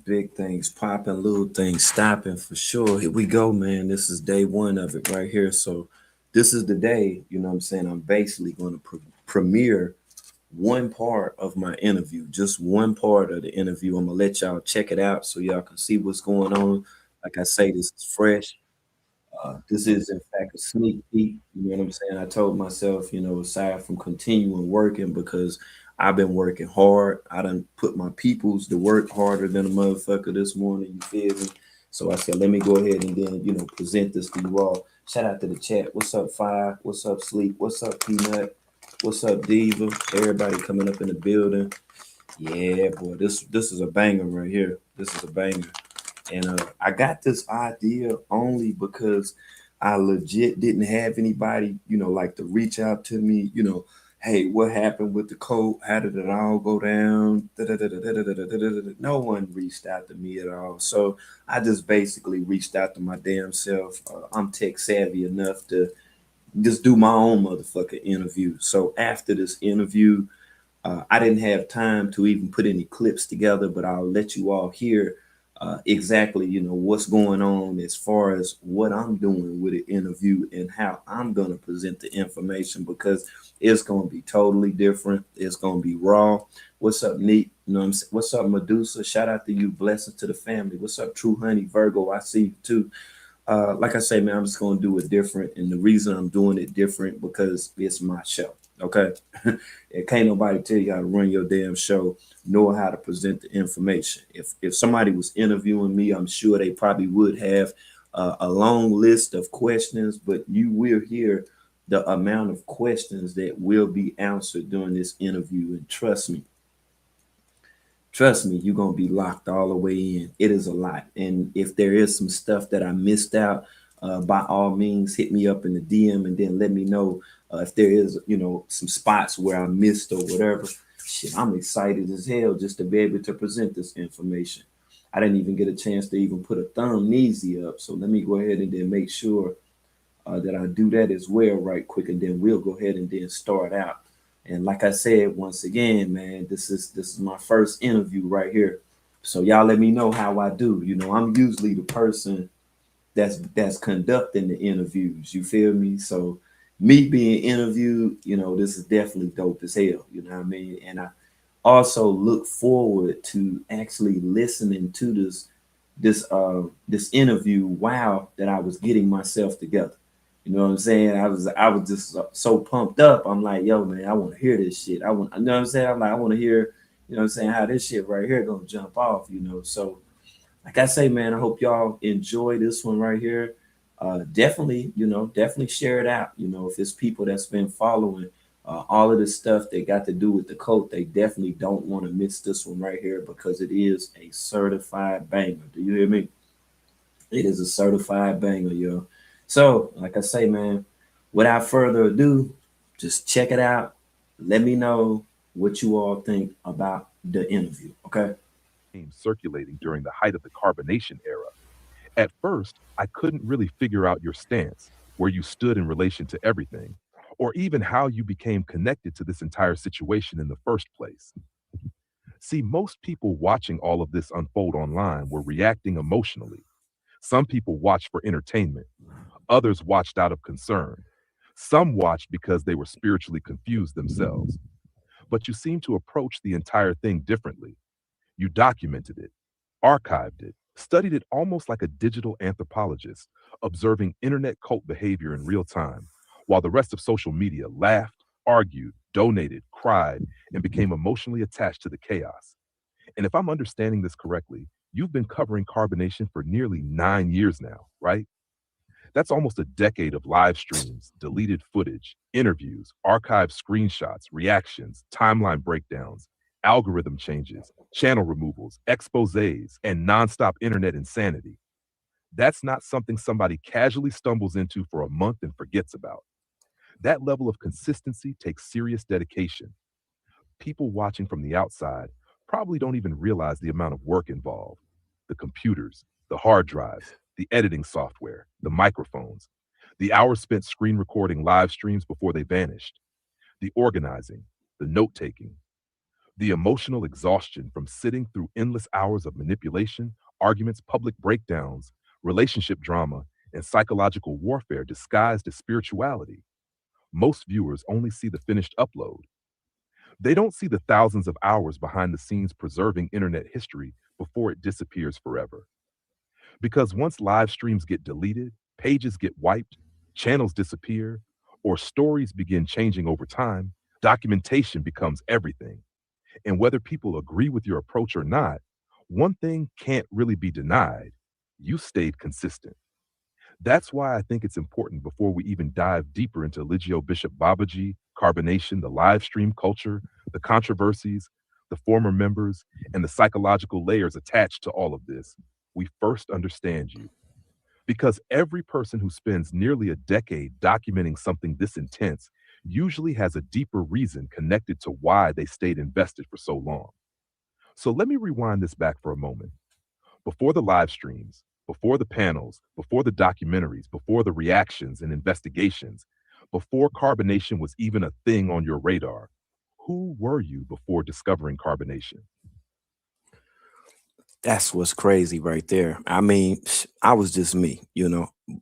big things popping, little things stopping for sure. Here we go, man. This is day one of it right here. So, this is the day, you know what I'm saying? I'm basically going to premiere one part of my interview, just one part of the interview. I'm going to let y'all check it out so y'all can see what's going on. Like I say, this is fresh. This is, in fact, a sneak peek. You know what I'm saying? I told myself, aside from continuing working, because I've been working hard, I done put my peoples to work harder than a motherfucker this morning. You feel me? So I said, let me go ahead and then, present this to you all. Shout out to the chat. What's up, Five? What's up, Sleep? What's up, Peanut? What's up, Diva? Everybody coming up in the building. Yeah, boy, this is a banger right here. This is a banger. And I got this idea only because I legit didn't have anybody, like to reach out to me, hey, what happened with the code? How did it all go down? No one reached out to me at all. So I just basically reached out to my damn self. I'm tech savvy enough to just do my own motherfucking interview. So after this interview, I didn't have time to even put any clips together, but I'll let you all hear exactly, what's going on as far as what I'm doing with the interview and how I'm going to present the information because it's going to be totally different. It's going to be raw. What's up, Neat? You know what I'm saying? What's up, Medusa? Shout out to you. Blessings to the family. What's up, True Honey? Virgo, I see you too. Like I say, man, I'm just going to do it different. And the reason I'm doing it different because it's my show. Okay. It can't nobody tell you how to run your damn show, nor how to present the information. If somebody was interviewing me, I'm sure they probably would have a long list of questions, but you will hear the amount of questions that will be answered during this interview. And trust me, you're gonna be locked all the way in. It is a lot. And if there is some stuff that I missed out, by all means, hit me up in the DM and then let me know if there is, some spots where I missed or whatever. Shit, I'm excited as hell just to be able to present this information. I didn't even get a chance to even put a thumb easy up. So let me go ahead and then make sure that I do that as well right quick, and then we'll go ahead and then start out. And like I said, once again, man, this is my first interview right here. So y'all let me know how I do. I'm usually the person that's conducting the interviews. You feel me? So me being interviewed, this is definitely dope as hell. You know what I mean? And I also look forward to actually listening to this interview while that I was getting myself together. You know what I'm saying? I was just so pumped up. I'm like, yo, man, I want to hear this shit. You know what I'm saying? I'm like, I want to hear, you know what I'm saying, how this shit right here gonna jump off. So like I say, man, I hope y'all enjoy this one right here. Definitely, definitely share it out. If it's people that's been following all of this stuff that got to do with the cult, they definitely don't want to miss this one right here because it is a certified banger. Do you hear me? It is a certified banger, yo. So, like I say, man, without further ado, just check it out. Let me know what you all think about the interview. Okay. Circulating during the height of the carbonation era. At first, I couldn't really figure out your stance, where you stood in relation to everything, or even how you became connected to this entire situation in the first place. See, most people watching all of this unfold online were reacting emotionally. Some people watched for entertainment, others watched out of concern. Some watched because they were spiritually confused themselves. But you seem to approach the entire thing differently. You documented it, archived it, studied it almost like a digital anthropologist, observing internet cult behavior in real time, while the rest of social media laughed, argued, donated, cried, and became emotionally attached to the chaos. And if I'm understanding this correctly, you've been covering carbonation for nearly 9 years now, right? That's almost a decade of live streams, deleted footage, interviews, archived screenshots, reactions, timeline breakdowns, algorithm changes, channel removals, exposés, and nonstop internet insanity. That's not something somebody casually stumbles into for a month and forgets about. That level of consistency takes serious dedication. People watching from the outside probably don't even realize the amount of work involved: the computers, the hard drives, the editing software, the microphones, the hours spent screen recording live streams before they vanished, the organizing, the note taking. The emotional exhaustion from sitting through endless hours of manipulation, arguments, public breakdowns, relationship drama, and psychological warfare disguised as spirituality. Most viewers only see the finished upload. They don't see the thousands of hours behind the scenes preserving internet history before it disappears forever. Because once live streams get deleted, pages get wiped, channels disappear, or stories begin changing over time, documentation becomes everything. And whether people agree with your approach or not, one thing can't really be denied: you stayed consistent. That's why I think it's important, before we even dive deeper into Ligio Bishop Babaji, Carbonation, the live stream culture, the controversies, the former members, and the psychological layers attached to all of this, we first understand you. Because every person who spends nearly a decade documenting something this intense usually has a deeper reason connected to why they stayed invested for so long. So let me rewind this back for a moment. Before the live streams, before the panels, before the documentaries, before the reactions and investigations, before carbonation was even a thing on your radar, who were you before discovering carbonation? That's what's crazy right there. I mean, I was just me,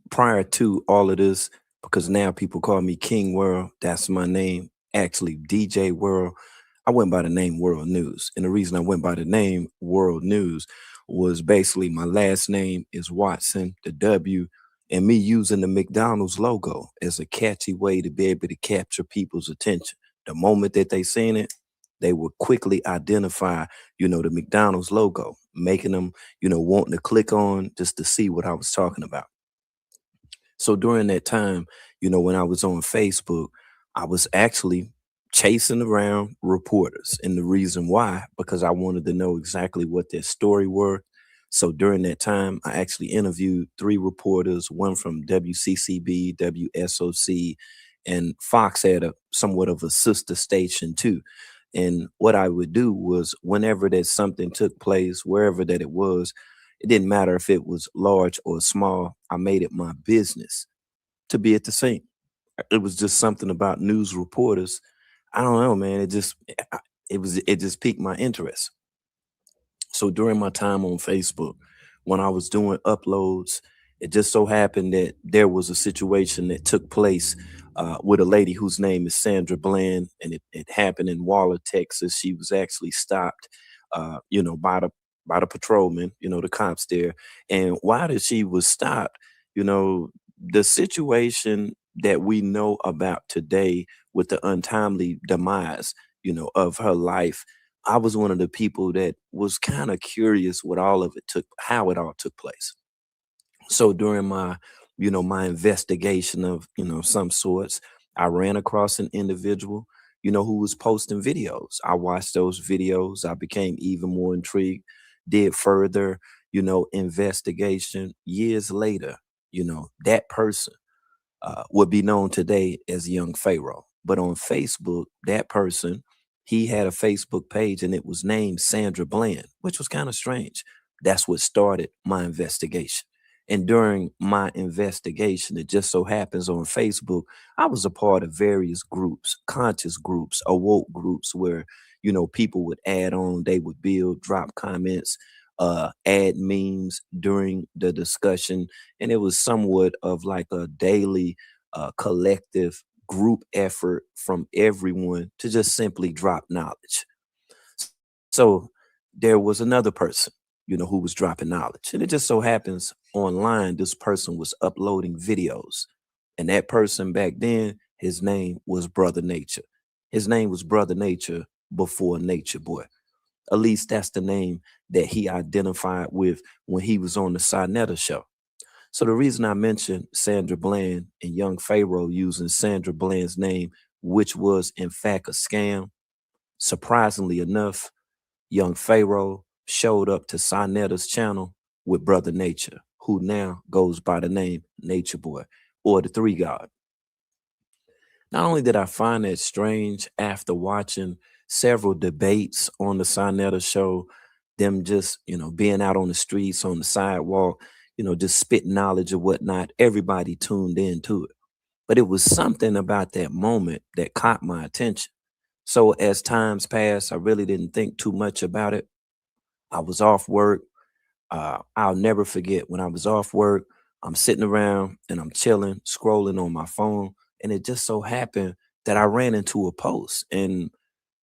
prior to all of this, because now people call me King World. That's my name. Actually, DJ World. I went by the name World News. And the reason I went by the name World News was basically my last name is Watson, the W, and me using the McDonald's logo as a catchy way to be able to capture people's attention. The moment that they seen it, they would quickly identify, the McDonald's logo, making them, wanting to click on just to see what I was talking about. So during that time, when I was on Facebook, I was actually chasing around reporters. And the reason why, because I wanted to know exactly what their story were. So during that time, I actually interviewed three reporters, one from WCCB, WSOC, and Fox had a somewhat of a sister station too. And what I would do was, whenever that something took place, wherever that it was, it didn't matter if it was large or small, I made it my business to be at the scene. It was just something about news reporters. I don't know, man. It just piqued my interest. So during my time on Facebook, when I was doing uploads, it just so happened that there was a situation that took place with a lady whose name is Sandra Bland, and it happened in Waller, Texas. She was actually stopped, by the patrolman, the cops there. And while that she was stopped, the situation that we know about today with the untimely demise, of her life, I was one of the people that was kind of curious what all of it took, how it all took place. So during my investigation of, some sorts, I ran across an individual, who was posting videos. I watched those videos. I became even more intrigued, did further, investigation. Years later, that person would be known today as Young Pharaoh. But on Facebook, that person, he had a Facebook page and it was named Sandra Bland, which was kind of strange. That's what started my investigation. And during my investigation, it just so happens on Facebook, I was a part of various groups, conscious groups, awoke groups where, people would add on, they would build, drop comments, add memes during the discussion. And it was somewhat of like a daily collective group effort from everyone to just simply drop knowledge. So there was another person, who was dropping knowledge. And it just so happens online, this person was uploading videos. And that person back then, his name was Brother Nature. His name was Brother Nature before Nature Boy. At least that's the name that he identified with when he was on the Sinetta show. So the reason I mentioned Sandra Bland and Young Pharaoh using Sandra Bland's name, which was in fact a scam, surprisingly enough, Young Pharaoh showed up to Sinetta's channel with Brother Nature, who now goes by the name Nature Boy or the Three God. Not only did I find that strange after watching several debates on the Sinetta show, them just, being out on the streets, on the sidewalk, just spitting knowledge or whatnot, everybody tuned into it. But it was something about that moment that caught my attention. So as times passed, I really didn't think too much about it. I was off work. I'll never forget when I was off work, I'm sitting around and I'm chilling, scrolling on my phone. And it just so happened that I ran into a post. And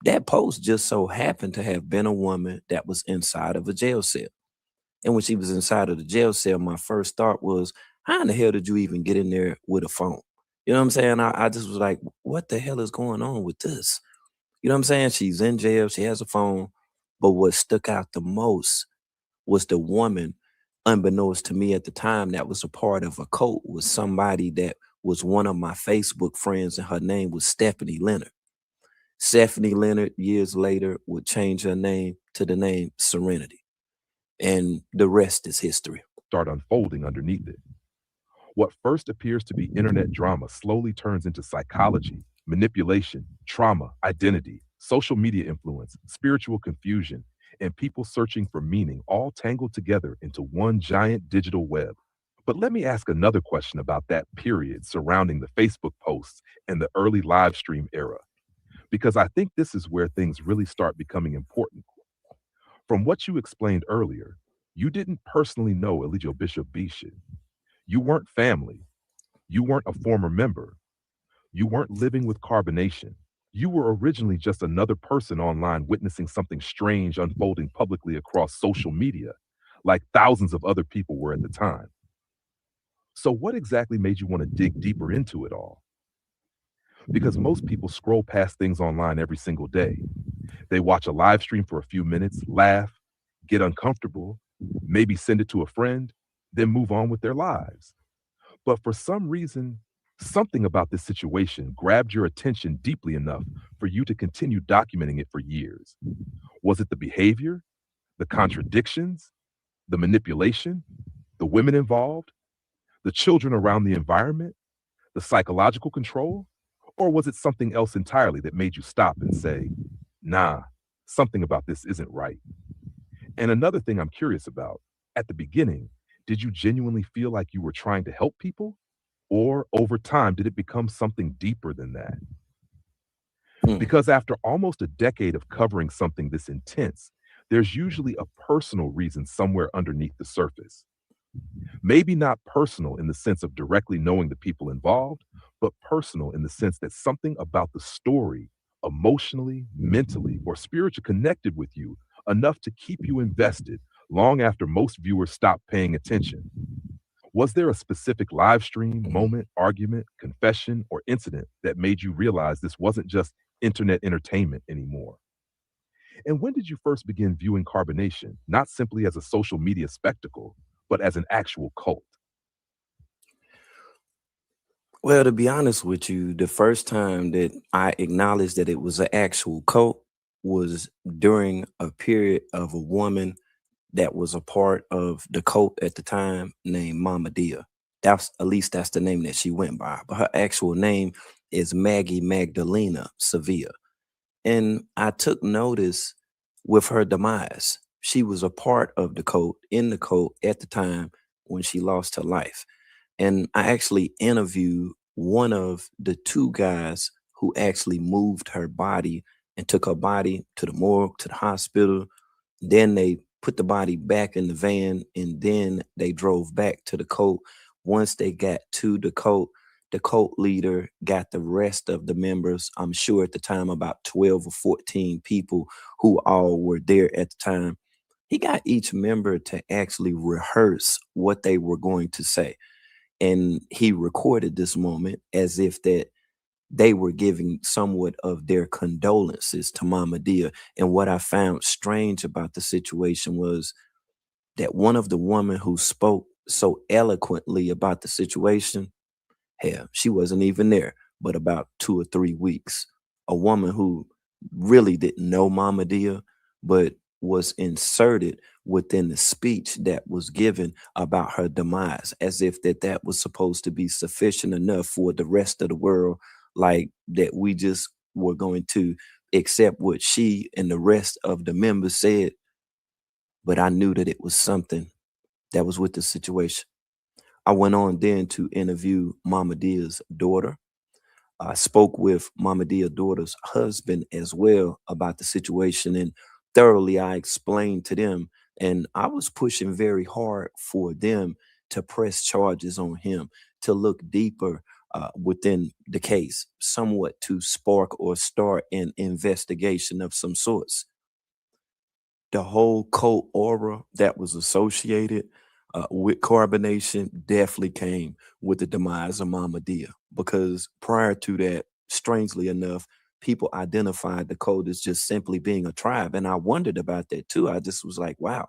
that post just so happened to have been a woman that was inside of a jail cell. And when she was inside of the jail cell, my first thought was, how in the hell did you even get in there with a phone? You know what I'm saying? I just was like, what the hell is going on with this? You know what I'm saying? She's in jail, she has a phone. But what stuck out the most was the woman, unbeknownst to me at the time, that was a part of a cult, was somebody that was one of my Facebook friends, and her name was Stephanie Leonard. Stephanie Leonard, years later, would change her name to the name Serenity. And the rest is history. Start unfolding underneath it. What first appears to be internet drama slowly turns into psychology, manipulation, trauma, identity, social media influence, spiritual confusion, and people searching for meaning, all tangled together into one giant digital web. But let me ask another question about that period surrounding the Facebook posts and the early live stream era, because I think this is where things really start becoming important. From what you explained earlier, you didn't personally know Eligio Bishop Bishan. You weren't family. You weren't a former member. You weren't living with carbonation. You were originally just another person online witnessing something strange unfolding publicly across social media, like thousands of other people were at the time. So, what exactly made you want to dig deeper into it all? Because most people scroll past things online every single day. They watch a live stream for a few minutes, laugh, get uncomfortable, maybe send it to a friend, then move on with their lives. But for some reason, something about this situation grabbed your attention deeply enough for you to continue documenting it for years. Was it the behavior, the contradictions, the manipulation, the women involved, the children around the environment, the psychological control? Or was it something else entirely that made you stop and say, nah, something about this isn't right? And another thing I'm curious about, at the beginning, did you genuinely feel like you were trying to help people? Or over time, did it become something deeper than that? Hmm. Because after almost a decade of covering something this intense, there's usually a personal reason somewhere underneath the surface. Maybe not personal in the sense of directly knowing the people involved, but personal in the sense that something about the story emotionally, mentally, or spiritually connected with you enough to keep you invested long after most viewers stop paying attention. Was there a specific live stream, moment, argument, confession, or incident that made you realize this wasn't just internet entertainment anymore? And when did you first begin viewing carbonation, not simply as a social media spectacle, but as an actual cult? Well, to be honest with you, the first time that I acknowledged that it was an actual cult was during a period of a woman that was a part of the cult at the time named Mama Dia. That's, at least that's the name that she went by. But her actual name is Maggie Magdalena Sevilla. And I took notice with her demise. She was a part of the cult, in the cult at the time when she lost her life. And I actually interviewed one of the two guys who actually moved her body and took her body to the morgue, to the hospital. Then they put the body back in the van, and then they drove back to the cult. Once they got to the cult leader got the rest of the members, I'm sure at the time about 12 or 14 people who all were there at the time. He got each member to actually rehearse what they were going to say. And he recorded this moment as if that they were giving somewhat of their condolences to Mama Dia. And what I found strange about the situation was that one of the women who spoke so eloquently about the situation, hell, she wasn't even there, but about 2 or 3 weeks. A woman who really didn't know Mama Dia, but was inserted within the speech that was given about her demise, as if that was supposed to be sufficient enough for the rest of the world, like that we just were going to accept what she and the rest of the members said. But I knew that it was something that was with the situation. I went on then to interview Mama Dia's daughter. I spoke with Mama Dia daughter's husband as well about the situation, and thoroughly I explained to them, and I was pushing very hard for them to press charges on him, to look deeper within the case, somewhat to spark or start an investigation of some sorts. The whole cult aura that was associated with carbonation definitely came with the demise of Mama Dia. Because prior to that, strangely enough, people identified the cult as just simply being a tribe. And I wondered about that too. I just was like, wow.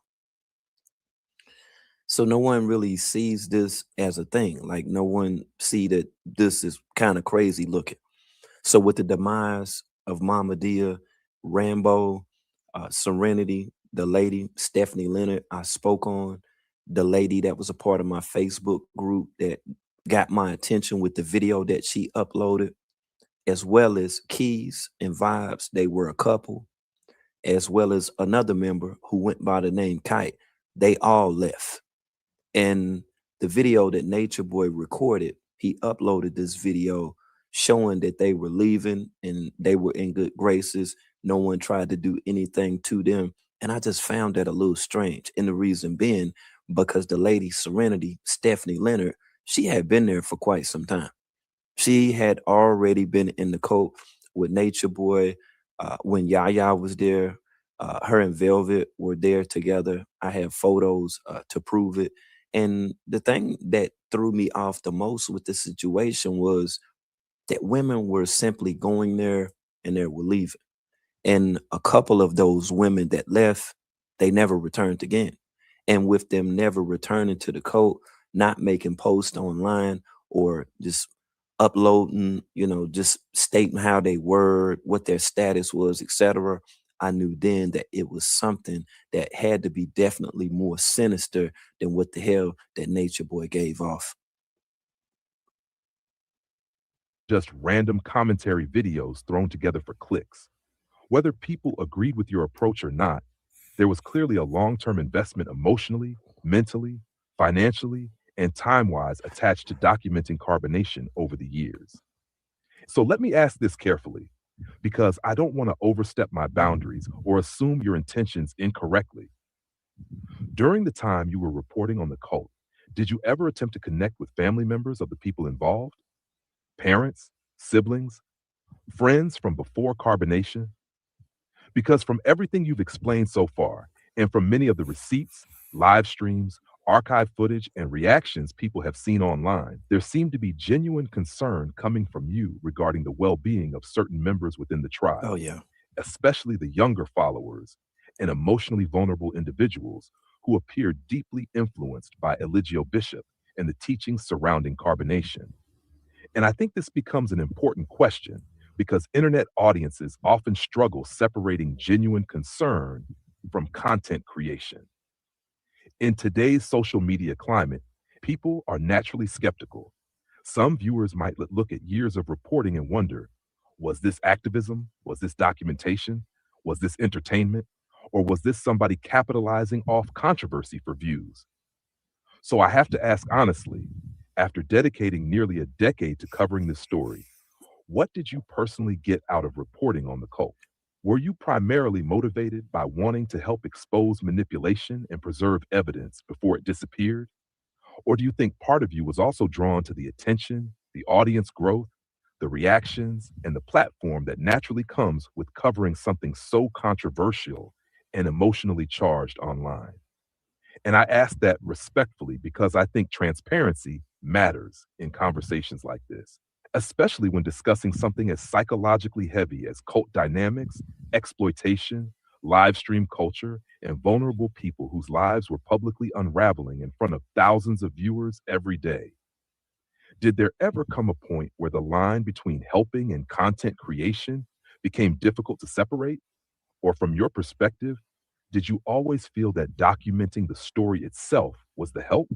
So no one really sees this as a thing. Like no one see that this is kind of crazy looking. So with the demise of Mama Dia, Rambo, Serenity, the lady Stephanie Leonard I spoke on, the lady that was a part of my Facebook group that got my attention with the video that she uploaded, as well as Keys and Vibes, they were a couple, as well as another member who went by the name Kite. They all left. And the video that Nature Boy recorded, he uploaded this video showing that they were leaving and they were in good graces. No one tried to do anything to them. And I just found that a little strange. And the reason being, because the lady Serenity, Stephanie Leonard, she had been there for quite some time. She had already been in the cult with Nature Boy when Yaya was there. Her and Velvet were there together. I have photos to prove it. And the thing that threw me off the most with the situation was that women were simply going there and they were leaving. And a couple of those women that left, they never returned again. And with them never returning to the code, not making posts online or just uploading, just stating how they were, what their status was, etc. I knew then that it was something that had to be definitely more sinister than what the hell that Nature Boy gave off. Just random commentary videos thrown together for clicks. Whether people agreed with your approach or not, there was clearly a long term investment emotionally, mentally, financially, and time wise attached to documenting carbonation over the years. So let me ask this carefully, because I don't want to overstep my boundaries or assume your intentions incorrectly. During the time you were reporting on the cult, did you ever attempt to connect with family members of the people involved? Parents, siblings, friends from before carbonation? Because from everything you've explained so far, and from many of the receipts, live streams, archive footage, and reactions people have seen online, there seemed to be genuine concern coming from you regarding the well being of certain members within the tribe, Oh yeah. especially the younger followers and emotionally vulnerable individuals who appear deeply influenced by Eligio Bishop and the teachings surrounding carbonation. And I think this becomes an important question because internet audiences often struggle separating genuine concern from content creation. In today's social media climate, people are naturally skeptical. Some viewers might look at years of reporting and wonder, was this activism? Was this documentation? Was this entertainment? Or was this somebody capitalizing off controversy for views? So I have to ask honestly, after dedicating nearly a decade to covering this story, what did you personally get out of reporting on the cult? Were you primarily motivated by wanting to help expose manipulation and preserve evidence before it disappeared? Or do you think part of you was also drawn to the attention, the audience growth, the reactions, and the platform that naturally comes with covering something so controversial and emotionally charged online? And I ask that respectfully because I think transparency matters in conversations like this, especially when discussing something as psychologically heavy as cult dynamics, exploitation, live stream culture, and vulnerable people whose lives were publicly unraveling in front of thousands of viewers every day. Did there ever come a point where the line between helping and content creation became difficult to separate? Or from your perspective, did you always feel that documenting the story itself was the help?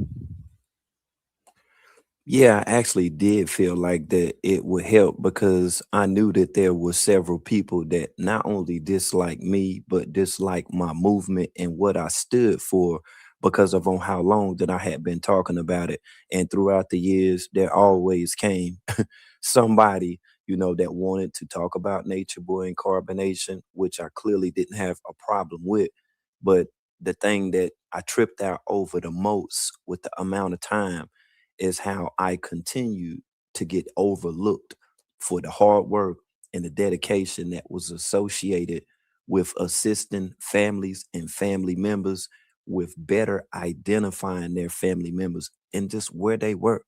Yeah, I actually did feel like that it would help because I knew that there were several people that not only dislike me, but dislike my movement and what I stood for because of on how long that I had been talking about it. And throughout the years, there always came somebody that wanted to talk about Nature Boy and Carbonation, which I clearly didn't have a problem with. But the thing that I tripped out over the most with the amount of time is how I continue to get overlooked for the hard work and the dedication that was associated with assisting families and family members with better identifying their family members and just where they were,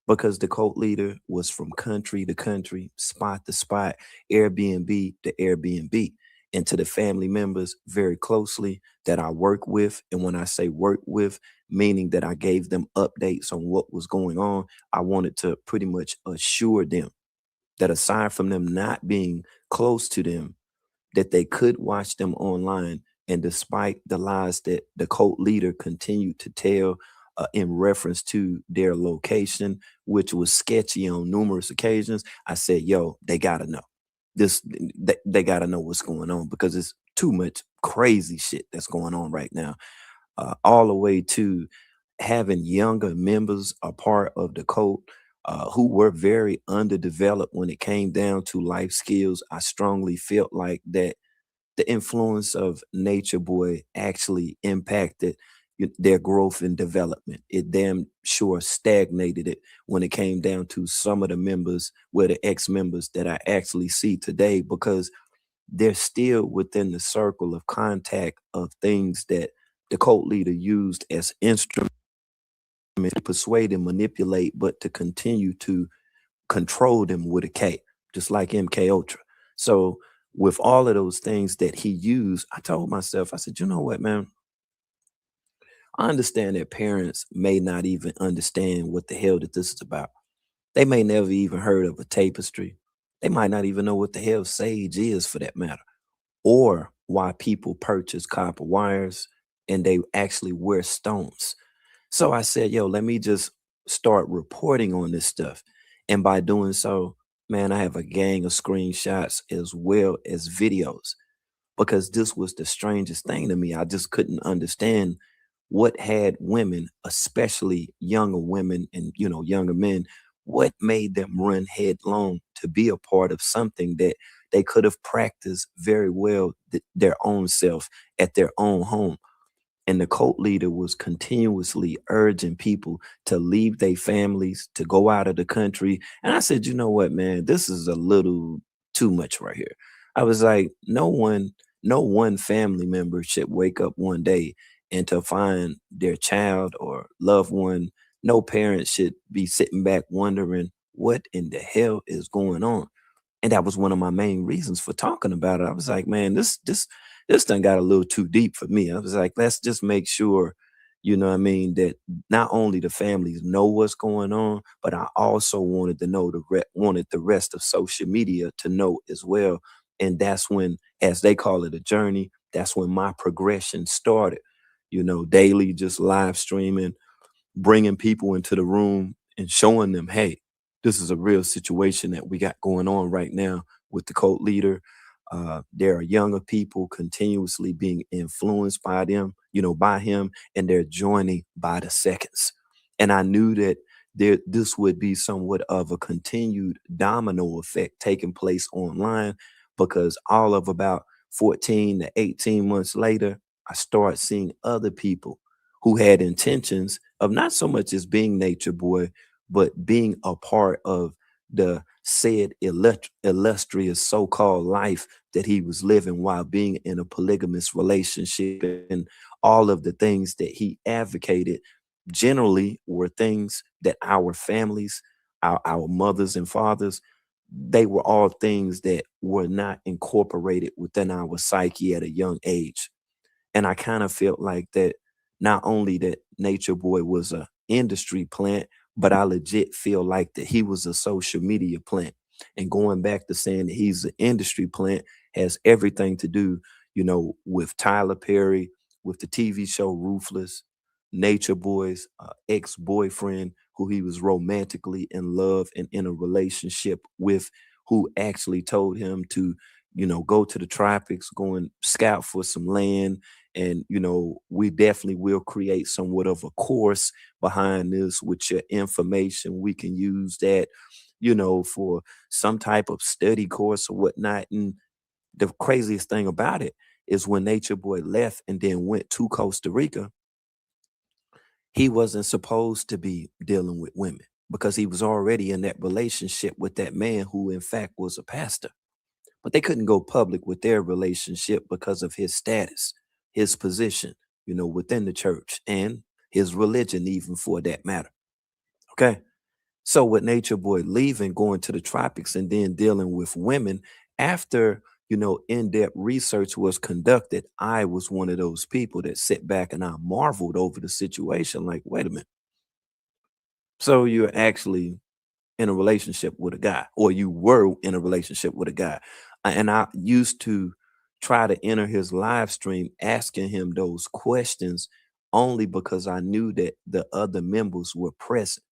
because the cult leader was from country to country, spot to spot, Airbnb to Airbnb, and to the family members very closely that I work with. And when I say work with, meaning that I gave them updates on what was going on, I wanted to pretty much assure them that aside from them not being close to them, that they could watch them online. And despite the lies that the cult leader continued to tell in reference to their location, which was sketchy on numerous occasions, I said, yo, they got to know. They got to know what's going on, because it's too much crazy shit that's going on right now. All the way to having younger members a part of the cult who were very underdeveloped when it came down to life skills. I strongly felt like that the influence of Nature Boy actually impacted their growth and development. It damn sure stagnated it when it came down to some of the members, where the ex-members that I actually see today, because they're still within the circle of contact of things that the cult leader used as instruments to persuade and manipulate, but to continue to control them with a K, just like MK Ultra. So with all of those things that he used, I told myself, I said, you know what, man? I understand that parents may not even understand what the hell that this is about. They may never even heard of a tapestry. They might not even know what the hell sage is, for that matter, or why people purchase copper wires and they actually wear stones. So I said, yo, let me just start reporting on this stuff. And by doing so, man, I have a gang of screenshots as well as videos, because this was the strangest thing to me. I just couldn't understand what had women, especially younger women and younger men, what made them run headlong to be a part of something that they could have practiced very well their own self at their own home. And the cult leader was continuously urging people to leave their families, to go out of the country. And I said, you know what, man, this is a little too much right here. I was like, no one family member should wake up one day and to find their child or loved one. No parent should be sitting back wondering what in the hell is going on. And that was one of my main reasons for talking about it. I was like, man, this done got a little too deep for me. I was like, let's just make sure, what I mean, that not only the families know what's going on, but I also wanted to know wanted the rest of social media to know as well. And that's when, as they call it, a journey, that's when my progression started. Daily just live streaming, bringing people into the room and showing them, hey, this is a real situation that we got going on right now with the cult leader. There are younger people continuously being influenced by them, by him, and they're joining by the seconds. And I knew that this would be somewhat of a continued domino effect taking place online, because all of about 14 to 18 months later, I start seeing other people who had intentions of not so much as being Nature Boy, but being a part of the said illustrious so-called life that he was living while being in a polygamous relationship. And all of the things that he advocated generally were things that our families, our mothers and fathers, they were all things that were not incorporated within our psyche at a young age. And I kind of felt like that not only that Nature Boy was a industry plant, but I legit feel like that he was a social media plant. And going back to saying that he's an industry plant has everything to do, with Tyler Perry, with the TV show Ruthless, Nature Boy's ex-boyfriend, who he was romantically in love and in a relationship with, who actually told him to, go to the tropics, go and scout for some land. And, we definitely will create somewhat of a course behind this with your information. We can use that, for some type of study course or whatnot. And the craziest thing about it is when Nature Boy left and then went to Costa Rica, he wasn't supposed to be dealing with women because he was already in that relationship with that man who, in fact, was a pastor. But they couldn't go public with their relationship because of his status, his position, within the church and his religion, even for that matter. Okay. So with Nature Boy leaving, going to the tropics, and then dealing with women, after in-depth research was conducted, I was one of those people that sit back and I marveled over the situation. Like, wait a minute. So you're actually in a relationship with a guy, or you were in a relationship with a guy. And I used to try to enter his live stream asking him those questions only because I knew that the other members were present.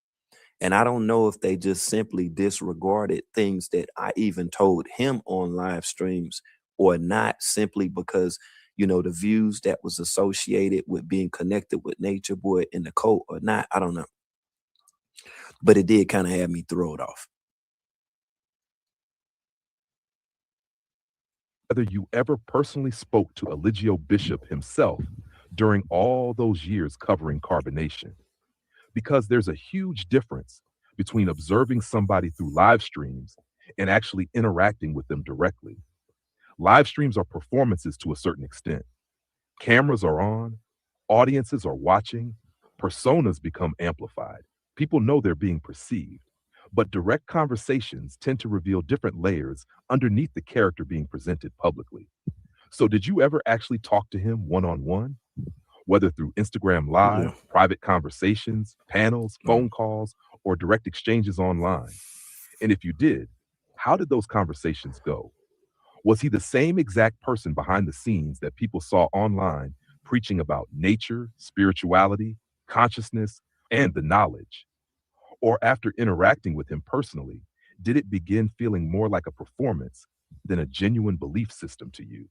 And I don't know if they just simply disregarded things that I even told him on live streams or not, simply because, the views that was associated with being connected with Nature Boy in the cult or not. I don't know. But it did kind of have me throw it off. Whether you ever personally spoke to Eligio Bishop himself during all those years covering carbonation, because there's a huge difference between observing somebody through live streams and actually interacting with them directly. Live streams are performances to a certain extent. Cameras are on, audiences are watching, personas become amplified. People know they're being perceived. But direct conversations tend to reveal different layers underneath the character being presented publicly. So, did you ever actually talk to him one on one, whether through Instagram Yeah. Live, private conversations, panels, Mm. phone calls, or direct exchanges online? And if you did, how did those conversations go? Was he the same exact person behind the scenes that people saw online preaching about nature, spirituality, consciousness, and the knowledge? Or after interacting with him personally, did it begin feeling more like a performance than a genuine belief system to you?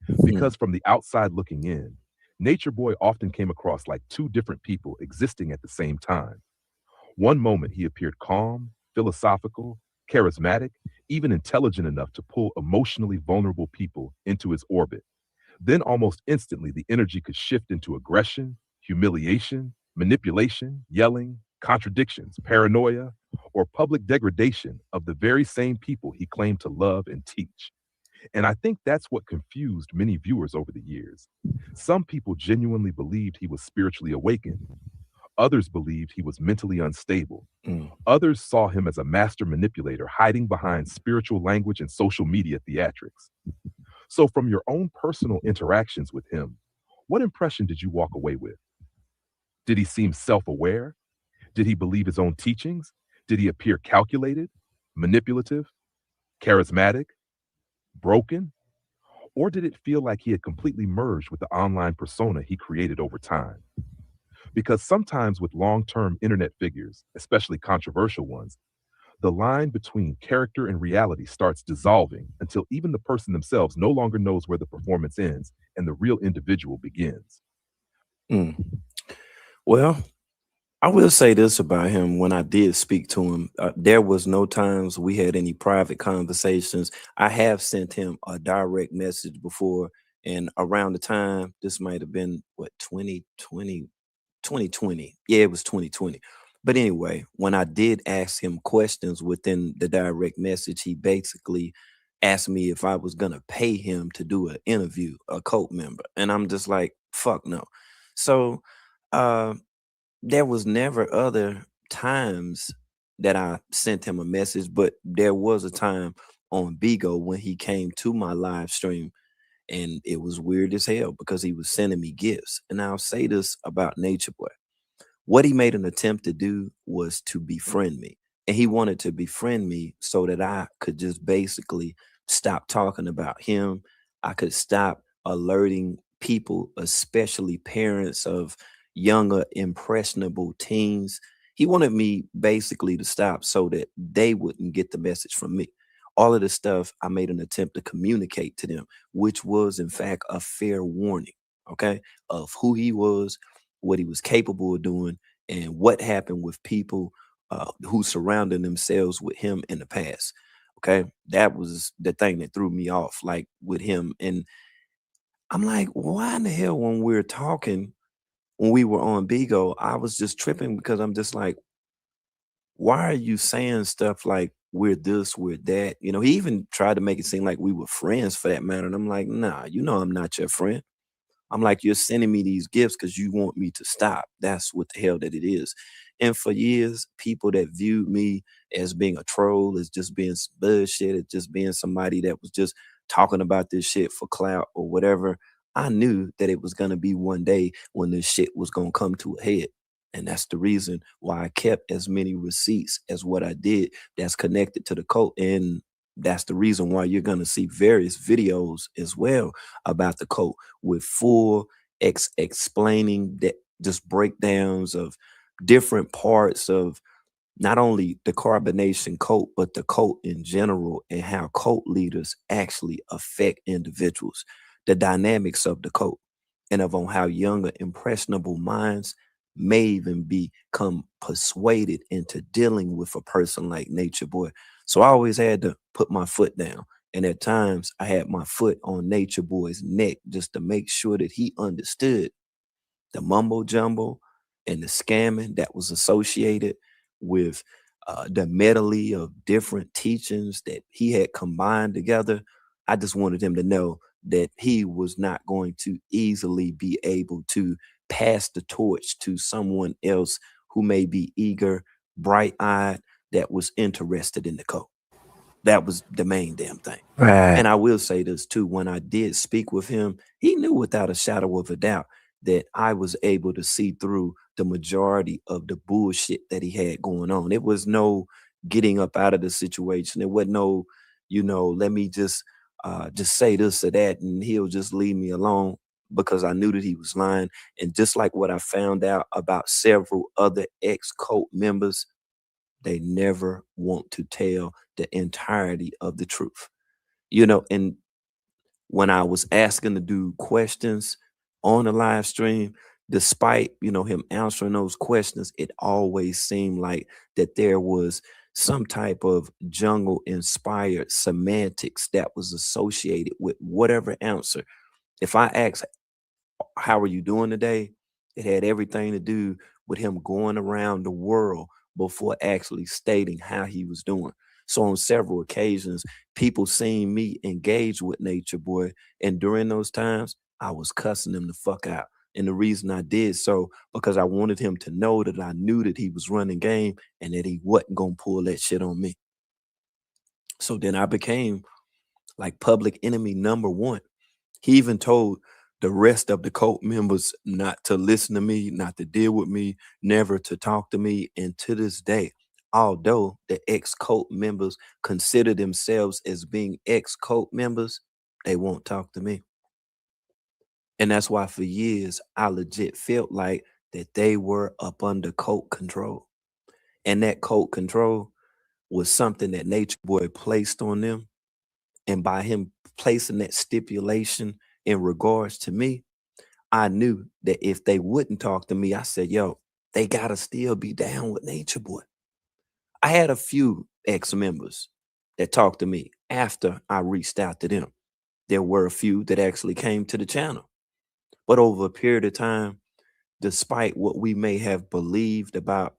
Mm. Because from the outside looking in, Nature Boy often came across like two different people existing at the same time. One moment he appeared calm, philosophical, charismatic, even intelligent enough to pull emotionally vulnerable people into his orbit. Then almost instantly, the energy could shift into aggression, humiliation, manipulation, yelling, contradictions, paranoia, or public degradation of the very same people he claimed to love and teach. And I think that's what confused many viewers over the years. Some people genuinely believed he was spiritually awakened. Others believed he was mentally unstable. Mm. Others saw him as a master manipulator hiding behind spiritual language and social media theatrics. So, from your own personal interactions with him, what impression did you walk away with? Did he seem self aware? Did he believe his own teachings? Did he appear calculated, manipulative, charismatic, broken? Or did it feel like he had completely merged with the online persona he created over time? Because sometimes with long term internet figures, especially controversial ones, the line between character and reality starts dissolving until even the person themselves no longer knows where the performance ends and the real individual begins. Mm. Well, I will say this about him. When I did speak to him, there was no times we had any private conversations. I have sent him a direct message before, and around the time, this might have been what, 2020. Yeah, it was 2020. But anyway, when I did ask him questions within the direct message, he basically asked me if I was gonna pay him to do an interview, a cult member. And I'm just like, fuck no. So uh there was never other times that I sent him a message, but there was a time on Bigo when he came to my live stream, and it was weird as hell because he was sending me gifts. And I'll say this about Nature Boy. What he made an attempt to do was to befriend me. And he wanted to befriend me so that I could just basically stop talking about him. I could stop alerting people, especially parents of younger, impressionable teens. He wanted me basically to stop so that they wouldn't get the message from me. All of this stuff I made an attempt to communicate to them, which was, in fact, a fair warning, okay, of who he was, what he was capable of doing, and what happened with people who surrounded themselves with him in the past. Okay, that was the thing that threw me off, like with him. And I'm like, why in the hell when we're talking, when we were on Bigo, I was just tripping because I'm just like, why are you saying stuff like we're this, we're that? You know, he even tried to make it seem like we were friends for that matter. And I'm like, nah, you know, I'm not your friend. I'm like, you're sending me these gifts because you want me to stop. That's what the hell that it is. And for years, people that viewed me as being a troll, as just being bullshit, as just being somebody that was just talking about this shit for clout or whatever, I knew that it was going to be one day when this shit was going to come to a head. And that's the reason why I kept as many receipts as what I did that's connected to the cult. And that's the reason why you're going to see various videos as well about the cult with full explaining that, just breakdowns of different parts of not only the carbonation cult, but the cult in general and how cult leaders actually affect individuals, the dynamics of the cult, and of on how younger, impressionable minds may even become persuaded into dealing with a person like Nature Boy. So I always had to put my foot down. And at times I had my foot on Nature Boy's neck just to make sure that he understood the mumbo jumbo and the scamming that was associated with the medley of different teachings that he had combined together. I just wanted him to know that he was not going to easily be able to pass the torch to someone else who may be eager, bright eyed, that was interested in the code. That was the main damn thing. Right. And I will say this too, when I did speak with him, he knew without a shadow of a doubt that I was able to see through the majority of the bullshit that he had going on. It was no getting up out of the situation. It wasn't no, you know, let me just say this or that and he'll just leave me alone, because I knew that he was lying. And just like what I found out about several other ex-cult members, they never want to tell the entirety of the truth. You know, and when I was asking the dude questions on the live stream, despite, you know, him answering those questions, it always seemed like that there was some type of jungle inspired semantics that was associated with whatever answer. If I asked, how are you doing today? It had everything to do with him going around the world before actually stating how he was doing. So on several occasions, people seen me engage with Nature Boy, and during those times, I was cussing him the fuck out. And the reason I did so, because I wanted him to know that I knew that he was running game and that he wasn't gonna pull that shit on me. So then I became like public enemy number one. He even told the rest of the cult members not to listen to me, not to deal with me, never to talk to me. And to this day, although the ex cult members consider themselves as being ex cult members, they won't talk to me. And that's why for years, I legit felt like that they were up under cult control. And that cult control was something that Nature Boy placed on them. And by him placing that stipulation in regards to me, I knew that if they wouldn't talk to me, I said, yo, they gotta still be down with Nature Boy. I had a few ex-members that talked to me after I reached out to them. There were a few that actually came to the channel. But over a period of time, despite what we may have believed about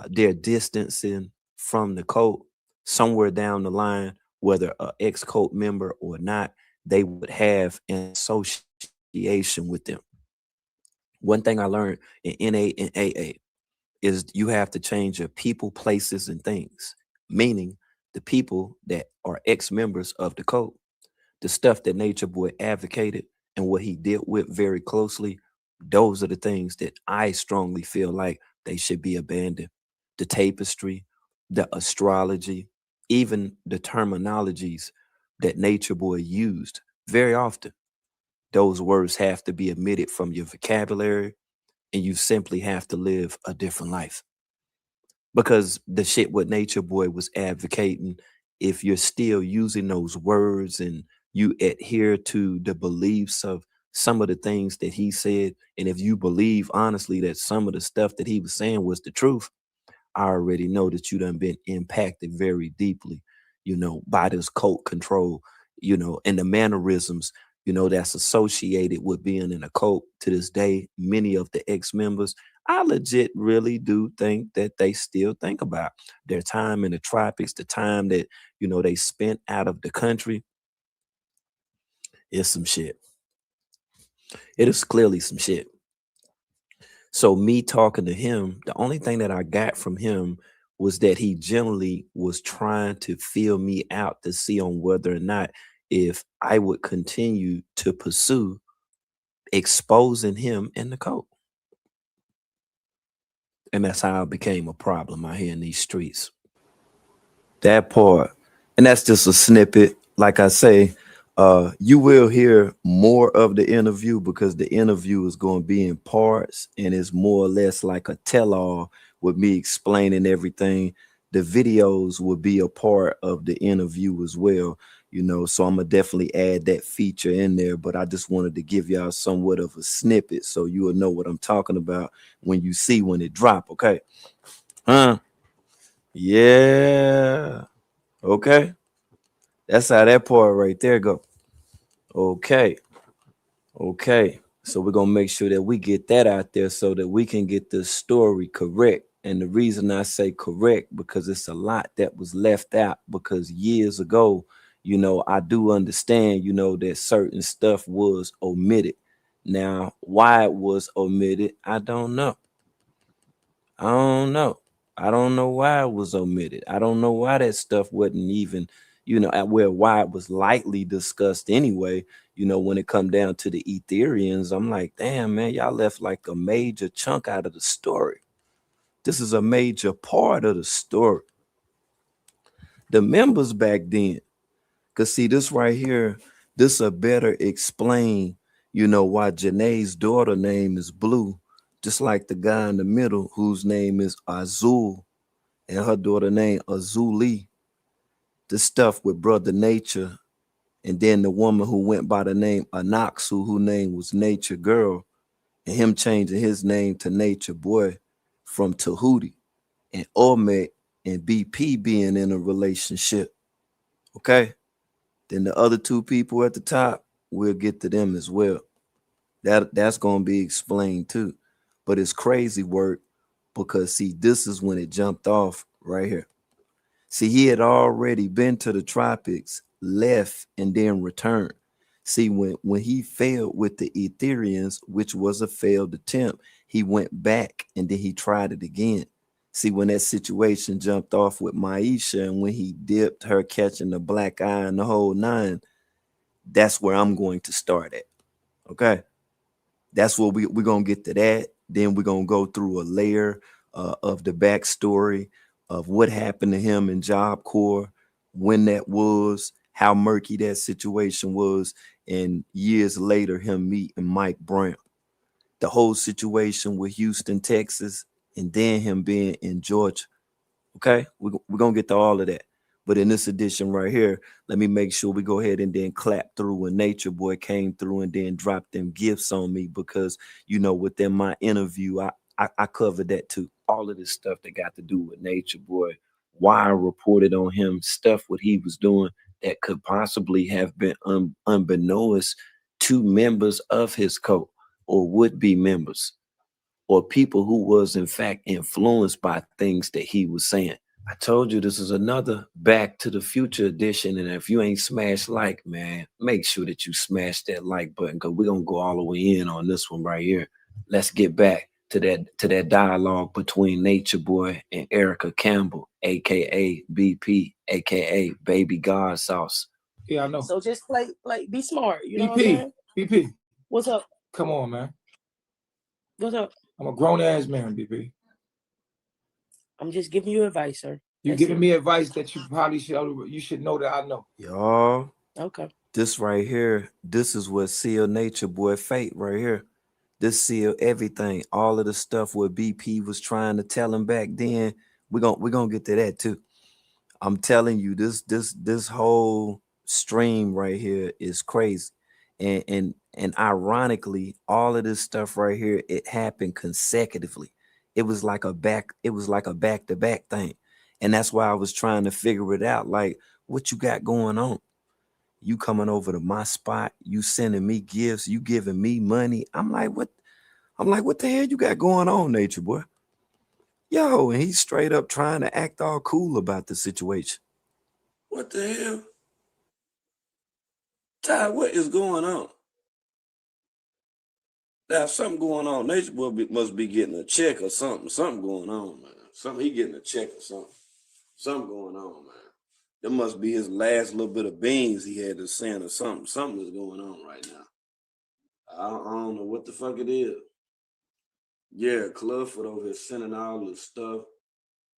their distancing from the cult, somewhere down the line, whether an ex-cult member or not, they would have an association with them. One thing I learned in NA and AA is you have to change your people, places, and things. Meaning the people that are ex-members of the code, the stuff that Nature Boy advocated and what he dealt with very closely, those are the things that I strongly feel like they should be abandoned. The tapestry, the astrology, even the terminologies that Nature Boy used very often. Those words have to be omitted from your vocabulary, and you simply have to live a different life. Because the shit what Nature Boy was advocating, if you're still using those words and you adhere to the beliefs of some of the things that he said, and if you believe honestly that some of the stuff that he was saying was the truth, I already know that you done been impacted very deeply, by this cult control, and the mannerisms, that's associated with being in a cult to this day. Many of the ex-members, I legit really do think that they still think about their time in the tropics, the time that, they spent out of the country. Is some shit. It is clearly some shit. So me talking to him, the only thing that I got from him was that he generally was trying to feel me out to see on whether or not if I would continue to pursue exposing him in the code. And that's how it became a problem out here in these streets. That part. And that's just a snippet. Like I say, you will hear more of the interview because the interview is going to be in parts and it's more or less like a tell-all with me explaining everything. The videos will be a part of the interview as well, so I'm gonna definitely add that feature in there. But I just wanted to give y'all somewhat of a snippet so you will know what I'm talking about when you see when it drop. Okay. Huh? Yeah. Okay. That's how that part right there go. Okay. Okay. So we're gonna make sure that we get that out there so that we can get the story correct. And the reason I say correct because it's a lot that was left out because years ago, I do understand, that certain stuff was omitted. Now, why it was omitted, I don't know. I don't know. I don't know why it was omitted. I don't know why that stuff wasn't even, why it was lightly discussed anyway. When it come down to the Ethereans, I'm like, damn, man, y'all left like a major chunk out of the story. This is a major part of the story. The members back then, cause see this right here, this will better explain, why Janae's daughter name is Blue, just like the guy in the middle whose name is Azul and her daughter named Azuli. The stuff with Brother Nature, and then the woman who went by the name Anaxu, whose name was Nature Girl, and him changing his name to Nature Boy from Tahuti, and Olmec and BP being in a relationship. Okay. Then the other two people at the top, we'll get to them as well. That's gonna be explained too. But it's crazy work because see, this is when it jumped off right here. See, he had already been to the tropics, left, and then returned. See, when he failed with the Ethereans, which was a failed attempt, he went back and then he tried it again. See, when that situation jumped off with Maisha and when he dipped her catching the black eye and the whole nine, that's where I'm going to start at. Okay. That's what we're gonna get to that. Then we're gonna go through a layer of the backstory of what happened to him in Job Corps, when that was, how murky that situation was, and years later him meeting Mike Brown. The whole situation with Houston, Texas, and then him being in Georgia. Okay, we're gonna get to all of that. But in this edition right here, let me make sure we go ahead and then clap through when Nature Boy came through and then dropped them gifts on me because within my interview, I covered that too. All of this stuff that got to do with Nature Boy, why I reported on him, stuff what he was doing that could possibly have been unbeknownst to members of his cult or would be members or people who was in fact influenced by things that he was saying. I told you this is another Back to the Future edition, and if you ain't smashed like, man, make sure that you smash that like button because we're gonna go all the way in on this one right here. Let's get back to that dialogue between Nature Boy and Erica Campbell, aka BP, aka Baby God Sauce. Yeah, I know. So just play, be smart. You know what I'm BP, saying? BP, What's up? come on, man. What's up? I'm a grown ass man, BP. I'm just giving you advice, sir. You're giving me advice that you probably should know that I know. Y'all, Okay. this right here, this is what sealed Nature Boy fate right here. This sealed everything. All of the stuff what BP was trying to tell him back then. We're gonna get to that too. I'm telling you, this whole stream right here is crazy. And ironically, all of this stuff right here, it happened consecutively. It was like a back-to-back thing. And that's why I was trying to figure it out. Like, what you got going on? You coming over to my spot, you sending me gifts, you giving me money. I'm like, what? I'm like, what the hell you got going on, Nature Boy? Yo, and he's straight up trying to act all cool about the situation. What the hell? Ty, what is going on? There's something going on. Nature Boy must be getting a check or something. Something going on, man. Something, he getting a check or something. Something going on, man. That must be his last little bit of beans he had to send or something. Something is going on right now. I don't know what the fuck it is. Yeah, Clubfoot over here sending all this stuff.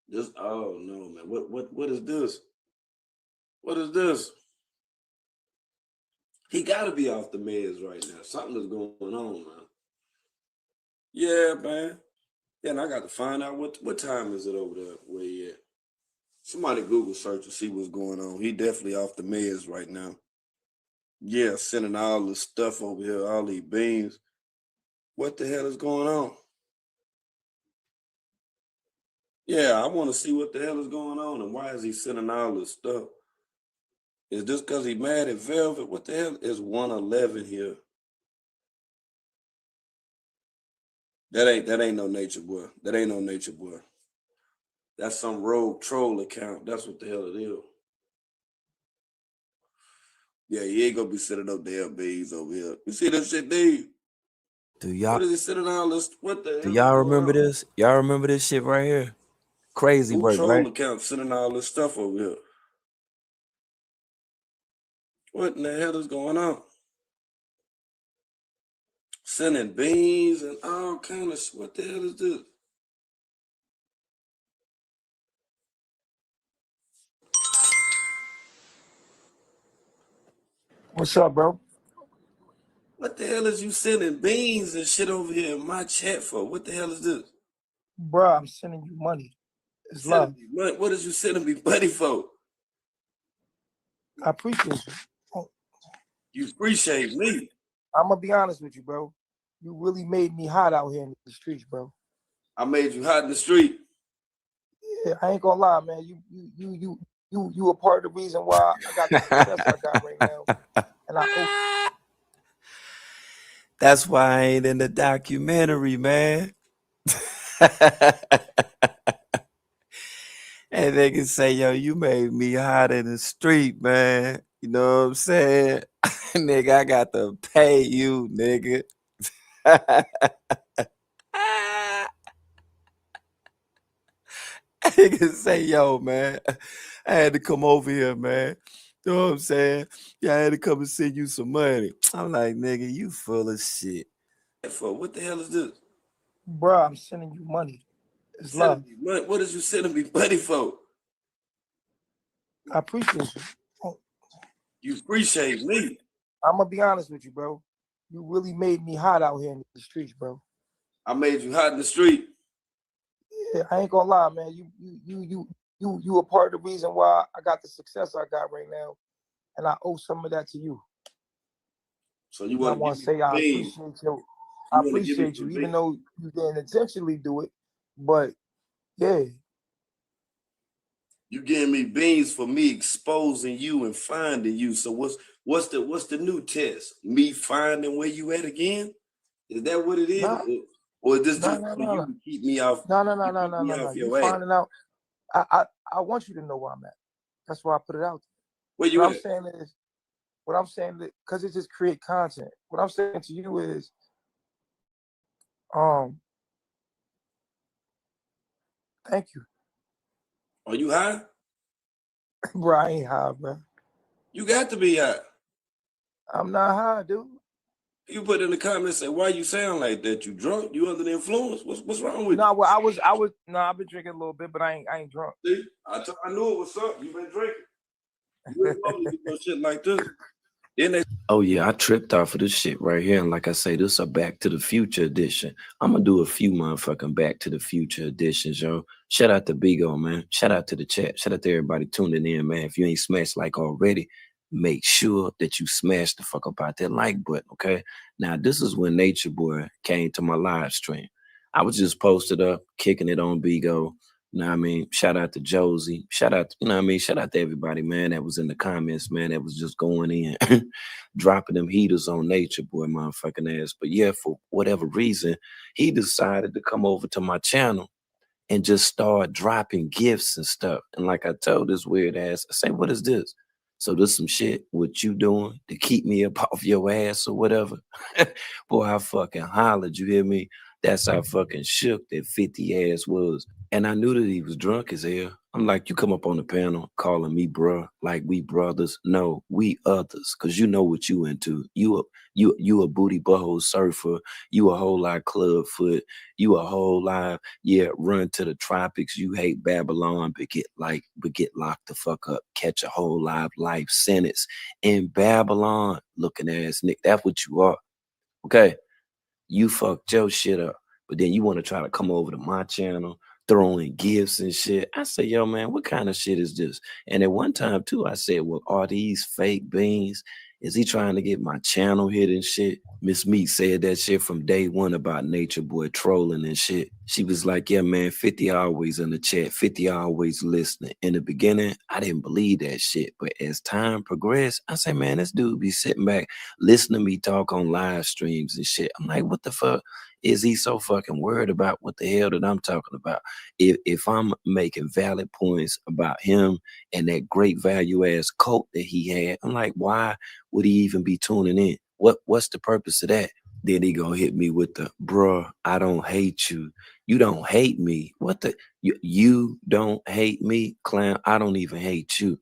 This, oh no, man. What is this? What is this? He gotta be off the meds right now. Something is going on, man. Yeah, man. Yeah, and I got to find out what time is it over there where he at. Somebody Google search and see what's going on. He definitely off the meds right now. Yeah, sending all this stuff over here, all these beans. What the hell is going on? Yeah, I want to see what the hell is going on and why is he sending all this stuff? Is this because he mad at Velvet? What the hell is 111 here? That ain't no Nature Boy. That ain't no Nature Boy. That's some rogue troll account. That's what the hell it is. Yeah, he ain't gonna be sending no damn beans over here. You see that shit, Dave? What is he sending all this? What the hell? Do y'all remember this? Y'all remember this shit right here? Crazy Who work, troll right? account sending all this stuff over here? What in the hell is going on? Sending beans and all kind of shit. What the hell is this? What's up, bro? What the hell is you sending beans and shit over here in my chat for? What the hell is this? Bro, I'm sending you money. It's love. What is you sending me money for? I appreciate you. Oh, You appreciate me. I'm gonna be honest with you, bro. You really made me hot out here in the streets, bro. I made you hot in the street. Yeah, I ain't gonna lie, man. You a part of the reason why I got the success I got right now. And I That's why I ain't in the documentary, man. And they can say, yo, you made me hot in the street, man. You know what I'm saying? Nigga, I got to pay you, nigga. They can say, yo, man, I had to come over here, man. You know what I'm saying? Yeah, I had to come and send you some money. I'm like, nigga, you full of shit. For what the hell is this? bro, I'm sending you money. It's love. What is you sending me money for? I appreciate you. Oh, You appreciate me. I'm gonna be honest with you, bro. You really made me hot out here in the streets, bro. I made you hot in the street. Yeah, I ain't gonna lie, man. You a part of the reason why I got the success I got right now, and I owe some of that to you. So you I want want to say I appreciate you. I appreciate you, even though you didn't intentionally do it. But yeah, you giving me beans for me exposing you and finding you. So what's the new test? Me finding where you at again? Is that what it is? Nah. Or is this just for you to keep me off? No. You finding out. I want you to know where I'm at. That's why I put it out there. Where you what at? What I'm saying is, because it just create content. What I'm saying to you is, thank you. Are you high? Bro, I ain't high, bro. You got to be high. I'm not high, dude. You put in the comments, say, why you sound like that? You drunk? You under the influence? What's wrong with you? No, well, I was. No, I've been drinking a little bit, but I ain't drunk. See, I knew it was something. You been drinking. You ain't supposed to do no shit like this. Oh yeah, I tripped off of this shit right here. And like I say, this is a Back to the Future edition. I'm gonna do a few motherfucking Back to the Future editions, yo. Shout out to Bigo, man. Shout out to the chat. Shout out to everybody tuning in, man. If you ain't smashed like already, make sure that you smash the fuck up out that like button, okay? Now, this is when Nature Boy came to my live stream. I was just posted up, kicking it on Bigo. You know what I mean? Shout out to Josie. Shout out, you know what I mean? Shout out to everybody, man, that was in the comments, man, that was just going in, dropping them heaters on Nature Boy, motherfucking ass. But yeah, for whatever reason, he decided to come over to my channel and just start dropping gifts and stuff. And like I told this weird ass, I say, what is this? So this some shit what you doing to keep me up off your ass or whatever? Boy, I fucking hollered, you hear me? That's how fucking shook that 50 ass was. And I knew that he was drunk as hell. I'm like, you come up on the panel calling me bruh, like we brothers. No, we others, cause you know what you into. You a booty butthole surfer. You a whole lot club foot. You a whole lot, yeah, run to the tropics. You hate Babylon, but get locked the fuck up. Catch a whole life sentence in Babylon. Looking ass Nick. That's what you are. Okay. You fucked your shit up, but then you want to try to come over to my channel, throwing gifts and shit. I say, yo, man, what kind of shit is this? And at one time, too, I said, well, are these fake beans? Is he trying to get my channel hit and shit? Miss Meat said that shit from day one about Nature Boy trolling and shit. She was like, yeah, man, 50 always in the chat, 50 always listening. In the beginning, I didn't believe that shit. But as time progressed, I say, man, this dude be sitting back, listening to me talk on live streams and shit. I'm like, what the fuck? Is he so fucking worried about what the hell that I'm talking about? If I'm making valid points about him and that great value ass coat that he had, I'm like, why would he even be tuning in? What's the purpose of that? Then he gonna hit me with the, bruh, I don't hate you. You don't hate me. What the? You don't hate me, clown. I don't even hate you.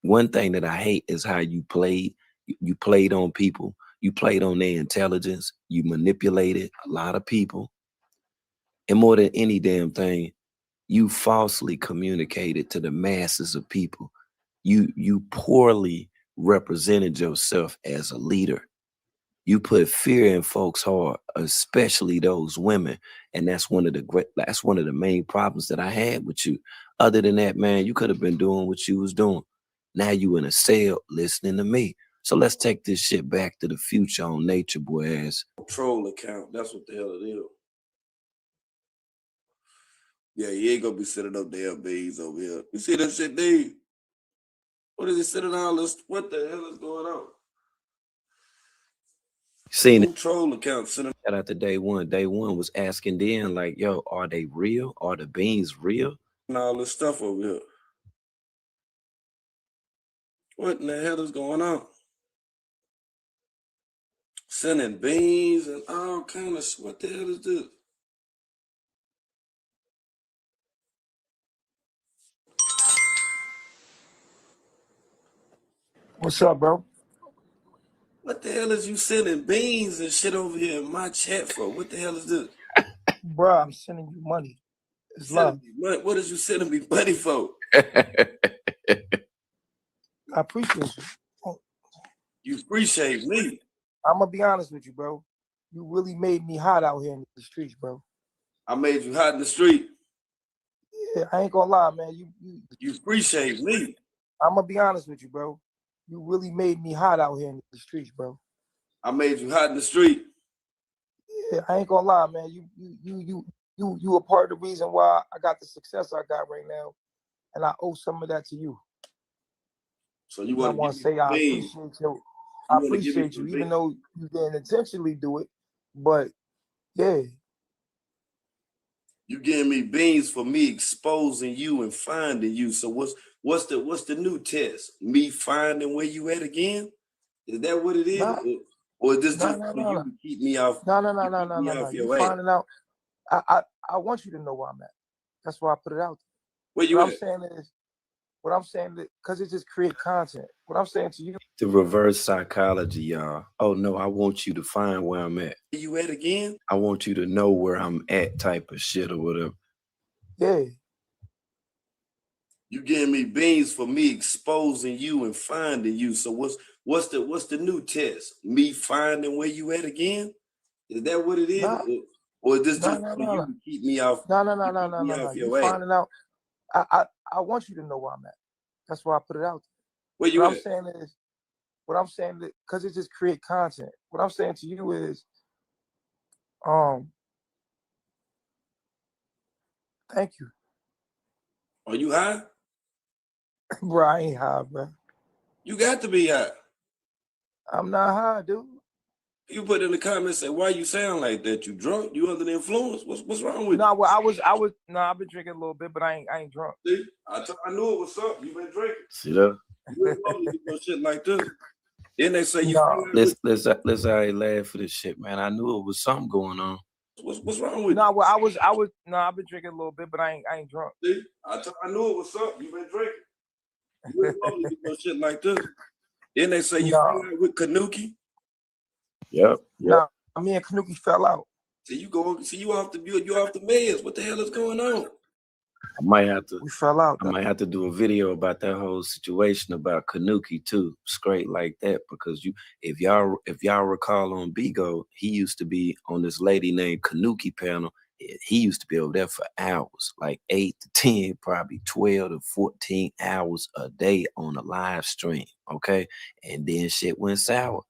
One thing that I hate is how you played. You played on people. You played on their intelligence. You manipulated a lot of people. And more than any damn thing, you falsely communicated to the masses of people. You poorly represented yourself as a leader. You put fear in folks' heart, especially those women. And that's one of the main problems that I had with you. Other than that, man, you could have been doing what you was doing. Now you in a cell listening to me. So let's take this shit back to the future on Nature Boy ass. Troll account. That's what the hell it is. Yeah, you ain't gonna be sitting up there bees over here. You see that shit, Dave? What is he sitting all this? What the hell is going on? Seen it. Troll account sitting. Shout out to Day One. Day One was asking then, like, yo, are they real? Are the beans real? And all this stuff over here. What in the hell is going on? Sending beans and all kind of shit. What the hell is this? What's up, bro? What the hell is you sending beans and shit over here in my chat for? What the hell is this? Bro, I'm sending you money. It's love. What is you sending me money for? I appreciate you. You appreciate me. I'm gonna be honest with you, bro. You really made me hot out here in the streets, bro. I made you hot in the street. Yeah, I ain't gonna lie, man. You appreciate me. I'm gonna be honest with you, bro. You really made me hot out here in the streets, bro. I made you hot in the street. Yeah, I ain't gonna lie, man. You a part of the reason why I got the success I got right now, and I owe some of that to you. So you want I want to say I appreciate you. I appreciate you, even though you didn't intentionally do it, but yeah. You giving me beans for me exposing you and finding you. So what's the new test? Me finding where you at again? Is that what it is? Nah, or is this just nah, for you to keep me off? No. You finding out. I want you to know where I'm at. That's why I put it out there. Where you at? What I'm saying is, because it just create content. What I'm saying to you. The reverse psychology, y'all. Oh no, I want you to find where I'm at. Where you at again? I want you to know where I'm at type of shit or whatever. Yeah. You giving me beans for me exposing you and finding you. So what's the new test? Me finding where you at again? Is that what it is? Nah, or is this just for you to keep me off? No. You finding out. I want you to know where I'm at. That's why I put it out there. Where you at? What I'm saying is, because it just create content. What I'm saying to you is, Thank you. Are you high? Bro, I ain't high, bro. You got to be high. I'm not high, dude. You put in the comments, say, why you sound like that? You drunk? You under the influence? What's wrong with No, well, I've been drinking a little bit, but I ain't drunk. you? See, I knew it was something. You been drinking. See that? You ain't supposed to do no shit like this. Then they say you No. fell out with. Let's already laugh for this shit, man. I knew it was something going on. What's wrong with No, well, I've been drinking a little bit, but I ain't drunk. you? See, I knew it was something. You been drinking. You ain't supposed to do no shit like this. Then they say you fell out with Kanuki. Yep. No, me and Kanuki fell out. See, you off the meds. What the hell is going on? I might have to. We fell out. I might have to do a video about that whole situation about Kanuki too, straight like that, because if y'all recall on Bigo, he used to be on this lady named Kanuki panel. He used to be over there for hours, like 8 to 10, probably 12 to 14 hours a day on a live stream. Okay, and then shit went sour.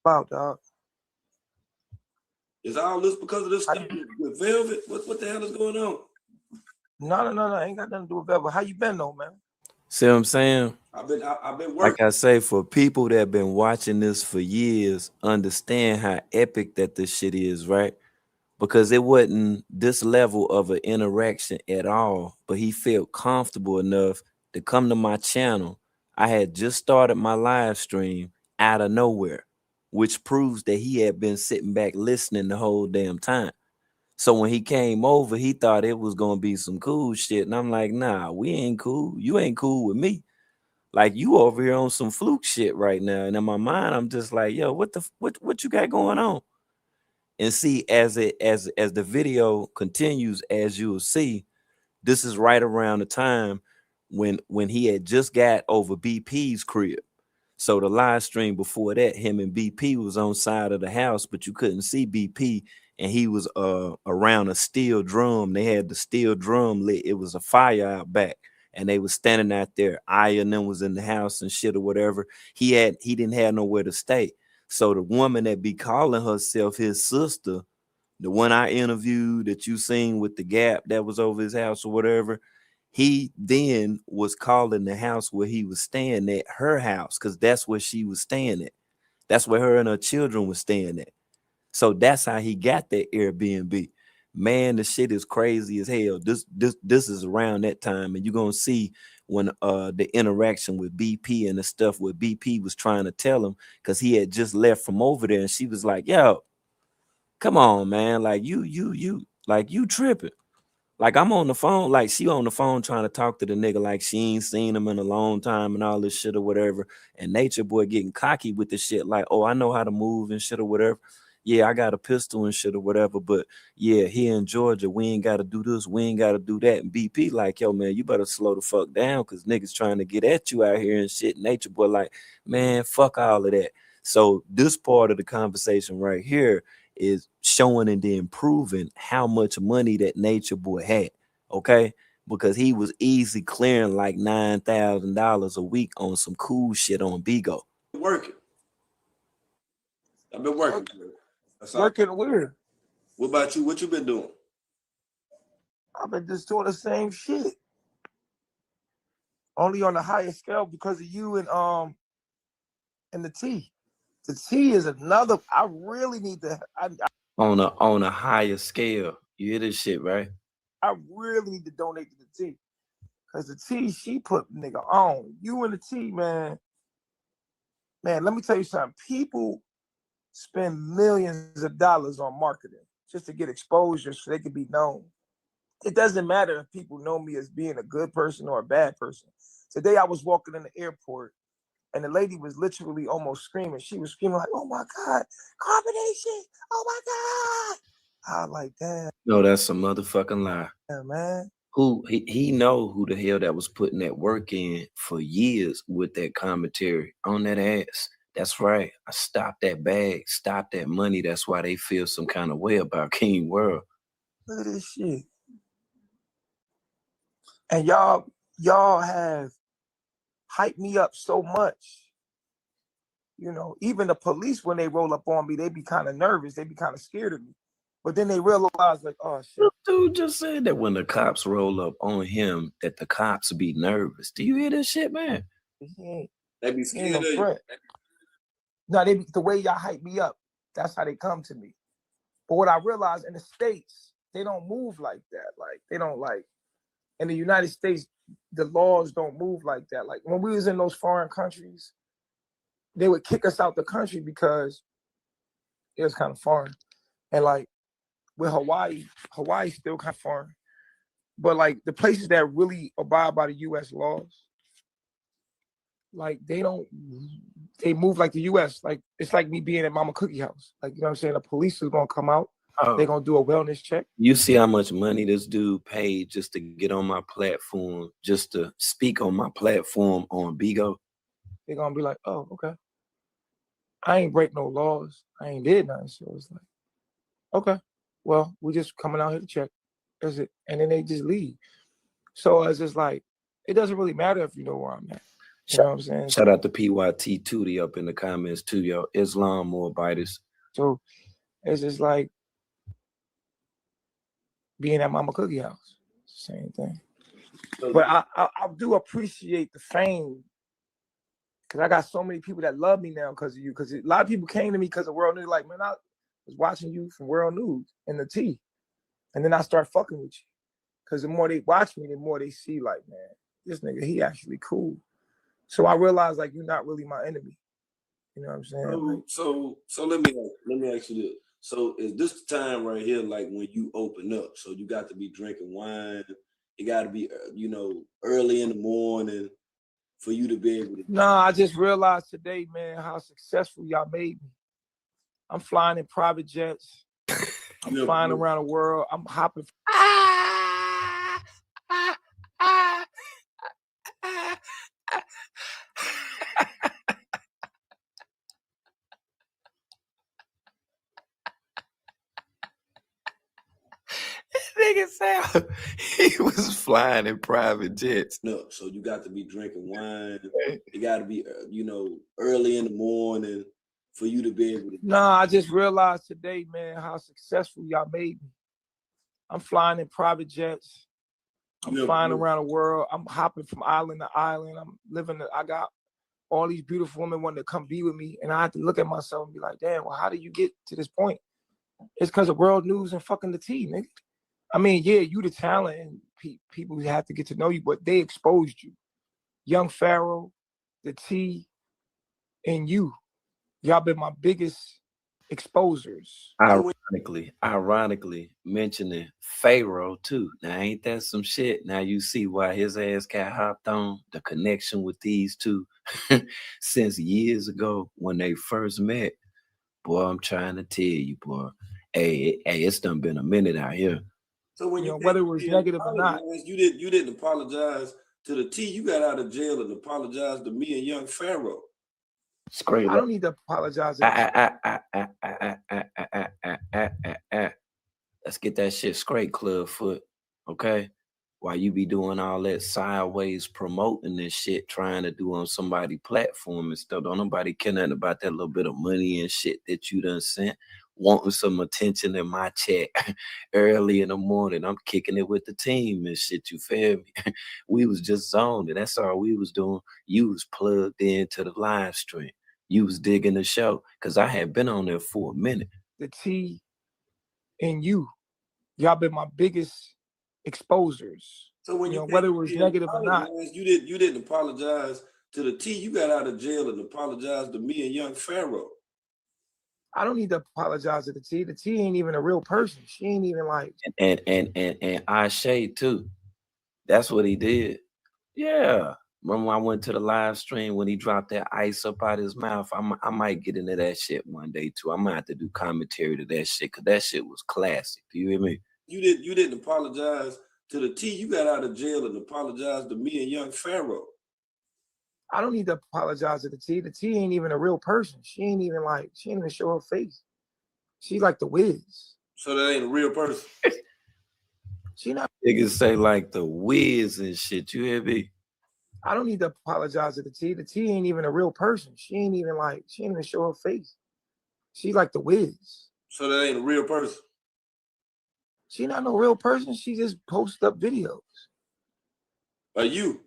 Wow, dog. Is all this because of this stuff with Velvet? What the hell is going on? No. Ain't got nothing to do with that. But how you been though, man? See what I'm saying? I've been working. Like I say, for people that have been watching this for years, understand how epic that this shit is, right? Because it wasn't this level of an interaction at all, but he felt comfortable enough to come to my channel. I had just started my live stream out of nowhere, which proves that he had been sitting back listening the whole damn time. So when he came over, he thought it was gonna be some cool shit. And I'm like, nah, we ain't cool. You ain't cool with me. Like, you over here on some fluke shit right now. And in my mind, I'm just like, yo, what you got going on? And see, as the video continues, as you'll see, this is right around the time when he had just got over BP's crib. So the live stream before that, him and BP was on side of the house, but you couldn't see BP, and he was around a steel drum. They had the steel drum lit. It was a fire out back, and they was standing out there. Aya and them was in the house and shit or whatever. He didn't have nowhere to stay. So the woman that be calling herself his sister, the one I interviewed that you seen with the gap that was over his house or whatever, he then was calling the house where he was staying at her house, because that's where she was staying at. That's where her and her children was staying at. So that's how he got that Airbnb. Man, the shit is crazy as hell. This is around that time, and you're gonna see when the interaction with BP and the stuff where BP was trying to tell him, because he had just left from over there, and she was like, yo, come on, man, like you tripping. Like, I'm on the phone, like she on the phone trying to talk to the nigga like she ain't seen him in a long time and all this shit or whatever. And Nature Boy getting cocky with the shit like, oh, I know how to move and shit or whatever. Yeah, I got a pistol and shit or whatever. But yeah, here in Georgia, we ain't got to do this. We ain't got to do that. And BP like, yo, man, you better slow the fuck down, because niggas trying to get at you out here and shit. Nature Boy like, man, fuck all of that. So this part of the conversation right here is showing and then proving how much money that Nature Boy had, okay? Because he was easy clearing like $9,000 a week on some cool shit on Bigo. Working. I've been working. That's all. Working weird. What about you? What you been doing? I've been just doing the same shit. Only on a higher scale because of you and the T. The T is another. I really need to. On a higher scale. You hear this shit, right? I really need to donate to the T, because the T, she put nigga on. You and the T, man. Man, let me tell you something. People spend millions of dollars on marketing just to get exposure so they can be known. It doesn't matter if people know me as being a good person or a bad person. Today I was walking in the airport, and the lady was literally almost screaming. She was screaming like, oh my God, carbonation. Oh my God. I was like, damn. No, that's a motherfucking lie. Yeah, man. Who he know who the hell that was putting that work in for years with that commentary on that ass. That's right. I stopped that bag, stopped that money. That's why they feel some kind of way about King World. Look at this shit. And y'all have hyped me up so much. You know, even the police, when they roll up on me, they be kind of nervous. They be kind of scared of me. But then they realize, like, oh shit. This dude just said that when the cops roll up on him, that the cops be nervous. Do you hear this shit, man? He They be ain't scared no of you. threat. No, the way y'all hype me up, that's how they come to me. But what I realized in the States, they don't move like that. Like they don't like in the United States, the laws don't move like that. Like when we was in those foreign countries, they would kick us out the country because it was kind of foreign. And like with Hawaii's still kind of foreign. But like the places that really abide by the US laws, like they move like the US. Like it's like me being at Mama Cookie House. Like, you know what I'm saying? The police is gonna come out, they're gonna do a wellness check. You see how much money this dude paid just to get on my platform, just to speak on my platform on Bigo? They're gonna be like, oh, okay. I ain't break no laws. I ain't did nothing. So it's like, okay, well, we just coming out here to check. That's it. And then they just leave. So it's just like, it doesn't really matter if you know where I'm at. You know what I'm saying? Shout out to PYT Tootie up in the comments too, yo. Islam more biters. So it's just like being at Mama Cookie House. Same thing. But I do appreciate the fame because I got so many people that love me now because of you. Because a lot of people came to me because of World News. Like, man, I was watching you from World News and the T. And then I start fucking with you. Because the more they watch me, the more they see, like, man, this nigga, he actually cool. So I realized, like, you're not really my enemy. You know what I'm saying? So let me ask you this. So is this the time right here, like when you open up? So you got to be drinking wine. It got to be, early in the morning for you to be able to. No, I just realized today, man, how successful y'all made me. I'm flying in private jets. I'm flying around the world. I'm hopping. Nigga said he was flying in private jets. No, so you got to be drinking wine. It got to be, early in the morning for you to be able to. No, I just realized today, man, how successful y'all made me. I'm flying in private jets. I'm flying around the world. I'm hopping from island to island. I'm living. I got all these beautiful women wanting to come be with me, and I have to look at myself and be like, damn, well, how did you get to this point? It's because of World News and fucking the T, nigga. I mean, yeah, you the talent and people have to get to know you, but they exposed you. Young Pharaoh, the T, and you. Y'all been my biggest exposers. Ironically mentioning Pharaoh too. Now ain't that some shit? Now you see why his ass got hopped on, the connection with these two since years ago when they first met. Boy, I'm trying to tell you, boy. Hey, it's done been a minute out here. So when whether it was negative or not, you didn't apologize to the T. You got out of jail and apologized to me and young Pharaoh. I don't need to apologize. Let's get that shit straight, Clubfoot. Okay? While you be doing all that sideways promoting this shit, trying to do on somebody's platform and stuff. Don't nobody care nothing about that little bit of money and shit that you done sent. Wanting some attention in my chat early in the morning. I'm kicking it with the team and shit, you feel me? We was just zoned and that's all we was doing. You was plugged into the live stream. You was digging the show because I had been on there for a minute. The T and y'all been my biggest exposers. So when whether it was negative or not, you didn't apologize to the T. You got out of jail and apologized to me and young Pharaoh. I don't need to apologize to the T. The T ain't even a real person. She ain't even like. And Ashe too. That's what he did. Yeah. Remember when I went to the live stream when he dropped that ice up out his mouth? I might get into that shit one day too. I might have to do commentary to that shit because that shit was classic. Do you hear me? You didn't apologize to the T. You got out of jail and apologized to me and young Pharaoh. I don't need to apologize to the T. The T ain't even a real person. She ain't even show her face. She's like the Wiz. So that ain't a real person. She not. Niggas say like the Wiz and shit. You hear me? I don't need to apologize to the T. The T ain't even a real person. She ain't even show her face. She's like the Wiz. So that ain't a real person. She not no real person. She just posts up videos. Are you?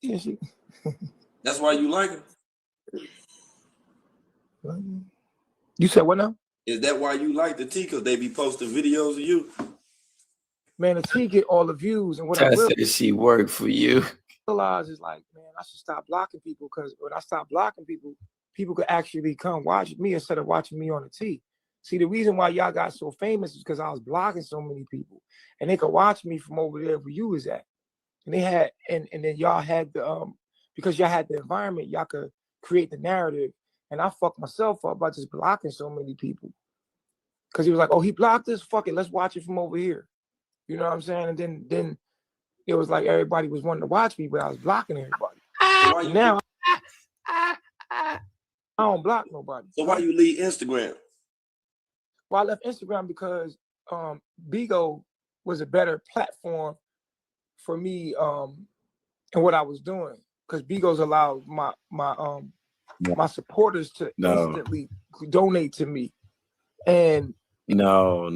Yeah, she. That's why you like her? You said what now? Is that why you like the T? Because they be posting videos of you? Man, the T get all the views, and what I Ty said she worked for you. realize is like, man, I should stop blocking people, because when I stop blocking people, people could actually come watch me instead of watching me on the T. See, the reason why y'all got so famous is because I was blocking so many people, and they could watch me from over there where you was at. And they had, and then y'all had the because y'all had the environment, y'all could create the narrative. And I fucked myself up by just blocking so many people. Because he was like, oh, he blocked us, fuck it, let's watch it from over here. You know what I'm saying? And then it was like everybody was wanting to watch me, but I was blocking everybody. So why you Now I don't block nobody. So why you leave Instagram? Well, I left Instagram because Bigo was a better platform for me and what I was doing. Because Bigo's allowed my supporters to instantly donate to me. And no,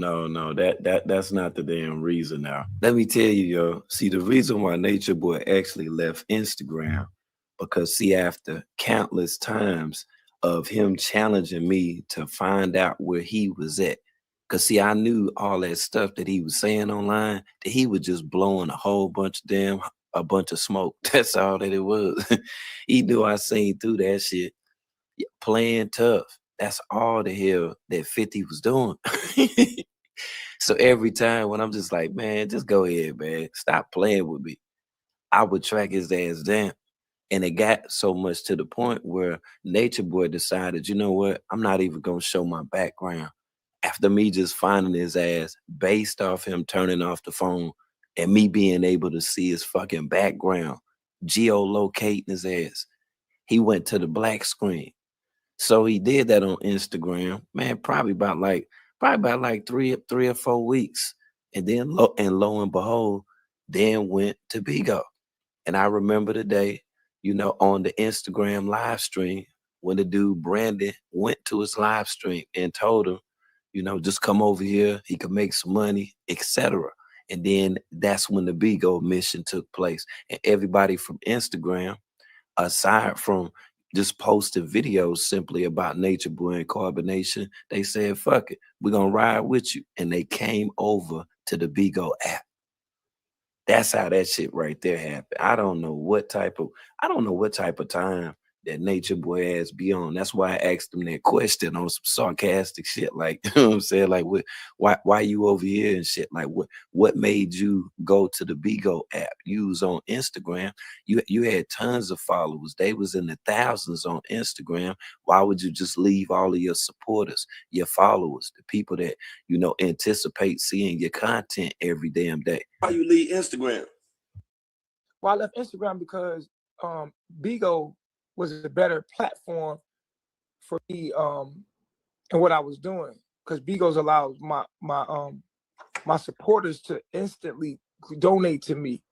that's not the damn reason now. Let me tell you, yo. See, the reason why Nature Boy actually left Instagram, because see, after countless times of him challenging me to find out where he was at, because see, I knew all that stuff that he was saying online, that he was just blowing a whole bunch of smoke. That's all that it was. He knew I seen through that shit. Playing tough. That's all the hell that 50 was doing. So every time when I'm just like, man, just go ahead, man. Stop playing with me, I would track his ass down. And it got so much to the point where Nature Boy decided, you know what? I'm not even going to show my background. After me just finding his ass based off him turning off the phone and me being able to see his fucking background, geolocating his ass, he went to the black screen. So he did that on Instagram, man, probably about like 3 or 4 weeks. And then lo and behold, then went to Bigo. And I remember the day, on the Instagram live stream when the dude Brandon went to his live stream and told him, just come over here, he could make some money, etc. And then that's when the Bigo mission took place. And everybody from Instagram, aside from just posting videos simply about Nature Boy and Carbonation, they said, fuck it, we're gonna ride with you. And they came over to the Bigo app. That's how that shit right there happened. I don't know what type of time that Nature Boy ass be on. That's why I asked him that question on some sarcastic shit. Like, you know what I'm saying? Like, why you over here and shit? Like, what made you go to the Bigo app? You was on Instagram. You had tons of followers. They was in the thousands on Instagram. Why would you just leave all of your supporters, your followers, the people that, anticipate seeing your content every damn day? Why you leave Instagram? Well, I left Instagram because Bigo was a better platform for me and what I was doing. Because Bigo's allows my supporters to instantly donate to me.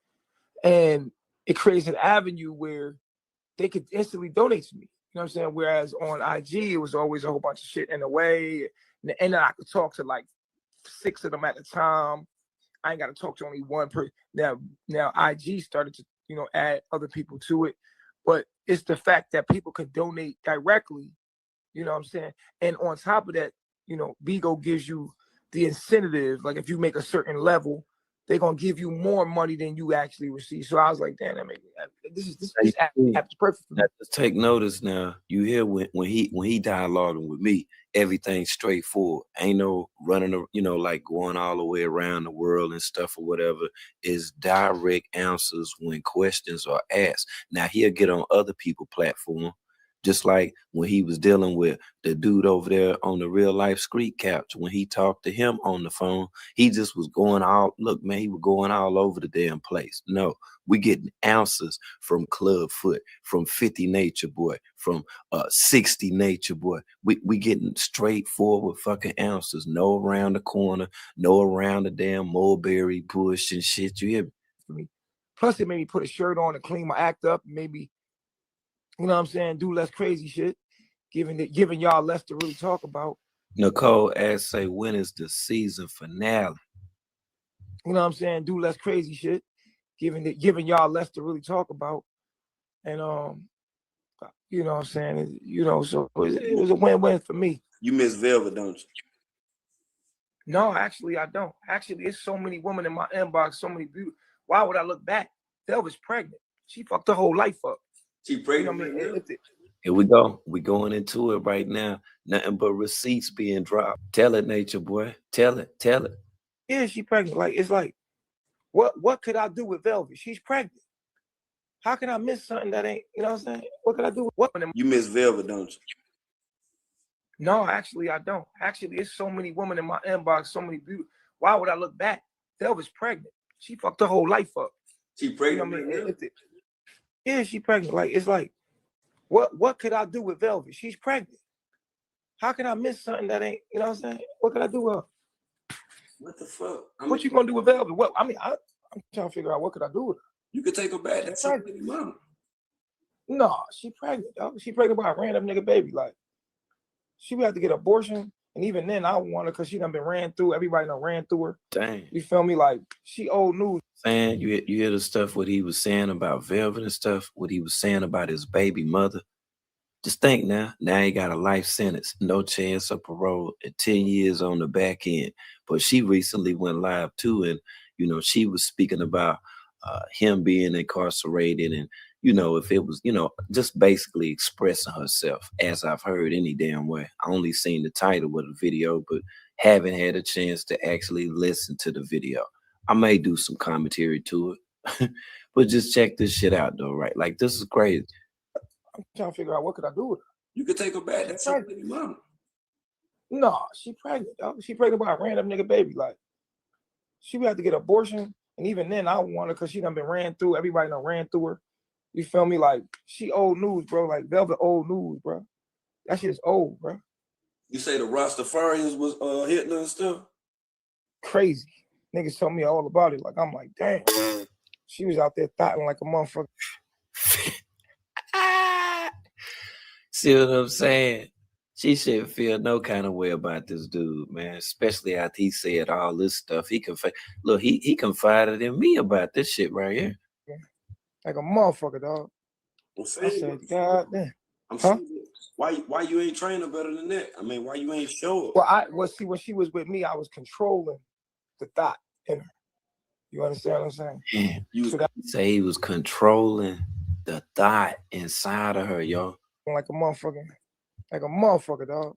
And it creates an avenue where they could instantly donate to me. You know what I'm saying? Whereas on IG, it was always a whole bunch of shit in the way. And then I could talk to like 6 of them at a time. I ain't got to talk to only one person. Now IG started to, add other people to it. But it's the fact that people could donate directly, you know what I'm saying? And on top of that, Bigo gives you the incentive. Like if you make a certain level, they're gonna give you more money than you actually receive. So I was like, damn, this app is perfect for me. Now, just take notice now. You hear when he dialoguing with me, everything's straightforward. Ain't no running, like going all the way around the world and stuff or whatever. Is direct answers when questions are asked. Now he'll get on other people's platform, just like when he was dealing with the dude over there on the real life street couch. When he talked to him on the phone, he just was going all, look, man, he was going all over the damn place. No, we getting answers from Clubfoot, from 50 Nature Boy, from 60 Nature Boy. We getting straightforward fucking answers. No around the corner, no around the damn mulberry bush and shit. You hear me? Plus, it made me put a shirt on and clean my act up. Maybe, you know what I'm saying, do less crazy shit, giving y'all less to really talk about. Nicole asks, say, when is the season finale? you know what I'm saying, do less crazy shit, giving y'all less to really talk about. And you know what I'm saying, so it was a win-win for me. You miss Velvet, don't you? No, actually, I don't. Actually, it's so many women in my inbox, so many beautiful. Why would I look back? Velvet's pregnant. She fucked her whole life up. She pregnant. You know what I mean? Here we go. We going into it right now. Nothing but receipts being dropped. Tell it, Nature Boy. Tell it. Tell it. Yeah, she pregnant. Like, it's like, what could I do with Velvet? She's pregnant. How can I miss something that ain't, you know what I'm saying? What could I do with what? You miss Velvet, don't you? No, actually, I don't. Actually, it's so many women in my inbox, so many beautiful. Why would I look back? Velvet's pregnant. She fucked her whole life up. She pregnant. You know what I mean? Yeah, she pregnant. Like, it's like, what could I do with Velvet? She's pregnant. How can I miss something that ain't, you know what I'm saying? What could I do with her? What the fuck? What you gonna do with Velvet? What I'm trying to figure out what could I do with her. You could take her back. That's her baby mama. No, she pregnant, dog. She pregnant by a random nigga baby. Like, she would have to get an abortion. And even then, I don't want her because she done been ran through. Everybody done ran through her. Dang. You feel me? Like, she old news. Man, you hear the stuff what he was saying about Velvet and stuff, what he was saying about his baby mother. Just think now he got a life sentence, no chance of parole, and 10 years on the back end. But she recently went live too, and she was speaking about him being incarcerated, and if it was, just basically expressing herself, as I've heard any damn way. I only seen the title of the video, but haven't had a chance to actually listen to the video. I may do some commentary to it, but just check this shit out though, right? Like, this is crazy. I'm trying to figure out what could I do with her. You could take her back. That's her baby mama. No, she pregnant, dog. She pregnant by a random nigga baby. Like, she would have to get an abortion. And even then, I don't want her because she done been ran through. Everybody done ran through her. You feel me? Like, she old news, bro. Like, Velvet old news, bro. That shit is old, bro. You say the Rastafarians was hitting her and stuff? Crazy. Niggas told me all about it. Like, I'm like, damn. She was out there thotting like a motherfucker. See what I'm saying? She shouldn't feel no kind of way about this dude, man. Especially after he said all this stuff. He confided in me about this shit right here. Like a motherfucker, dog. I said, God damn. Huh? Why you ain't train her better than that? I mean, why you ain't show her? Well, see, when she was with me, I was controlling the thought in her. You understand what I'm saying? Yeah. You say he was controlling the thought inside of her, yo. Like a motherfucker, dog.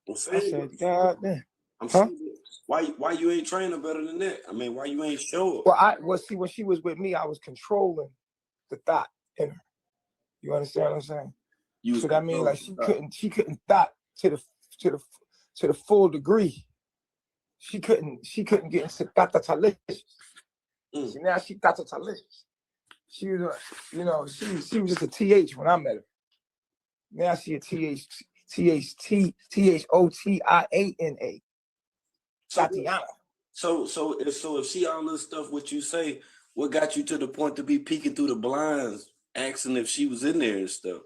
I said, God damn. Huh? Why you ain't train her better than that? I mean, why you ain't show her? Well, see, when she was with me, I was controlling the thought in her. You understand what I'm saying? So that means like she couldn't thought to the full degree. She couldn't get into thought talicious. See, now she thought talicious. She was, she was just a TH when I met her. Now she a THOTIANA. Tatiana. So if she all this stuff, what you say, what got you to the point to be peeking through the blinds, asking if she was in there and stuff?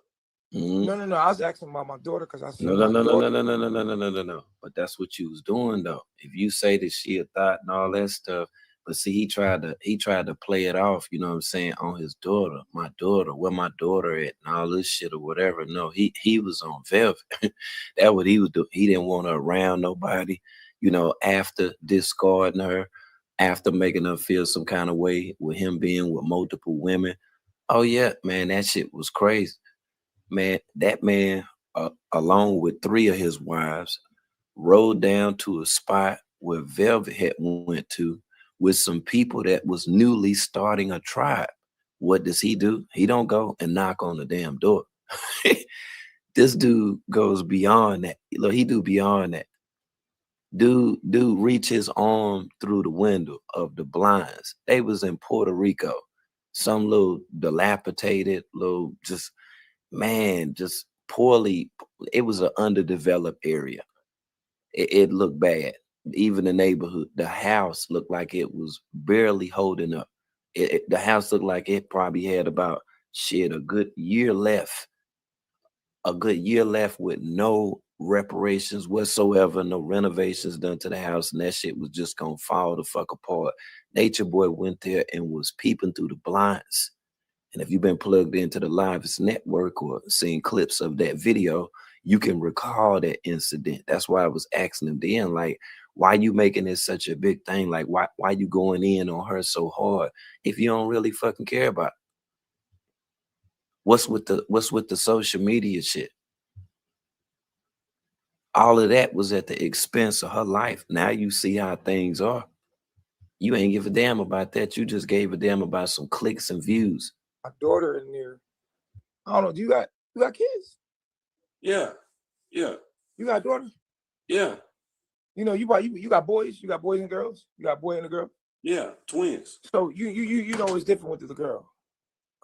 Mm-hmm. No. I was asking about my daughter because I said no. But that's what you was doing though. If you say that she a thought and all that stuff, but see, he tried to play it off, you know what I'm saying, on his daughter, where my daughter at, and all this shit or whatever. No, he was on Velvet. That's what he was doing. He didn't want her around nobody, after discarding her, after making her feel some kind of way with him being with multiple women. Oh yeah, man, that shit was crazy. Man, that man, along with 3 of his wives, rode down to a spot where Velvet had went to with some people that was newly starting a tribe. What does he do? He don't go and knock on the damn door. This dude goes beyond that. Look, he do beyond that. Dude reach his arm through the window of the blinds. They was in Puerto Rico. Some little dilapidated, little just poorly. It was an underdeveloped area. It looked bad. Even the neighborhood, the house looked like it was barely holding up. The house looked like it probably had a good year left with no reparations whatsoever, no renovations done to the house, and that shit was just gonna fall the fuck apart. Nature Boy went there and was peeping through the blinds. And if you've been plugged into the Lives Network or seen clips of that video, you can recall that incident. That's why I was asking him then, like, why you making this such a big thing? Like, why you going in on her so hard if you don't really fucking care about it? What's with the social media shit? All of that was at the expense of her life. Now you see how things are. You ain't give a damn about that. You just gave a damn about some clicks and views. My daughter in there. I don't know. Do you got kids? Yeah. Yeah. You got a daughter? Yeah. You know, you got boys. You got boys and girls. You got a boy and a girl. Yeah. Twins. So you know it's different with the girl.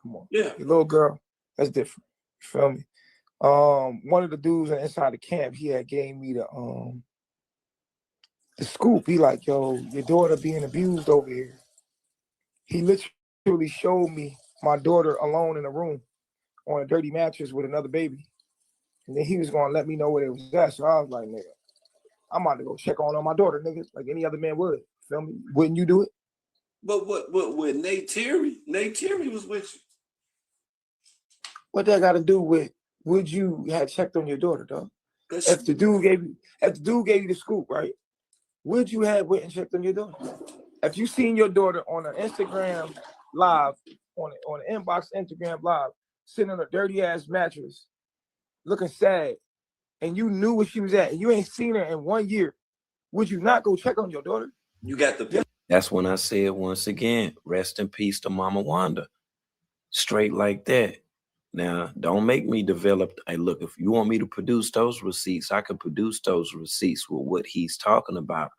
Come on. Yeah. Your little girl, that's different. You feel me? One of the dudes inside the camp, he had gave me the scoop. He like, yo, your daughter being abused over here. He literally showed me my daughter alone in a room on a dirty mattress with another baby. And then he was gonna let me know where it was at. So I was like, nigga, I'm about to go check on my daughter, nigga, like any other man would. Feel me? Wouldn't you do it? But what with Nate Terry? Nate Terry was with you. What that got to do with would you have checked on your daughter, dog? If the dude gave you the scoop, right? Would you have went and checked on your daughter? If you seen your daughter on an Instagram live, on an inbox Instagram live, sitting on a dirty ass mattress, looking sad, and you knew where she was at, and you ain't seen her in 1 year, would you not go check on your daughter? You got the picture. That's when I said once again, rest in peace to Mama Wanda. Straight like that. Now, don't make me develop. Hey, look, if you want me to produce those receipts, I can produce those receipts with what he's talking about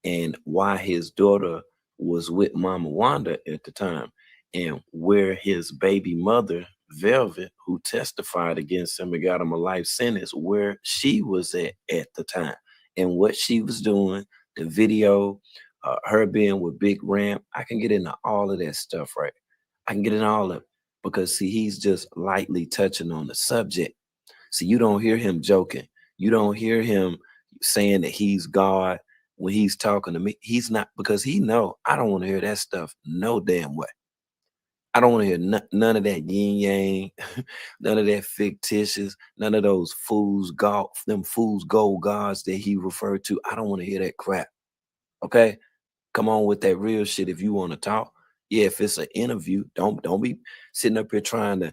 and why his daughter was with Mama Wanda at the time and where his baby mother, Velvet, who testified against him and got him a life sentence, where she was at the time and what she was doing, the video, her being with Big Ram. I can get into all of that stuff, right? I can get into all of it because, see, he's just lightly touching on the subject. See, you don't hear him joking. You don't hear him saying that he's God when he's talking to me. He's not, because he know I don't want to hear that stuff no damn way. I don't want to hear none of that yin yang, none of that fictitious, none of those fools gold gods that he referred to. I don't want to hear that crap. Okay, come on with that real shit if you want to talk. Yeah, if it's an interview, don't be sitting up here trying to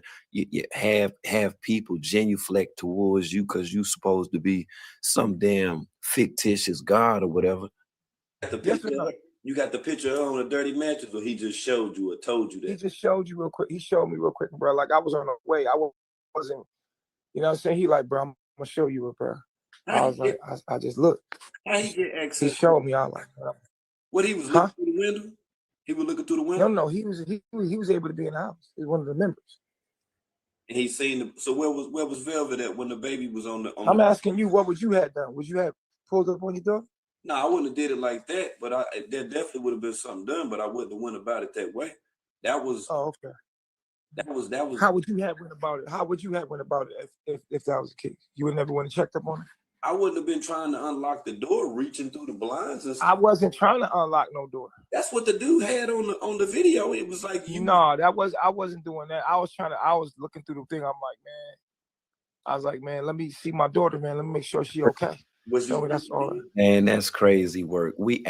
have people genuflect towards you because you supposed to be some damn fictitious god or whatever. You got the picture on a dirty mattress, or he just showed you or told you that? He just showed you real quick. He showed me real quick, bro. Like I was on the way. I wasn't, you know what I'm saying? He like, bro, I'm gonna show you, bro. I was like, I just looked. How he get access? He showed me. I was like, what, he was looking through the window? He was looking through the window? No, he was able to be in the house. He's one of the members. And he seen so where was Velvet at when the baby was on the I'm asking you, what would you have done? Would you have pulled up on your door? No, I wouldn't have did it like that, but there definitely would have been something done, but I wouldn't have went about it that way. That was okay. That was How would you have went about it? How would you have went about it if that was the case? You would never want to check up on it? I wouldn't have been trying to unlock the door, reaching through the blinds and stuff. I wasn't trying to unlock no door. That's what the dude had on the video. It was like I wasn't doing that. I was looking through the thing. I was like, man, let me see my daughter, man. Let me make sure she okay. That's all. And that's crazy work. We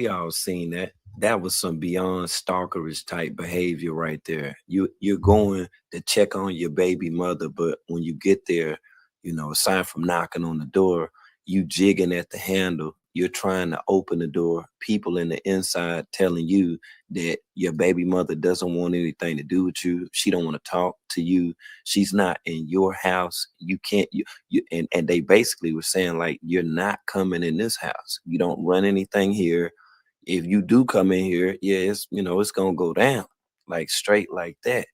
all seen that. That was some beyond stalkerish type behavior right there. You're going to check on your baby mother, but when you get there, you know, aside from knocking on the door, you jigging at the handle. You're trying to open the door. People in the inside telling you that your baby mother doesn't want anything to do with you. She don't want to talk to you. She's not in your house. You can't. And they basically were saying like, you're not coming in this house. You don't run anything here. If you do come in here, yeah, it's gonna go down like straight like that.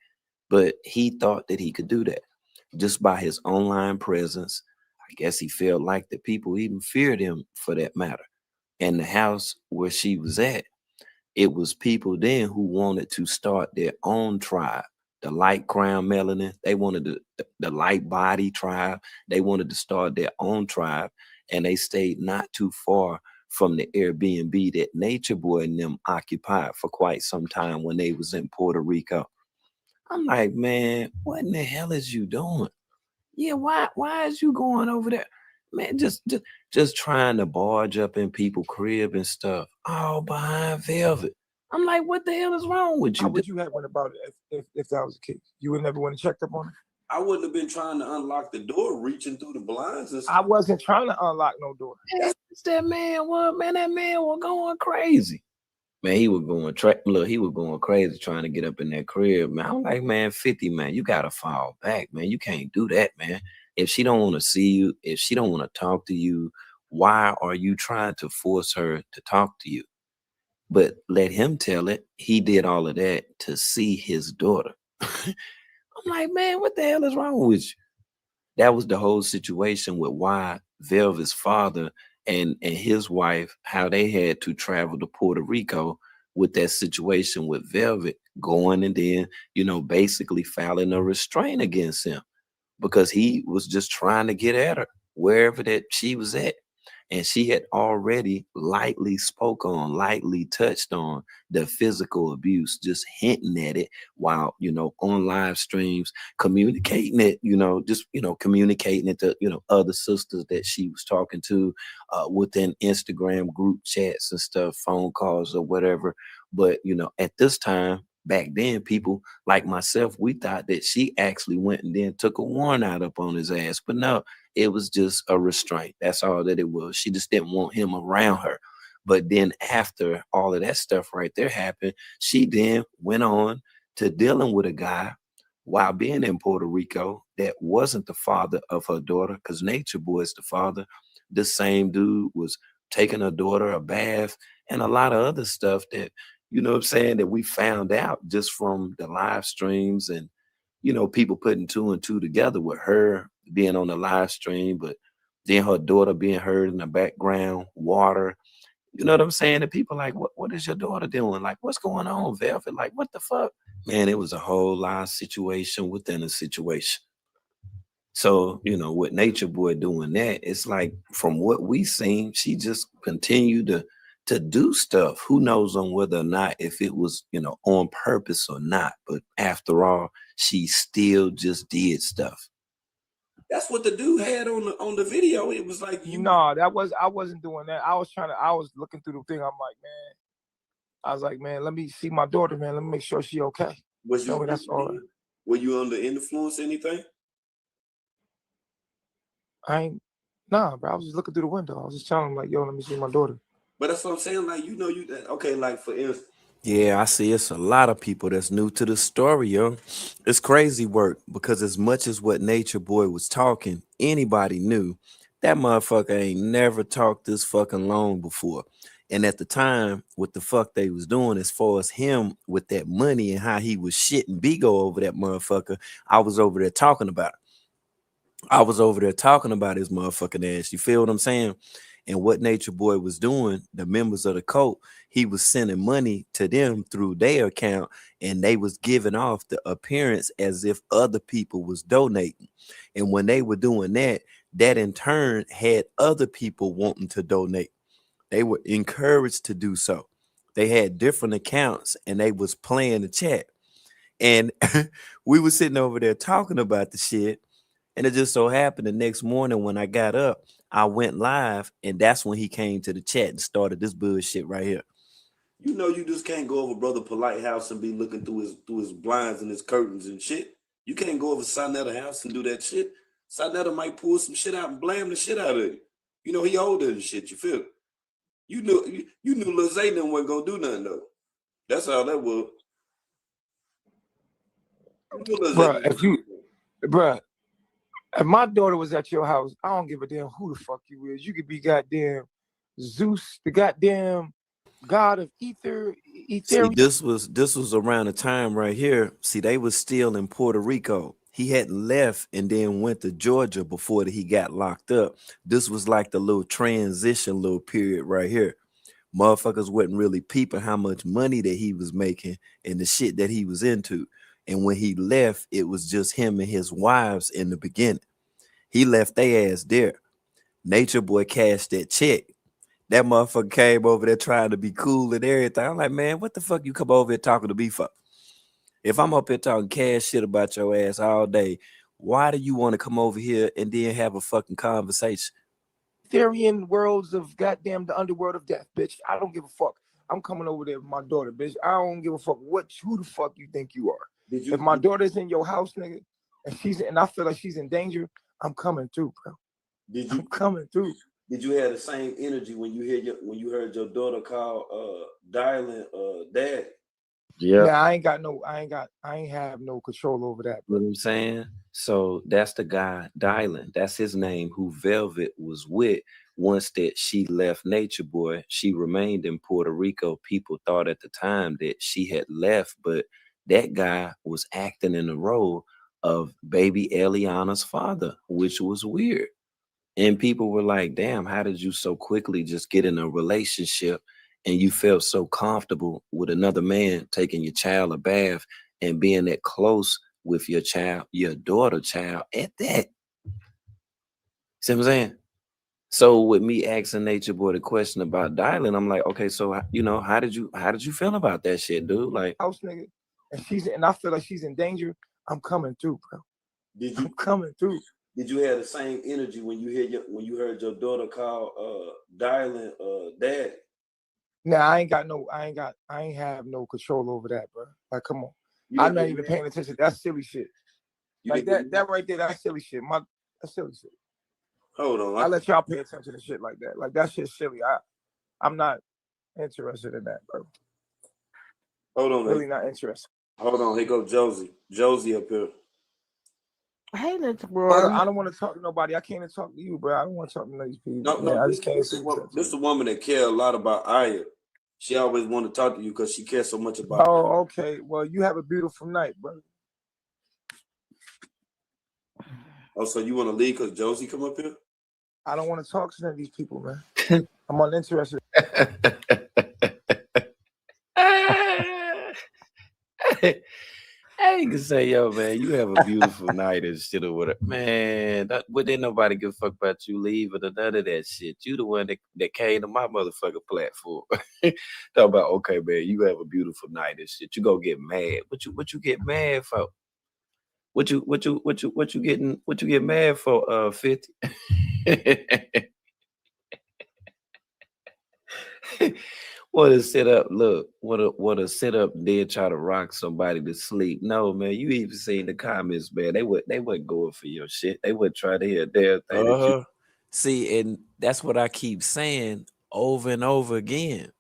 But he thought that he could do that just by his online presence. I guess he felt like the people even feared him for that matter. And the house where she was at, it was people then who wanted to start their own tribe. the light crown melanin. They wanted the light body tribe. They wanted to start their own tribe, and they stayed not too far from the Airbnb that Nature Boy and them occupied for quite some time when they was in Puerto Rico. I'm like, man, what in the hell is you doing? Yeah, why is you going over there? Man, just trying to barge up in people crib and stuff, all behind velvet. I'm like, what the hell is wrong with How you? would you have went about it if that was the case? You would never want to check up on it? I wouldn't have been trying to unlock the door, reaching through the blinds and I stuff. wasn't trying to unlock no door. That man was, man, that man was going crazy. Man, he was going look, he was going crazy trying to get up in that crib, man. I'm like, man, 50, man, you gotta fall back, man. You can't do that, man. If she don't want to see you, if she don't want to talk to you, why are you trying to force her to talk to you? But let him tell it. He did all of that to see his daughter. I'm like, man, what the hell is wrong with you? That was the whole situation with why Velvet's father and his wife, how they had to travel to Puerto Rico with that situation with Velvet going and then, basically filing a restraint against him because he was just trying to get at her wherever that she was at. And she had already lightly touched on the physical abuse, just hinting at it while, on live streams, communicating it, communicating it to, other sisters that she was talking to within Instagram group chats and stuff, phone calls or whatever. But, at this time, back then, people like myself, we thought that she actually went and then took a warrant out up on his ass. But no, it was just a restraint. That's all that it was. She just didn't want him around her. But then after all of that stuff right there happened, she then went on to dealing with a guy while being in Puerto Rico that wasn't the father of her daughter, because Nature Boy is the father. This same dude was taking her daughter a bath and a lot of other stuff that, what I'm saying, that we found out just from the live streams and, people putting two and two together with her being on the live stream, but then her daughter being heard in the background, water. You know what I'm saying? And people like, what is your daughter doing? Like, what's going on, Velvet? Like, what the fuck? Man, it was a whole live situation within a situation. So, with Nature Boy doing that, it's like from what we seen, she just continued to do stuff. Who knows on whether or not if it was, on purpose or not. But after all, she still just did stuff. That's what the dude had on the video. It was like No, I wasn't doing that. I was looking through the thing. I was like, man, let me see my daughter, man. Let me make sure she okay. Was you? That's all. Were you under influence? Anything? Nah, bro. I was just looking through the window. I was just telling him like, yo, let me see my daughter. But that's what I'm saying. Like, okay, like for instance. Yeah, I see it's a lot of people that's new to the story, yo. It's crazy work because as much as what Nature Boy was talking, anybody knew that motherfucker ain't never talked this fucking long before. And at the time, what the fuck they was doing as far as him with that money and how he was shitting Bigo over that motherfucker, I was over there talking about it. I was over there talking about his motherfucking ass. You feel what I'm saying? And what Nature Boy was doing, the members of the cult, he was sending money to them through their account, and they was giving off the appearance as if other people was donating. And when they were doing that, that in turn had other people wanting to donate. They were encouraged to do so. They had different accounts, and they was playing the chat. And we were sitting over there talking about the shit. And it just so happened the next morning when I got up, I went live, and that's when he came to the chat and started this bullshit right here. You just can't go over Brother Polite house and be looking through his blinds and his curtains and shit. You can't go over Sonetta house and do that shit. Sonetta might pull some shit out and blame the shit out of you. He older and shit. You feel? You knew Lil Zayden wasn't gonna do nothing though. That's how that was. Bruh, if my daughter was at your house, I don't give a damn who the fuck you is. You could be goddamn Zeus, the goddamn god of ether. See, this was around the time right here. See, they was still in Puerto Rico. He hadn't left and then went to Georgia before he got locked up. This was like the little transition little period right here. Motherfuckers wasn't really peeping how much money that he was making and the shit that he was into. And when he left, it was just him and his wives in the beginning. He left their ass there. Nature Boy cashed that check. That motherfucker came over there trying to be cool and everything. I'm like, man, what the fuck you come over here talking to me for? If I'm up here talking cash shit about your ass all day, why do you want to come over here and then have a fucking conversation? Ethereum worlds of goddamn the underworld of death, bitch. I don't give a fuck. I'm coming over there with my daughter, bitch. I don't give a fuck who the fuck you think you are. If my daughter's in your house, nigga, and I feel like she's in danger, I'm coming through, bro. I'm coming through. Did you have the same energy when you heard your daughter call dialing dad? Yeah. Nah, I ain't have no control over that, You know bro. what I'm saying? So that's the guy, Dylan. That's his name, who Velvet was with. Once that she left Nature Boy, she remained in Puerto Rico. People thought at the time that she had left, but that guy was acting in the role of baby Eliana's father, which was weird. And people were like, damn, how did you so quickly just get in a relationship and you felt so comfortable with another man taking your child a bath and being that close with your child, your daughter child at that? See what I'm saying? So with me asking Nature Boy the question about dialing, I'm like, okay, so how did you feel about that shit, dude? Like, House, nigga, and I feel like she's in danger. I'm coming through, bro. I'm coming through. Did you have the same energy when you heard your daughter call dialing dad? Nah, I ain't have no control over that, bro. Like, come on. I'm not even paying attention. That's silly shit. Like that right there, that's silly shit. That's silly shit. Hold on. I let y'all pay attention to shit like that. Like that shit's silly. I'm not interested in that, bro. Hold on. Really not interested. Hold on. Here go Josie. Josie up here. Hey, Nature Bro, Boy. I don't want to talk to nobody. I can't even talk to you, bro. I don't want to talk to these people. No, I just can't. This is a woman that care a lot about Aya. She always want to talk to you because she cares so much about. Oh, okay. Well, you have a beautiful night, bro. Oh, so you want to leave because Josie come up here? I don't want to talk to none of these people, man. I'm uninterested. I ain't gonna say, yo, man, you have a beautiful night and shit or whatever. Man, but then nobody give a fuck about you leaving or none of that shit. You the one that came to my motherfucking platform. Talk about, okay, man, you have a beautiful night and shit. You go get mad. What you get mad for? What you get mad for, 50? Want to sit up, look, want to sit up and then try to rock somebody to sleep. No, man, you even seen the comments, man. They wasn't going for your shit. They wouldn't try to hear a damn thing that you. See, and that's what I keep saying over and over again.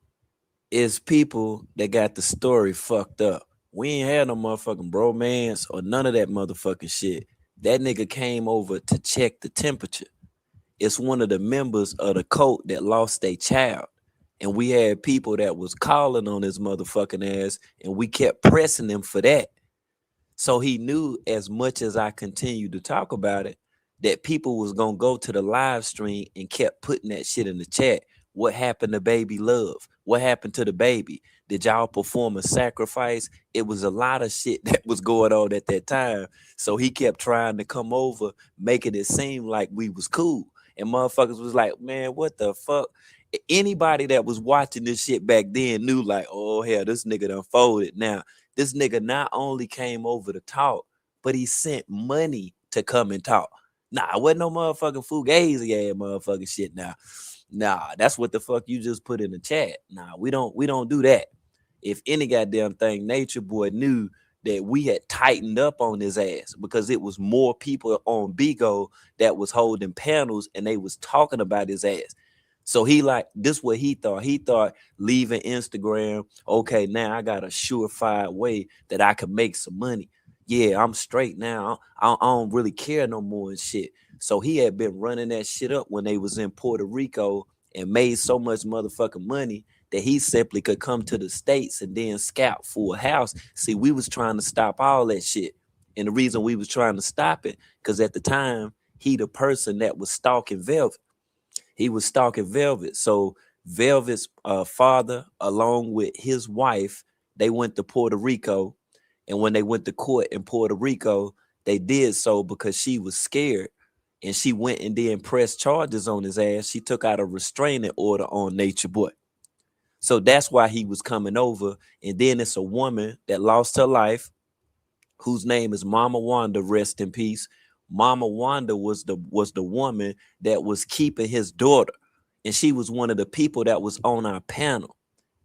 Is people that got the story fucked up. We ain't had no motherfucking bromance or none of that motherfucking shit. That nigga came over to check the temperature. It's one of the members of the cult that lost their child. And we had people that was calling on his motherfucking ass, and we kept pressing him for that. So he knew, as much as I continued to talk about it, that people was gonna go to the live stream and kept putting that shit in the chat. What happened to baby love? What happened to the baby? Did y'all perform a sacrifice? It was a lot of shit that was going on at that time. So he kept trying to come over, making it seem like we was cool. And motherfuckers was like, man, what the fuck? Anybody that was watching this shit back then knew, like, oh hell, this nigga done folded. Now, this nigga not only came over to talk, but he sent money to come and talk. Nah, it wasn't no motherfucking fugazi ass motherfucking shit now. Nah, that's what the fuck you just put in the chat. Nah, we don't do that. If any goddamn thing, Nature Boy knew that we had tightened up on his ass because it was more people on Bigo that was holding panels and they was talking about his ass. So he like, this what he thought. He thought leaving Instagram, okay, now I got a surefire way that I can make some money. Yeah, I'm straight now. I don't really care no more and shit. So he had been running that shit up when they was in Puerto Rico and made so much motherfucking money that he simply could come to the States and then scout for a house. See, we was trying to stop all that shit. And the reason we was trying to stop it, because at the time, he the person that was stalking Velvet. He was stalking Velvet. So Velvet's father, along with his wife, they went to Puerto Rico And when they went to court in Puerto Rico, they did so because she was scared. And she went and then pressed charges on his ass. She took out a restraining order on Nature Boy. So that's why he was coming over. And then it's a woman that lost her life, whose name is Mama Wanda, rest in peace. Mama Wanda was the woman that was keeping his daughter. And she was one of the people that was on our panel.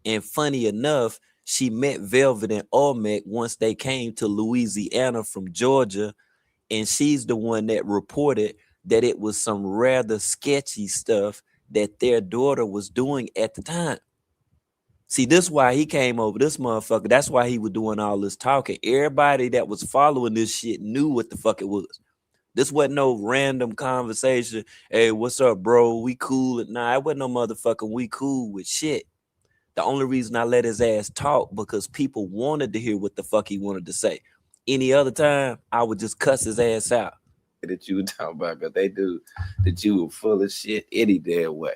And funny enough, she met Velvet and Olmec once they came to Louisiana from Georgia. And she's the one that reported that it was some rather sketchy stuff that their daughter was doing at the time. See, this is why he came over, this motherfucker. That's why he was doing all this talking. Everybody that was following this shit knew what the fuck it was. This wasn't no random conversation. Hey, what's up, bro? We cool. Nah, it wasn't no motherfucking we cool with shit. The only reason I let his ass talk because people wanted to hear what the fuck he wanted to say. Any other time, I would just cuss his ass out. That you were talking about, because they do that you were full of shit any damn way.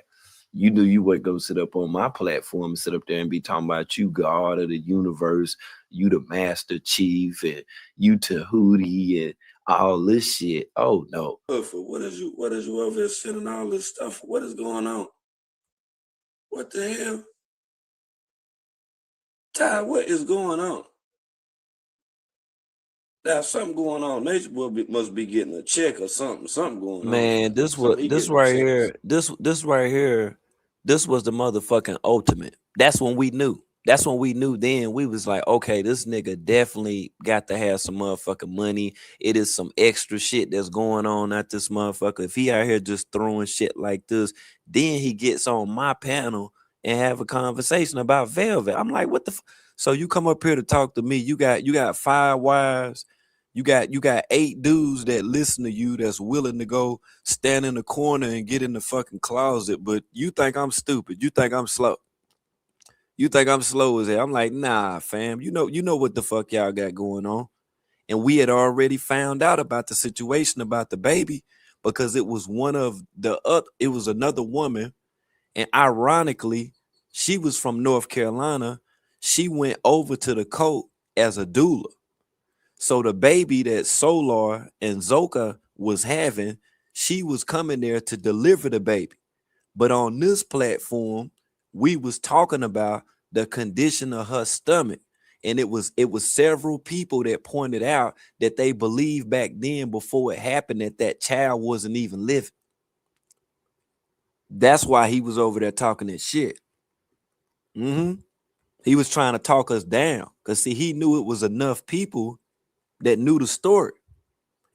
You knew you would go sit up on my platform and sit up there and be talking about you God of the universe, you the Master Chief, and you Tahuti and all this shit. Oh no. What is you over here sending all this stuff? What is going on? What the hell? Ty, what is going on? There's something going on. Nature Boy must be getting a check or something. Something going on. Man, this right here, this right here, this was the motherfucking ultimate. That's when we knew. That's when we knew then. We was like, okay, this nigga definitely got to have some motherfucking money. It is some extra shit that's going on at this motherfucker. If he out here just throwing shit like this, then he gets on my panel and have a conversation about Velvet. I'm like, what the so you come up here to talk to me. You got 5 wives. You got 8 dudes that listen to you that's willing to go stand in the corner and get in the fucking closet, but you think I'm stupid. You think I'm slow. You think I'm slow as hell. I'm like, nah, fam. You know what the fuck y'all got going on. And we had already found out about the situation about the baby because it was it was another woman. And ironically, she was from North Carolina. She went over to the coast as a doula. So the baby that Solar and Zoka was having, she was coming there to deliver the baby. But on this platform, we was talking about the condition of her stomach. And it was several people that pointed out that they believed back then before it happened that child wasn't even living. That's why he was over there talking that shit. He was trying to talk us down because see, he knew it was enough people that knew the story.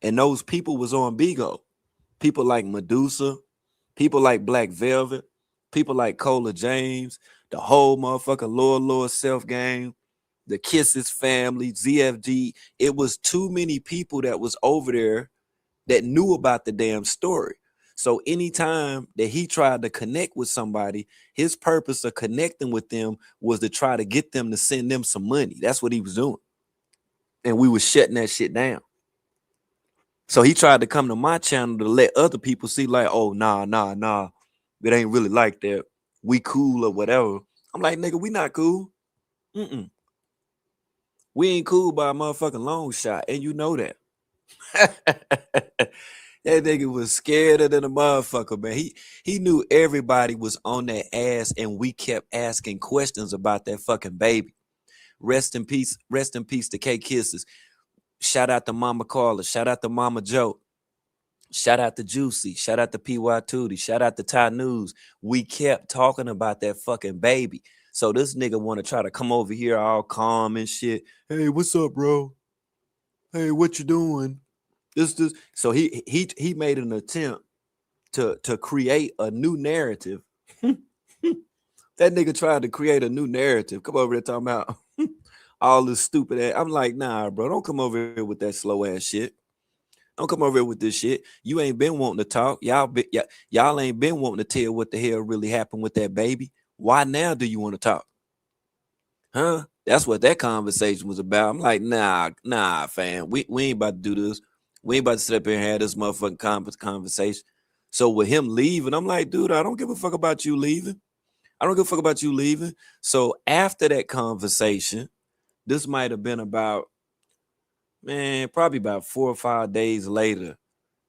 And those people was on Bigo. People like Medusa, people like Black Velvet, people like Cola James, the whole motherfucking Lord Self Gang, the Kisses family, ZFG. It was too many people that was over there that knew about the damn story. So anytime that he tried to connect with somebody, his purpose of connecting with them was to try to get them to send them some money. That's what he was doing. And we was shutting that shit down. So he tried to come to my channel to let other people see like, oh, nah. It ain't really like that. We cool or whatever. I'm like, nigga, we not cool. We ain't cool by a motherfucking long shot. And you know that. That nigga was scared than a motherfucker, man. He knew everybody was on that ass and we kept asking questions about that fucking baby. Rest in peace to K Kisses. Shout out to Mama Carla. Shout out to Mama Joe. Shout out to Juicy. Shout out to PY Tootie. Shout out to Ty News. We kept talking about that fucking baby. So this nigga want to try to come over here all calm and shit. Hey, what's up, bro? Hey, what you doing? This. So he made an attempt to create a new narrative. That nigga tried to create a new narrative. Come over there talking about all this stupid ass. I'm like, nah, bro, don't come over here with that slow ass shit. Don't come over here with this shit. You ain't been wanting to talk. Y'all ain't been wanting to tell what the hell really happened with that baby. Why now do you want to talk? Huh? That's what that conversation was about. I'm like, nah, fam. We ain't about to do this. We ain't about to sit up here and have this motherfucking conversation. So with him leaving, I'm like, dude, I don't give a fuck about you leaving. I don't give a fuck about you leaving. So after that conversation, this might have been about Man, probably about 4 or 5 days later,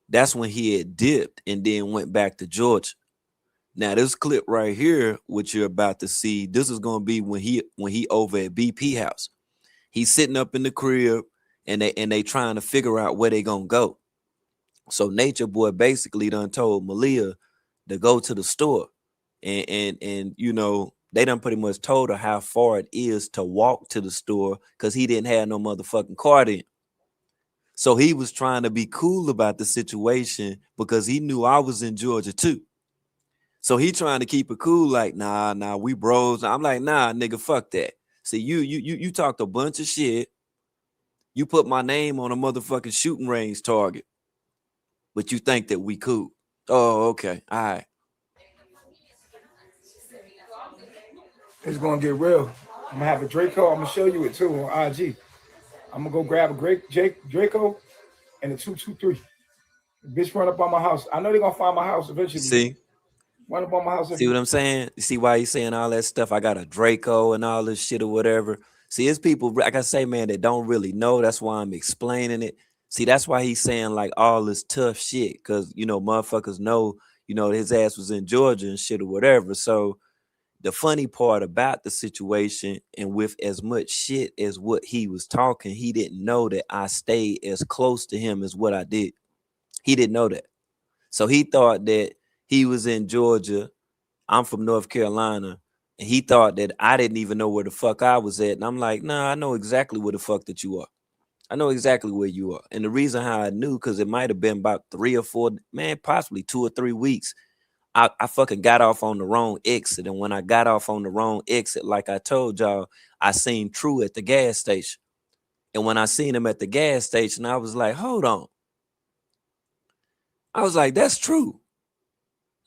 that's when he had dipped and then went back to Georgia. Now, this clip right here, what you're about to see, this is gonna be when he over at BP house. He's sitting up in the crib and they trying to figure out where they gonna go. So Nature Boy basically done told Malia to go to the store. And you know, they done pretty much told her how far it is to walk to the store because he didn't have no motherfucking car then. So he was trying to be cool about the situation because he knew I was in Georgia too. So he trying to keep it cool, like, nah, we bros. I'm like, nah, nigga, fuck that. See, you talked a bunch of shit. You put my name on a motherfucking shooting range target, but you think that we cool. Oh, okay. All right. It's gonna get real. I'm gonna have a Draco. I'm gonna show you it too on IG. I'm gonna go grab a great Draco and a 223. Bitch run up on my house. I know they're gonna find my house You eventually. see? Run up on my house. See what I'm saying? You see why he's saying all that stuff? I got a Draco and all this shit or whatever. See, it's people, like I say, man, that don't really know. That's why I'm explaining it. See, that's why he's saying like all this tough shit. Because, you know, motherfuckers know, you know, his ass was in Georgia and shit or whatever. So the funny part about the situation, and with as much shit as what he was talking, he didn't know that I stayed as close to him as what I did. He didn't know that. So he thought that he was in Georgia. I'm from North Carolina. And he thought that I didn't even know where the fuck I was at. And I'm like, nah, I know exactly where the fuck that you are. I know exactly where you are. And the reason how I knew, because it might have been about 3 or 4, man, possibly 2 or 3 weeks. I fucking got off on the wrong exit. And when I got off on the wrong exit, like I told y'all, I seen True at the gas station. And when I seen him at the gas station, I was like, hold on. I was like, that's True.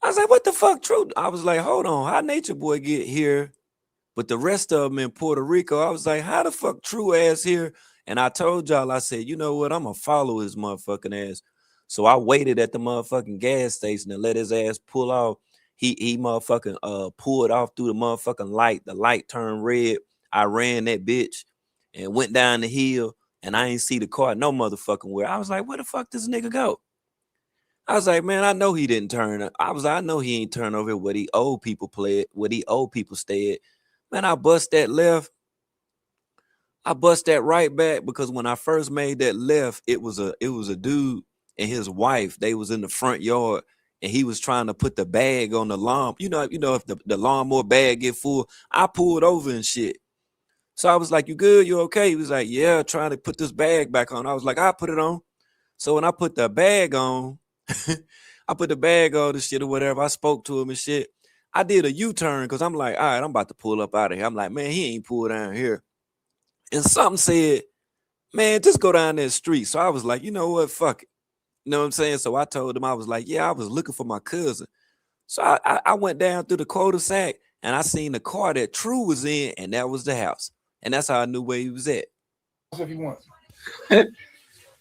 I was like, what the fuck, True? I was like, hold on, how Nature Boy get here? But the rest of them in Puerto Rico, I was like, how the fuck True ass here? And I told y'all, I said, you know what? I'm gonna follow his motherfucking ass. So I waited at the motherfucking gas station and let his ass pull off. He motherfucking pulled off through the motherfucking light. The light turned red. I ran that bitch and went down the hill, and I ain't see the car no motherfucking where. I was like, where the fuck this nigga go? I was like, man, I know he didn't turn. I know he ain't turn over what the old people played, what the old people stayed. Man, I bust that left. I bust that right back because when I first made that left, it was a dude and his wife. They was in the front yard and he was trying to put the bag on the lawn. You know, if the lawnmower bag get full, I pulled over and shit. So I was like, you good? You okay? He was like, yeah, trying to put this bag back on. I was like, I'll put it on. So when I put the bag on, I put the bag on and shit or whatever. I spoke to him and shit. I did a U-turn because I'm like, all right, I'm about to pull up out of here. I'm like, man, he ain't pulled down here. And something said, man, just go down that street. So I was like, you know what? Fuck it. You know what I'm saying? So I told him, I was like, yeah, I was looking for my cousin. So I went down through the cul-de-sac and I seen the car that True was in, and that was the house. And that's how I knew where he was at. If you want.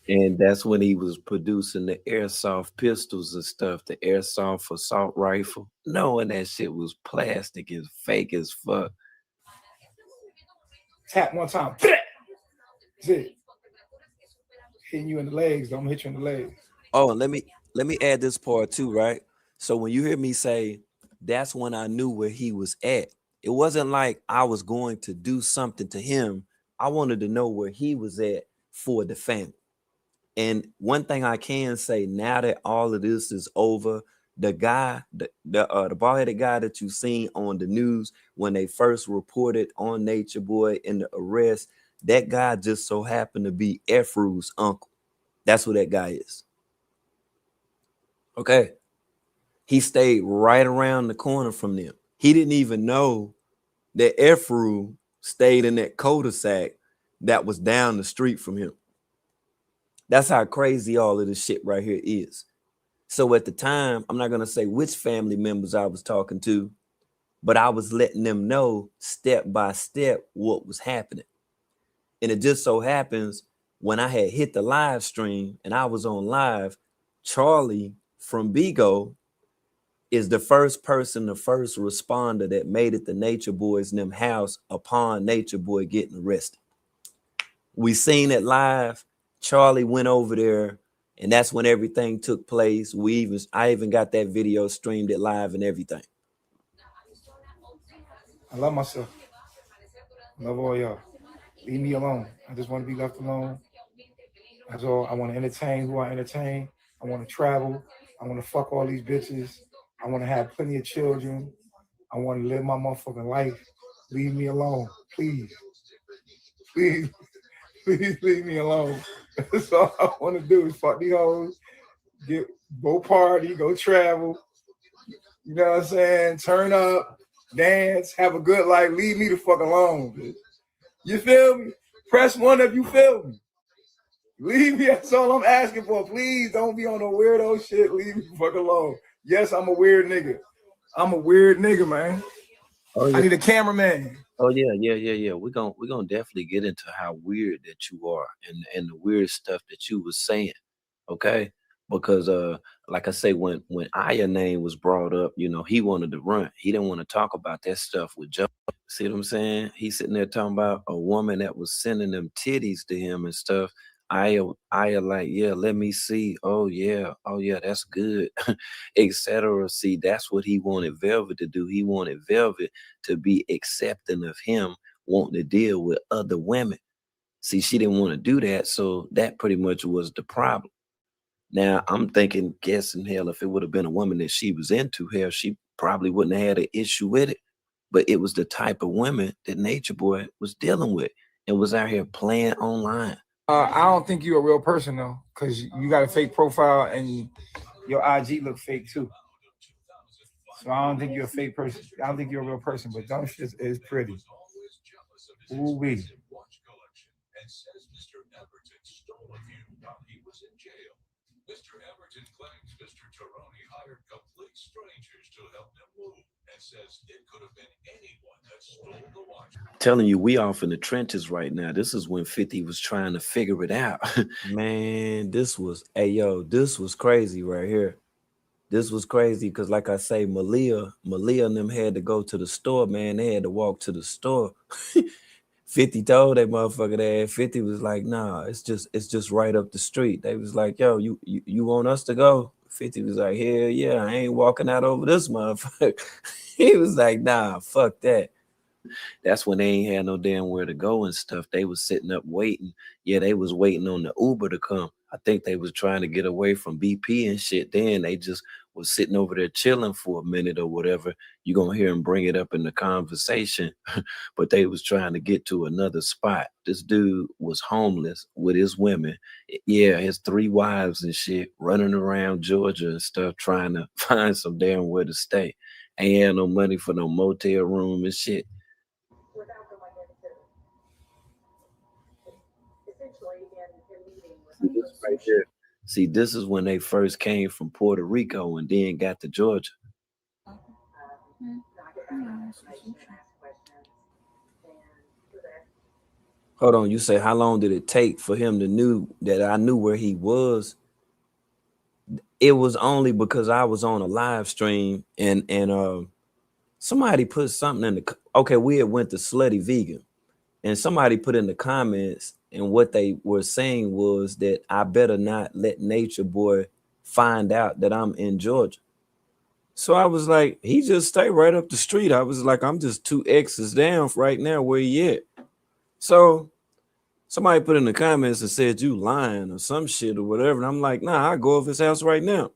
And that's when he was producing the airsoft pistols and stuff, the airsoft assault rifle, knowing that shit was plastic as fake as fuck. Tap one time. That's it. Hitting you in the legs. Don't hit you in the legs. Oh, and let me add this part too, right? So when you hear me say that's when I knew where he was at, it wasn't like I was going to do something to him. I wanted to know where he was at for the family. And one thing I can say now that all of this is over, the guy, the bald-headed guy that you seen on the news when they first reported on Nature Boy in the arrest, that guy just so happened to be Efru's uncle. That's who that guy is. Okay. He stayed right around the corner from them. He didn't even know that Efru stayed in that cul-de-sac that was down the street from him. That's how crazy all of this shit right here is. So at the time, I'm not going to say which family members I was talking to, but I was letting them know step by step what was happening. And it just so happens when I had hit the live stream and I was on live, Charlie from Bigo is the first person, the first responder that made it to Nature Boy's in them house upon Nature Boy getting arrested. We seen it live. Charlie went over there, and that's when everything took place. I even got that video, streamed it live and everything. I love myself. I love all y'all. Leave me alone. I just want to be left alone. That's all. I want to entertain who I entertain. I want to travel. I want to fuck all these bitches. I want to have plenty of children. I want to live my motherfucking life. Leave me alone, please. Please, please leave me alone. That's all I want to do is fuck these hoes, go party, go travel. You know what I'm saying? Turn up, dance, have a good life. Leave me the fuck alone, bitch. You feel me? Press one if you feel me. Leave me. That's all I'm asking for. Please don't be on no weirdo shit. Leave me the fuck alone. Yes, I'm a weird nigga. I'm a weird nigga, man. Oh, yeah. I need a cameraman. Oh yeah. We're gonna definitely get into how weird that you are and the weird stuff that you was saying. Okay. Because like I say, when Aya name was brought up, you know, he wanted to run. He didn't want to talk about that stuff with Joe. See what I'm saying? He's sitting there talking about a woman that was sending them titties to him and stuff. Aya like, yeah, let me see. Oh yeah, that's good, etc. See, that's what he wanted Velvet to do. He wanted Velvet to be accepting of him wanting to deal with other women. See, she didn't want to do that, so that pretty much was the problem. Now I'm thinking, guessing hell, if it would have been a woman that she was into, hell, she probably wouldn't have had an issue with it. But it was the type of women that Nature Boy was dealing with and was out here playing online. I don't think you're a real person though, because you got a fake profile and your IG look fake too. So I don't think you're a fake person. I don't think you're a real person, but dumb shit is pretty. Ooh wee. Mr. Everton claims Mr. Taroni hired complete strangers to help him move and says it could have been anyone that stole the watch. Telling you, we off in the trenches right now. This is when 50 was trying to figure it out. Man, this was crazy right here. This was crazy because, like I say, Malia and them had to go to the store, man. They had to walk to the store. 50 told that motherfucker that 50 was like, nah, it's just right up the street. They was like, yo, you want us to go? 50 was like, hell yeah, I ain't walking out over this motherfucker. He was like, nah, fuck that. That's when they ain't had no damn where to go and stuff. They was sitting up waiting. Yeah, they was waiting on the Uber to come. I think they was trying to get away from BP and shit. Then they just was sitting over there chilling for a minute or whatever. You gonna hear them bring it up in the conversation. But they was trying to get to another spot. This dude was homeless with his women. Yeah, his 3 wives and shit, running around Georgia and stuff, trying to find some damn where to stay. Ain't had no money for no motel room and shit. This right here. See, this is when they first came from Puerto Rico and then got to Georgia. Hold on, you say how long did it take for him to knew that I knew where he was? It was only because I was on a live stream and somebody put something in the okay, we had went to Slutty Vegan and somebody put in the comments and what they were saying was that I better not let Nature Boy find out that I'm in Georgia. So I was like, he just stay right up the street. I was like, I'm just 2 X's down right now where he at. So somebody put in the comments and said you lying or some shit or whatever. And I'm like, nah, I go over his house right now.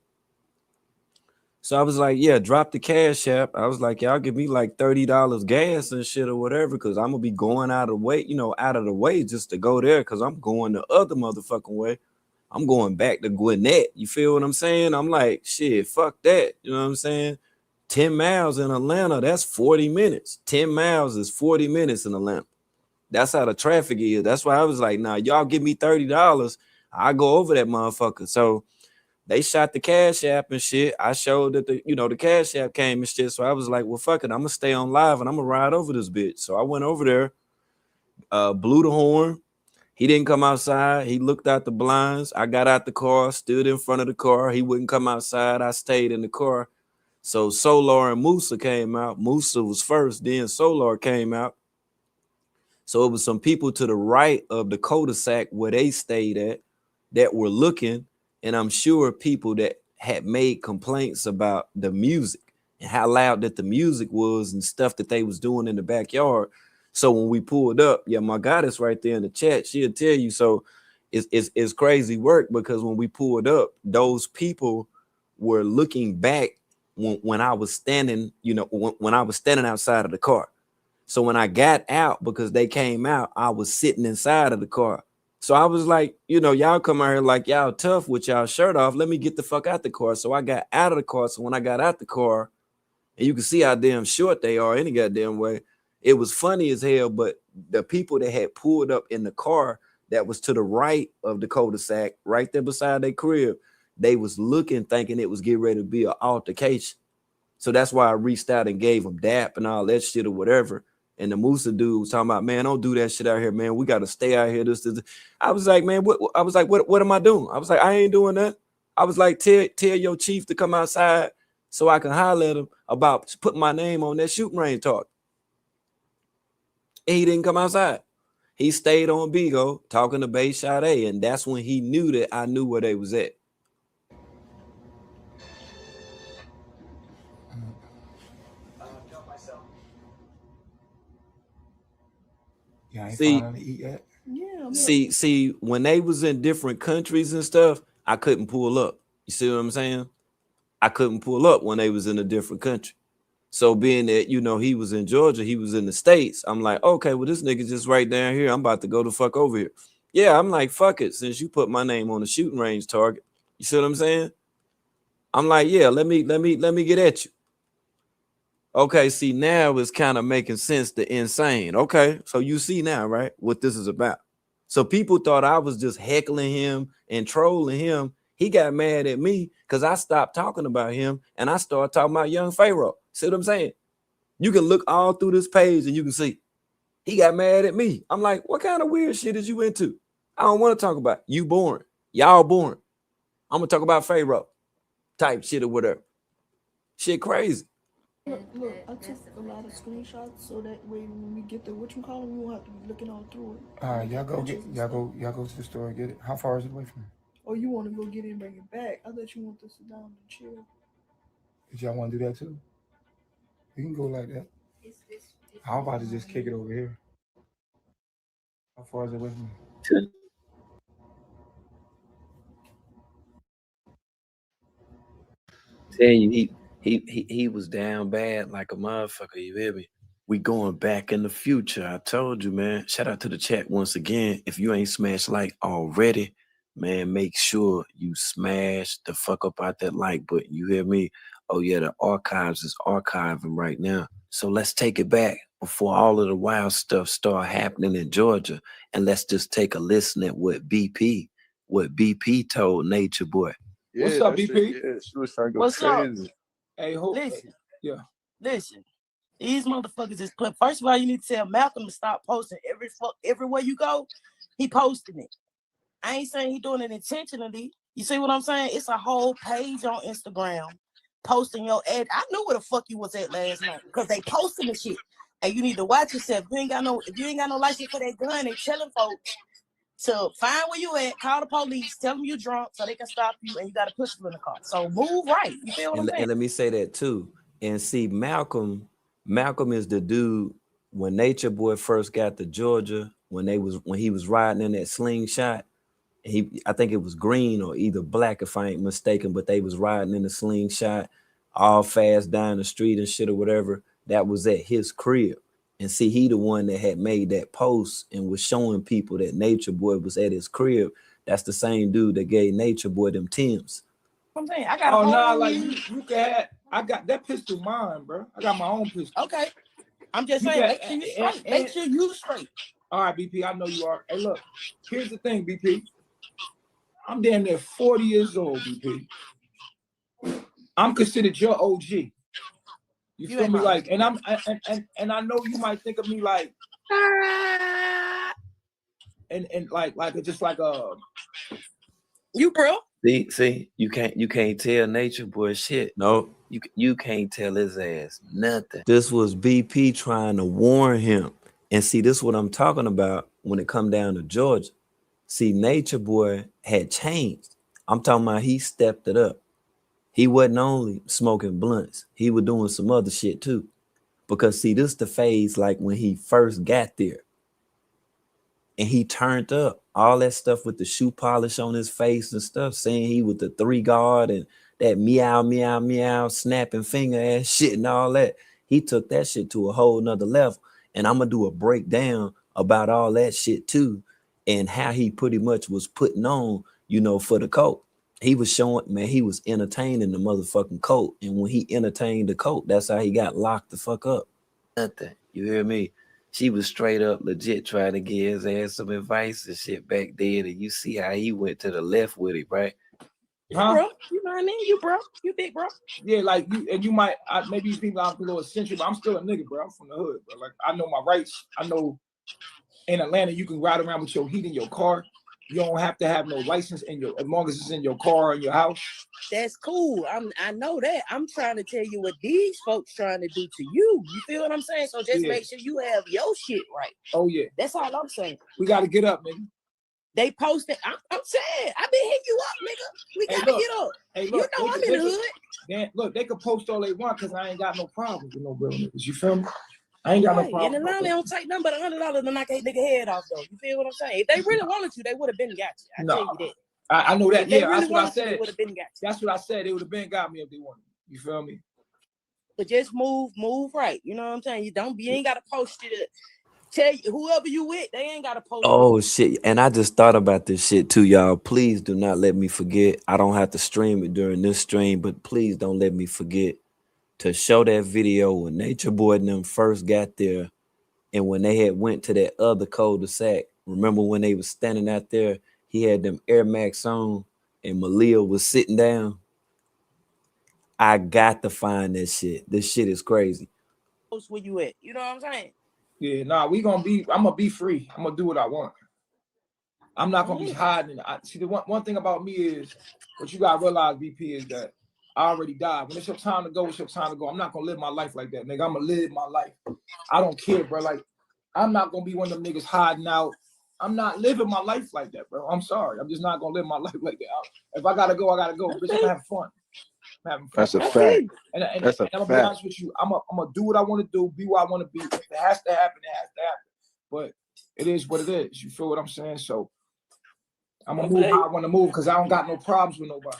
So I was like, yeah, drop the cash app. I was like, y'all give me like $30 gas and shit or whatever, because I'm gonna be going out of the way, out of the way just to go there, because I'm going the other motherfucking way. I'm going back to Gwinnett. You feel what I'm saying? I'm like, shit, fuck that. You know what I'm saying? 10 miles in Atlanta, that's 40 minutes. 10 miles is 40 minutes in Atlanta. That's how the traffic is. That's why I was like, nah, y'all give me $30. I go over that motherfucker. So they shot the cash app and shit. I showed that the cash app came and shit. So I was like, well, fuck it. I'm gonna stay on live and I'm gonna ride over this bitch. So I went over there, blew the horn. He didn't come outside. He looked out the blinds. I got out the car, stood in front of the car. He wouldn't come outside. I stayed in the car. So Solar and Musa came out. Musa was first, then Solar came out. So it was some people to the right of the cul-de-sac where they stayed at. that were looking, and I'm sure people that had made complaints about the music and how loud that the music was and stuff that they was doing in the backyard. So when we pulled up, yeah, my goddess right there in the chat, she'll tell you. So it's crazy work, because when we pulled up, those people were looking back when I was standing, you know, when I was standing outside of the car. So when I got out, because they came out, I was sitting inside of the car. So I was like, you know, y'all come out here like y'all tough with y'all shirt off. Let me get the fuck out the car. So I got out of the car. So when I got out the car, and you can see how damn short they are any goddamn way, it was funny as hell. But the people that had pulled up in the car that was to the right of the cul-de-sac, right there beside their crib, they was looking, thinking it was getting ready to be an altercation. So that's why I reached out and gave them dap and all that shit or whatever. And the Musa dude was talking about, man, don't do that shit out here, man. We got to stay out here. This. I was like, man, what am I doing? I was like, I ain't doing that. I was like, tell your chief to come outside so I can holler at him about putting my name on that shooting range talk. And he didn't come outside. He stayed on Bigo talking to Bay Sade, and that's when he knew that I knew where they was at. Yeah, I ain't See, finally eat yet. Yeah. see, when they was in different countries and stuff, I couldn't pull up. You see what I'm saying? I couldn't pull up when they was in a different country. So being that, you know, he was in Georgia, he was in the States, I'm like, okay, well, this nigga just right down here. I'm about to go the fuck over here. Yeah, I'm like, fuck it. Since you put my name on the shooting range target, you see what I'm saying? I'm like, yeah, let me get at you. Okay, see, now it's kind of making sense to insane. Okay, so you see now, right, what this is about. So people thought I was just heckling him and trolling him. He got mad at me because I stopped talking about him and I started talking about young Pharaoh. See what I'm saying? You can look all through this page and you can see he got mad at me. I'm like, what kind of weird shit is you into? I don't want to talk about it. You boring. Y'all boring. I'm gonna talk about Pharaoh type shit or whatever. Shit crazy. Look, I took a lot of screenshots so that way when we get the whatchamacallit, we won't have to be looking all through it. Y'all go to the store and get it. How far is it away from you? Oh, you want to go get it and bring it back? I thought you want to sit down and chill. Did y'all want to do that too? We can go like that. I'm about to just kick it over here. How far is it away from you? Tell you, he was down bad like a motherfucker. You hear me? We going back in the future. I told you, man. Shout out to the chat once again. If you ain't smashed like already, man, make sure you smash the fuck up out that like button. You hear me? Oh yeah, the archives is archiving right now. So let's take it back before all of the wild stuff start happening in Georgia, and let's just take a listen at what BP told Nature Boy. Yeah, What's up, that shit, BP? yeah, she was trying to go What's up? crazy. Hey, Listen, yeah. listen. These motherfuckers is clip. First of all, you need to tell Malcolm to stop posting everywhere you go. He posting it. I ain't saying he doing it intentionally. You see what I'm saying? It's a whole page on Instagram posting your ad. I knew where the fuck you was at last night because they posting the shit. And you need to watch yourself. If you ain't got no license for that gun, they telling folks to find where you at, call the police, tell them you drunk so they can stop you, and you got a pistol in the car. So move right. You feel what I'm saying? And let me say that too. And see, Malcolm is the dude when Nature Boy first got to Georgia, when he was riding in that slingshot. I think it was green or either black if I ain't mistaken, but they was riding in the slingshot all fast down the street and shit or whatever. That was at his crib. And see, he the one that had made that post and was showing people that Nature Boy was at his crib. That's the same dude that gave Nature Boy them Timbs. I'm saying I got. Oh no, like you can. I got that pistol mine, bro. I got my own pistol. Okay, I'm just saying. Make sure you straight. Make sure you straight. All right, BP. I know you are. Hey, look. Here's the thing, BP. I'm damn near 40 years old, BP. I'm considered your OG. You feel me? Like, and I know you might think of me like, and like just like a. You bro. See, you can't tell Nature Boy shit. No, you can't tell his ass nothing. This was BP trying to warn him. And see, this is what I'm talking about when it come down to Georgia. See, Nature Boy had changed. I'm talking about he stepped it up. He wasn't only smoking blunts, he was doing some other shit too. Because see, this the phase like when he first got there and he turned up all that stuff with the shoe polish on his face and stuff, saying he was the 3 guard and that meow, meow, meow, snapping finger ass shit and all that. He took that shit to a whole nother level. And I'm gonna do a breakdown about all that shit too, and how he pretty much was putting on, you know, for the coat. He was showing, man, he was entertaining the motherfucking coat. And when he entertained the coat, that's how he got locked the fuck up. Nothing. You hear me? She was straight up legit trying to give his ass some advice and shit back then. And you see how he went to the left with it, right? Huh? Bro, you know what I mean? You bro, you big bro. Yeah, like you, and you might, maybe you think I'm a little eccentric, but I'm still a nigga, bro. I'm from the hood, bro. Like, I know my rights. I know in Atlanta, you can ride around with your heat in your car. You don't have to have no license in your, as long as it's in your car or in your house. That's cool. I know that. I'm trying to tell you what these folks trying to do to you. You feel what I'm saying? So just make sure you have your shit right. Oh yeah. That's all I'm saying. We got to get up, nigga. They posted. I'm saying, I've been hitting you up, nigga. We gotta get up. Hey, look, you know I'm in the hood. Look, they could post all they want because I ain't got no problems with no real niggas. You feel me? I ain't got no problem. In Atlanta, they don't take nothing but $100 to knock a nigga head off, though. You feel what I'm saying? If they really wanted to, they would have been got you. I tell you that. I know that. Yeah, really that's what I said. They would have been got you. That's what I said. They would have been got me if they wanted. You feel me? But just move right. You know what I'm saying? You ain't gotta post it. Tell you whoever you with, they ain't gotta post. Oh shit. And I just thought about this shit too, y'all. Please do not let me forget. I don't have to stream it during this stream, but please don't let me forget to show that video when Nature Boy and them first got there, and when they had went to that other cul-de-sac. Remember when they was standing out there, he had them Air Max on and Malia was sitting down. I got to find that shit. This shit is crazy. Where you at? You know what I'm saying? Yeah, nah, I'm gonna be free. I'm gonna do what I want. I'm not gonna be hiding. See, the one thing about me is, what you gotta realize, BP, is that I already died. When it's your time to go, it's your time to go. I'm not gonna live my life like that, nigga. I'm gonna live my life. I don't care, bro. Like, I'm not gonna be one of them niggas hiding out. I'm not living my life like that, bro. I'm sorry. I'm just not gonna live my life like that. If I gotta go, I gotta go. Bitch, I'm having fun. That's a fact. And I'm That's a gonna be fact. honest with you. I'm gonna do what I want to do, be what I want to be. If it has to happen, it has to happen. But it is what it is. You feel what I'm saying? So I'm gonna move how I want to move because I don't got no problems with nobody.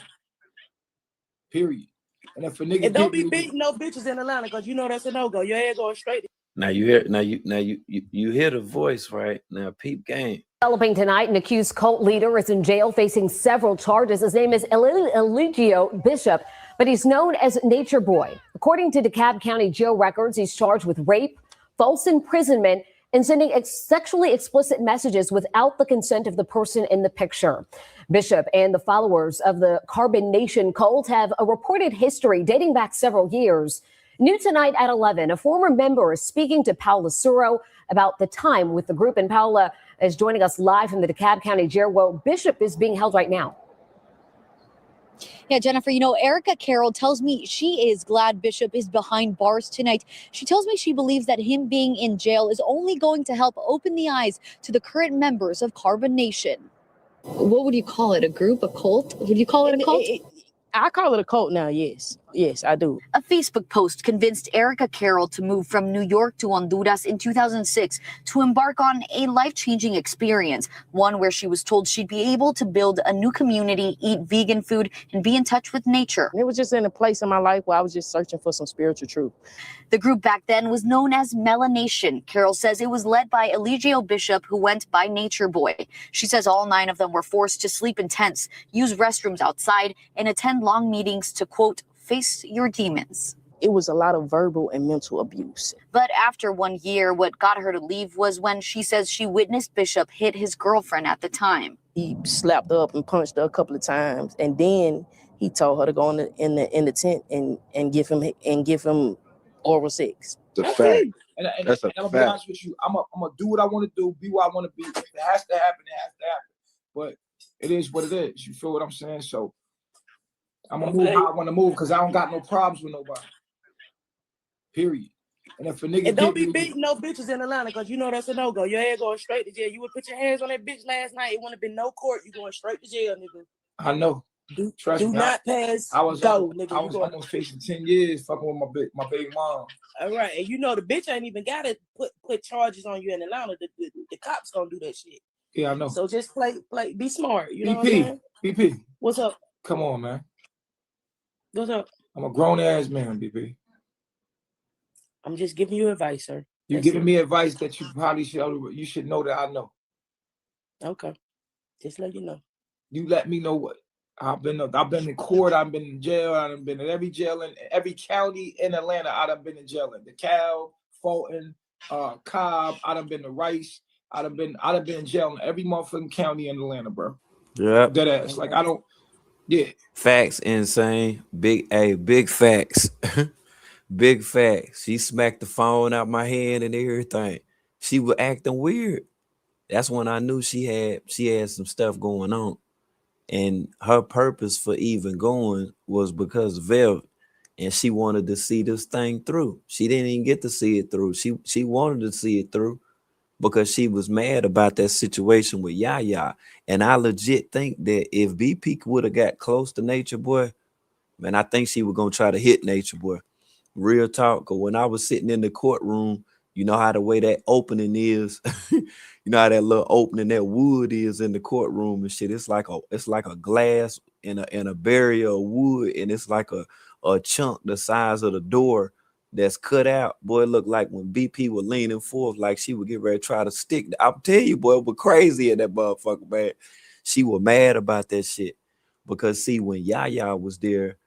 Period. And if a nigga and don't be beating no bitches in Atlanta, because you know that's a no-go. Your head going straight. Now you hear you hear the voice, right? Now peep game. Developing tonight, an accused cult leader is in jail facing several charges. His name is Eligio Bishop, but he's known as Nature Boy. According to DeKalb County jail records, he's charged with rape, false imprisonment, and sending sexually explicit messages without the consent of the person in the picture. Bishop and the followers of the Carbonation cult have a reported history dating back several years. New tonight at 11, a former member is speaking to Paula Suro about the time with the group, and Paula is joining us live from the DeKalb County jail where Bishop is being held right now. Yeah, Jennifer, you know, Erica Carroll tells me she is glad Bishop is behind bars tonight. She tells me she believes that him being in jail is only going to help open the eyes to the current members of Carbonation. What would you call it? A group? A cult? Would you call it a cult? I call it a cult now, yes. Yes, I do. A Facebook post convinced Erica Carroll to move from New York to Honduras in 2006 to embark on a life-changing experience, one where she was told she'd be able to build a new community, eat vegan food, and be in touch with nature. It was just in a place in my life where I was just searching for some spiritual truth. The group back then was known as Melanation. Carroll says it was led by Eligio Bishop, who went by Nature Boy. She says all 9 of them were forced to sleep in tents, use restrooms outside, and attend long meetings to, quote, face your demons. It was a lot of verbal and mental abuse. But after 1 year, what got her to leave was when she says she witnessed Bishop hit his girlfriend at the time. He slapped her up and punched her a couple of times, and then he told her to go in the tent and give him oral sex. It's a fact. And That's a I'm gonna be fact. honest with you. I'm gonna do what I want to do, be what I want to be. If it has to happen, it has to happen. But it is what it is. You feel what I'm saying? So I'm gonna move how I want to move because I don't got no problems with nobody. Period. And if a nigga And don't get be me, beating no bitches in Atlanta, because you know that's a no-go. Your head going straight to jail. You would put your hands on that bitch last night. It wouldn't have been no court. You going straight to jail, nigga. I know. Trust me. Not pass. I was nigga. I was almost facing 10 years fucking with my baby mom. All right, and you know the bitch ain't even gotta put charges on you in Atlanta. The cops gonna do that shit. Yeah, I know. So just play, be smart. You know what I'm saying? BP. What's up? Come on, man. What's up? I'm a grown ass man, BP. I'm just giving you advice, sir. You're giving me advice that you probably should know that I know. Okay. Just let you know. You let me know what. I've been in court, I've been in jail, I've been in every jail in every county in Atlanta. I've been in jail in DeKalb, Fulton, Cobb. I've been to Rice. I've been in jail in every motherfucking county in Atlanta, bro. Yeah. Dead ass. Like I don't. Yeah. Facts, insane. Big facts. Big facts. She smacked the phone out my hand and everything. She was acting weird. That's when I knew she had some stuff going on. And her purpose for even going was because of Velvet. And she wanted to see this thing through. She didn't even get to see it through. She wanted to see it through because she was mad about that situation with Yaya. And I legit think that if BP would have got close to Nature Boy, man, I think she was gonna try to hit Nature Boy. Real talk. Cause when I was sitting in the courtroom, you know how the way that opening is, you know how that little opening that wood is in the courtroom and shit. It's like a glass and a barrier of wood, and it's like a chunk the size of the door that's cut out. Boy, it looked like when BP was leaning forth, like she would get ready to try to stick. I'll tell you, boy, it was crazy in that motherfucker, man. She was mad about that shit. Because see, when Yaya was there,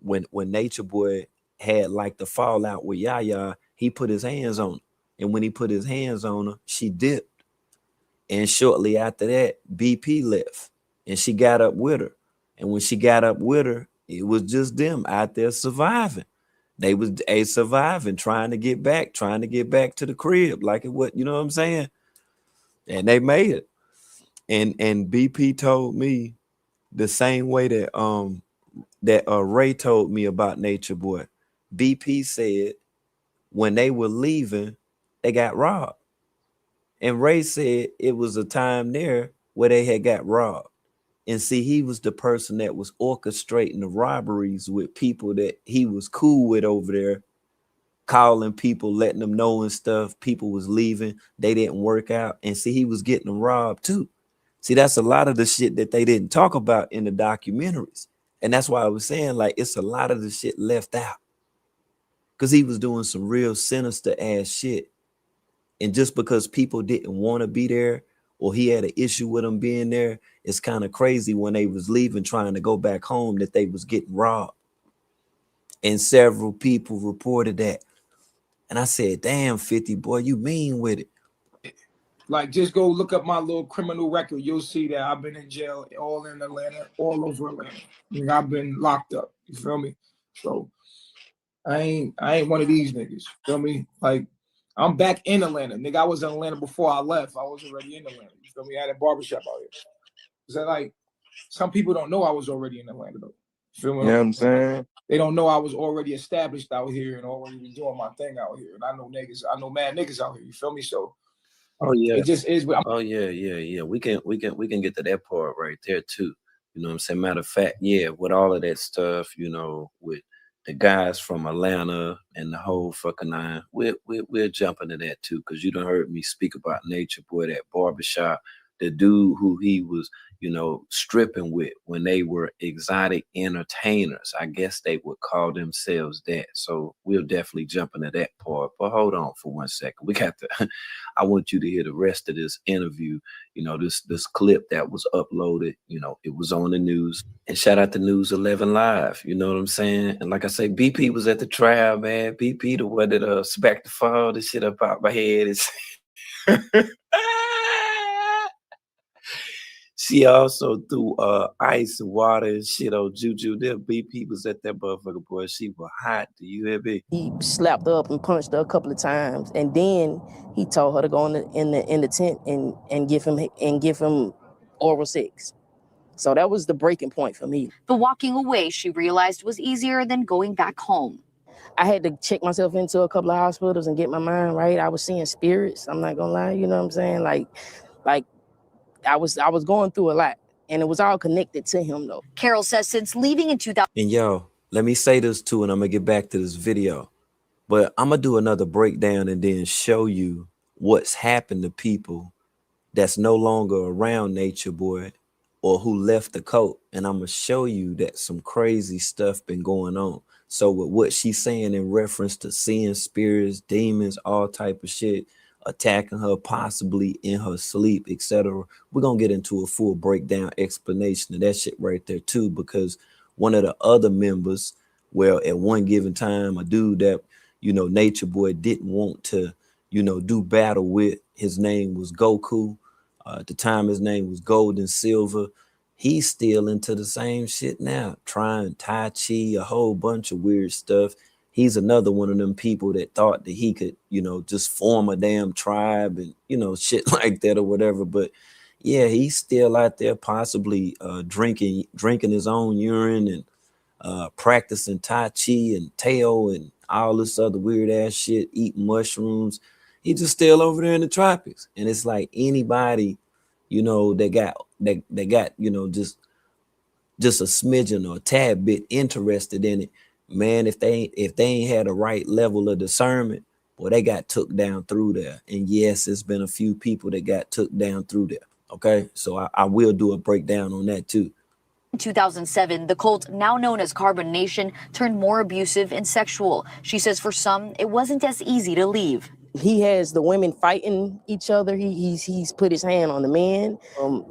when Nature Boy had like the fallout with Yaya, he put his hands on her. And when he put his hands on her, she dipped. And shortly after that, BP left. And she got up with her. And when she got up with her, it was just them out there surviving. They was surviving, trying to get back to the crib. Like it what, you know what I'm saying? And they made it. And BP told me the same way that Ray told me about Nature Boy. BP said when they were leaving, they got robbed. And Ray said it was a time there where they had got robbed. And see, he was the person that was orchestrating the robberies with people that he was cool with over there, calling people, letting them know and stuff. People was leaving. They didn't work out. And see, he was getting them robbed too. See, that's a lot of the shit that they didn't talk about in the documentaries. And that's why I was saying, like, it's a lot of the shit left out. Because he was doing some real sinister ass shit. And just because people didn't want to be there or he had an issue with them being there, it's kind of crazy when they was leaving, trying to go back home, that they was getting robbed. And several people reported that. And I said, damn, 50, boy, you mean with it. Like, just go look up my little criminal record. You'll see that I've been in jail all in Atlanta, all over Atlanta. I've been locked up. You feel me? So I ain't one of these niggas. Feel me? Like, I'm back in Atlanta. Nigga, I was in Atlanta before I left. I was already in Atlanta. You feel me? I had a barbershop out here. So like, some people don't know I was already in Atlanta though. You feel me? You know what I'm saying? They don't know I was already established out here and already was doing my thing out here. And I know mad niggas out here. You feel me? So oh yeah, it just is. Oh yeah. We can get to that part right there too. You know what I'm saying? Matter of fact, yeah, with all of that stuff, you know, with the guys from Atlanta and the whole fucking nine, we're jumping to that too, because you done heard me speak about Nature Boy, that barbershop, the dude who he was, you know, stripping with when they were exotic entertainers. I guess they would call themselves that. So we'll definitely jump into that part. But hold on for 1 second. We got to I want you to hear the rest of this interview. You know, this clip that was uploaded, you know, it was on the news. And shout out to News 11 Live. You know what I'm saying? And like I say, BP was at the trial, man. BP the one that smacked the phone, the shit up out my head. She also threw ice and water and shit on Juju. Them BP was at that motherfucker, boy. She was hot. Do you hear me? He slapped her up and punched her a couple of times, and then he told her to go in the tent and give him oral sex. So that was the breaking point for me. The walking away, she realized, was easier than going back home. I had to check myself into a couple of hospitals and get my mind right. I was seeing spirits. I'm not gonna lie, you know what I'm saying? Like I was going through a lot, and it was all connected to him though. Carol says since leaving in 2000. And yo, let me say this too, and I'm gonna get back to this video. But I'm gonna do another breakdown and then show you what's happened to people that's no longer around Nature Boy or who left the cult. And I'm gonna show you that some crazy stuff been going on. So with what she's saying in reference to seeing spirits, demons, all type of shit attacking her possibly in her sleep, etc., we're gonna get into a full breakdown explanation of that shit right there too, because one of the other members, well, at one given time, a dude that, you know, Nature Boy didn't want to, you know, do battle with, his name was Goku. At the time, his name was Gold and Silver. He's still into the same shit now, trying Tai Chi, a whole bunch of weird stuff. He's another one of them people that thought that he could, you know, just form a damn tribe and, you know, shit like that or whatever. But yeah, he's still out there possibly drinking his own urine and practicing Tai Chi and Teo and all this other weird ass shit, eating mushrooms. He's just still over there in the tropics. And it's like anybody, you know, that got, you know, just a smidgen or a tad bit interested in it, man, if they ain't had a right level of discernment, boy, they got took down through there. And yes, it's been a few people that got took down through there. Okay, so I will do a breakdown on that too. In 2007, the cult, now known as Carbonation, turned more abusive and sexual. She says for some, it wasn't as easy to leave. He has the women fighting each other. He's put his hand on the men.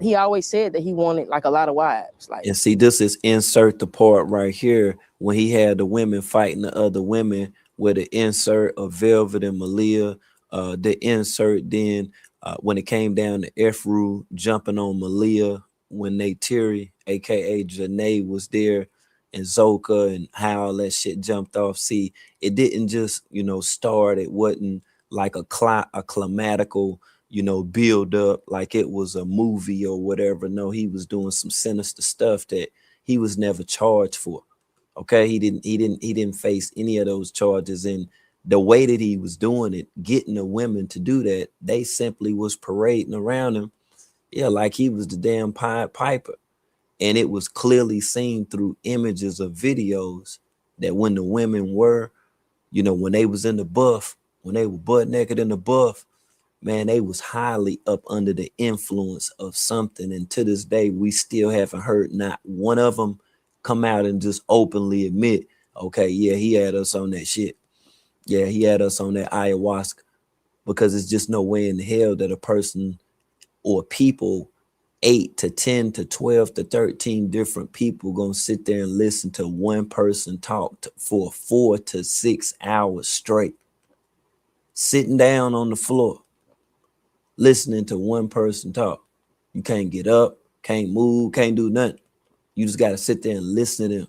He always said that he wanted like a lot of wives. Like, and see, this is insert the part right here when he had the women fighting the other women, with the insert of Velvet and Malia, the insert then when it came down to Efru jumping on Malia when Neytiri, aka Janae, was there, and Zoka, and how all that shit jumped off. See, it didn't just, you know, start. It wasn't like a climatical, you know, build up like it was a movie or whatever. No, he was doing some sinister stuff that he was never charged for. Okay, he didn't face any of those charges. And the way that he was doing it, getting the women to do that, they simply was parading around him, yeah, like he was the damn Pied Piper. And it was clearly seen through images of videos that when the women were, you know, when they was in the buff, when they were butt naked in the buff, man, they was highly up under the influence of something. And to this day, we still haven't heard not one of them come out and just openly admit, okay, yeah, he had us on that shit. Yeah, he had us on that ayahuasca. Because it's just no way in hell that a person or people, 8 to 10 to 12 to 13 different people gonna sit there and listen to one person talk for 4 to 6 hours straight, sitting down on the floor, listening to one person talk. You can't get up, can't move, can't do nothing. You just got to sit there and listen to them.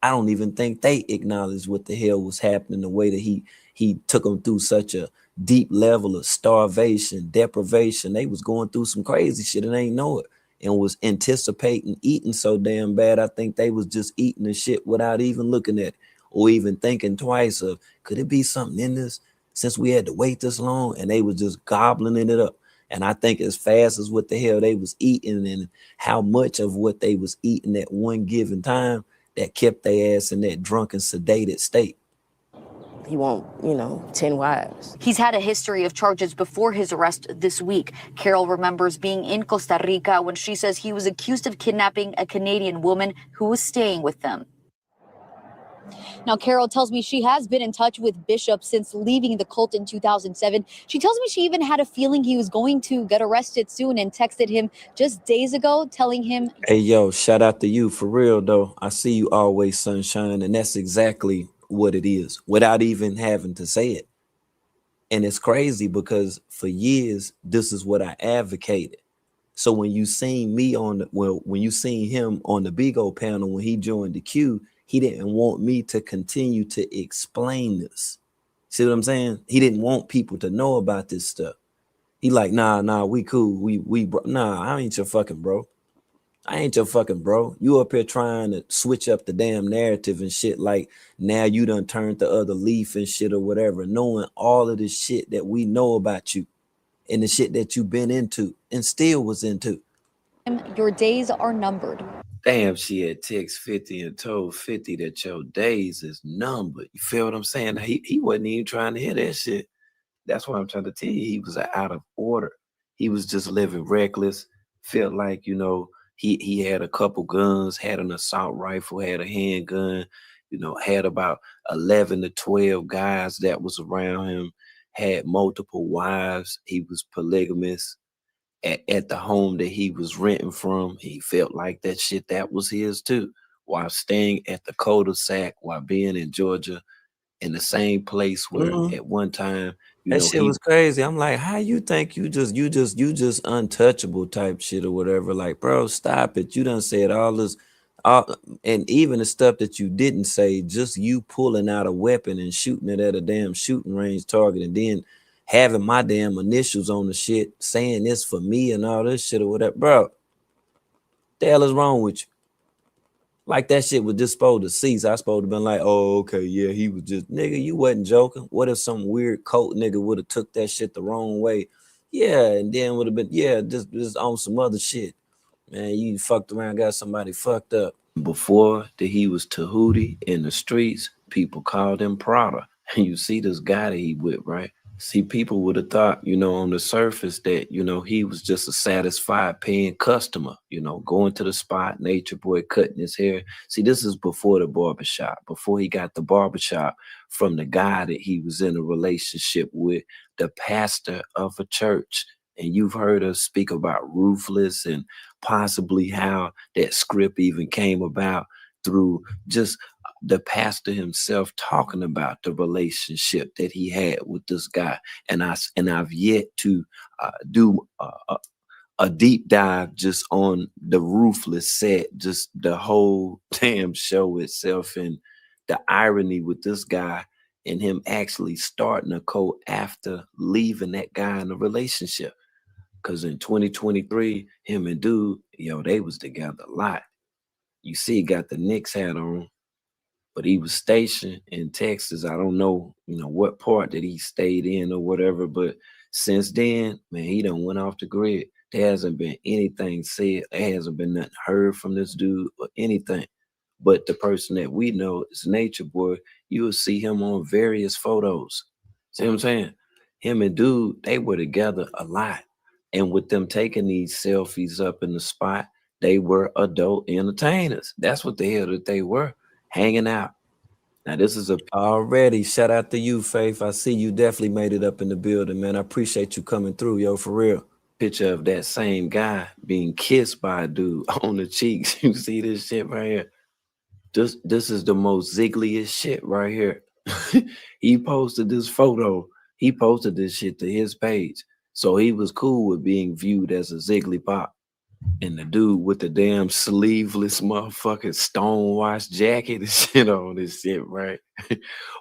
I don't even think they acknowledged what the hell was happening, the way that he took them through such a deep level of starvation, deprivation. They was going through some crazy shit and they ain't know it, and was anticipating eating so damn bad. I think they was just eating the shit without even looking at it or even thinking twice of, could it be something in this since we had to wait this long? And they was just gobbling it up. And I think as fast as what the hell they was eating and how much of what they was eating at one given time, that kept their ass in that drunken, sedated state. he want, you know, 10 wives. He's had a history of charges before his arrest this week. Carol remembers being in Costa Rica when she says he was accused of kidnapping a Canadian woman who was staying with them. Now, Carol tells me she has been in touch with Bishop since leaving the cult in 2007. She tells me she even had a feeling he was going to get arrested soon and texted him just days ago telling him, hey, yo, shout out to you for real, though. I see you always, sunshine. And that's exactly what it is without even having to say it. And it's crazy because for years, this is what I advocated. So when you seen me on the, well, when you seen him on the Big O panel, when he joined the queue, he didn't want me to continue to explain this. See what I'm saying? He didn't want people to know about this stuff. He like, nah, we cool. We bro. Nah, I ain't your fucking bro. I ain't your fucking bro. You up here trying to switch up the damn narrative and shit. Like now you done turned the other leaf and shit or whatever, knowing all of this shit that we know about you and the shit that you've been into and still was into. Your days are numbered. Damn, she had text 50 and told 50 that your days is numbered. You feel what I'm saying? He wasn't even trying to hear that shit. That's what I'm trying to tell you. He was out of order. He was just living reckless. Felt like, you know, he had a couple guns, had an assault rifle, had a handgun, you know, had about 11 to 12 guys that was around him, had multiple wives. He was polygamous. At the home that he was renting from, he felt like that shit that was his too. While staying at the cul-de-sac, while being in Georgia, in the same place where at one time, you That know, shit he was crazy. I'm like, how you think you just untouchable type shit or whatever? Like, bro, stop it. You done said all this, all, and even the stuff that you didn't say, just you pulling out a weapon and shooting it at a damn shooting range target, and then having my damn initials on the shit, saying this for me and all this shit or whatever, bro. The hell is wrong with you? Like that shit was just supposed to cease. I supposed to been like, oh, okay, yeah, he was just nigga, you wasn't joking. What if some weird cult nigga would have took that shit the wrong way? Yeah, and then would have been, yeah, just on some other shit. Man, you fucked around, got somebody fucked up. before that he was Tahuti in the streets, people called him Prada. And you see this guy that he with, right? See, people would have thought, you know, on the surface that, you know, he was just a satisfied paying customer, you know, going to the spot, nature boy cutting his hair. See, this is before the barbershop, before he got the barbershop from the guy that he was in a relationship with, the pastor of a church. And you've heard us speak about ruthless and possibly how that script even came about through just the pastor himself talking about the relationship that he had with this guy. And I've yet to do a deep dive just on the ruthless set, just the whole damn show itself, and the irony with this guy and him actually starting a cult after leaving that guy in a relationship. Cause in 2023, him and dude, yo, they was together a lot. You see, he got the Knicks hat on, but he was stationed in Texas. I don't know, you know, what part that he stayed in or whatever. But since then, man, he done went off the grid. There hasn't been anything said. There hasn't been nothing heard from this dude or anything. But the person that we know is Nature Boy. You will see him on various photos. See what I'm saying? Him and dude, they were together a lot. And with them taking these selfies up in the spot, they were adult entertainers. That's what the hell that they were, hanging out. Now this is a Already, shout out to you, Faith. I see you definitely made it up in the building, man. I appreciate you coming through, yo, for real. picture of that same guy being kissed by a dude on the cheeks. You see this shit right here? This is the most ziggliest shit right here. He posted this photo. He posted this shit to his page. So he was cool with being viewed as a ziggly pop. And the dude with the damn sleeveless motherfucking stonewashed jacket and shit on this shit, right?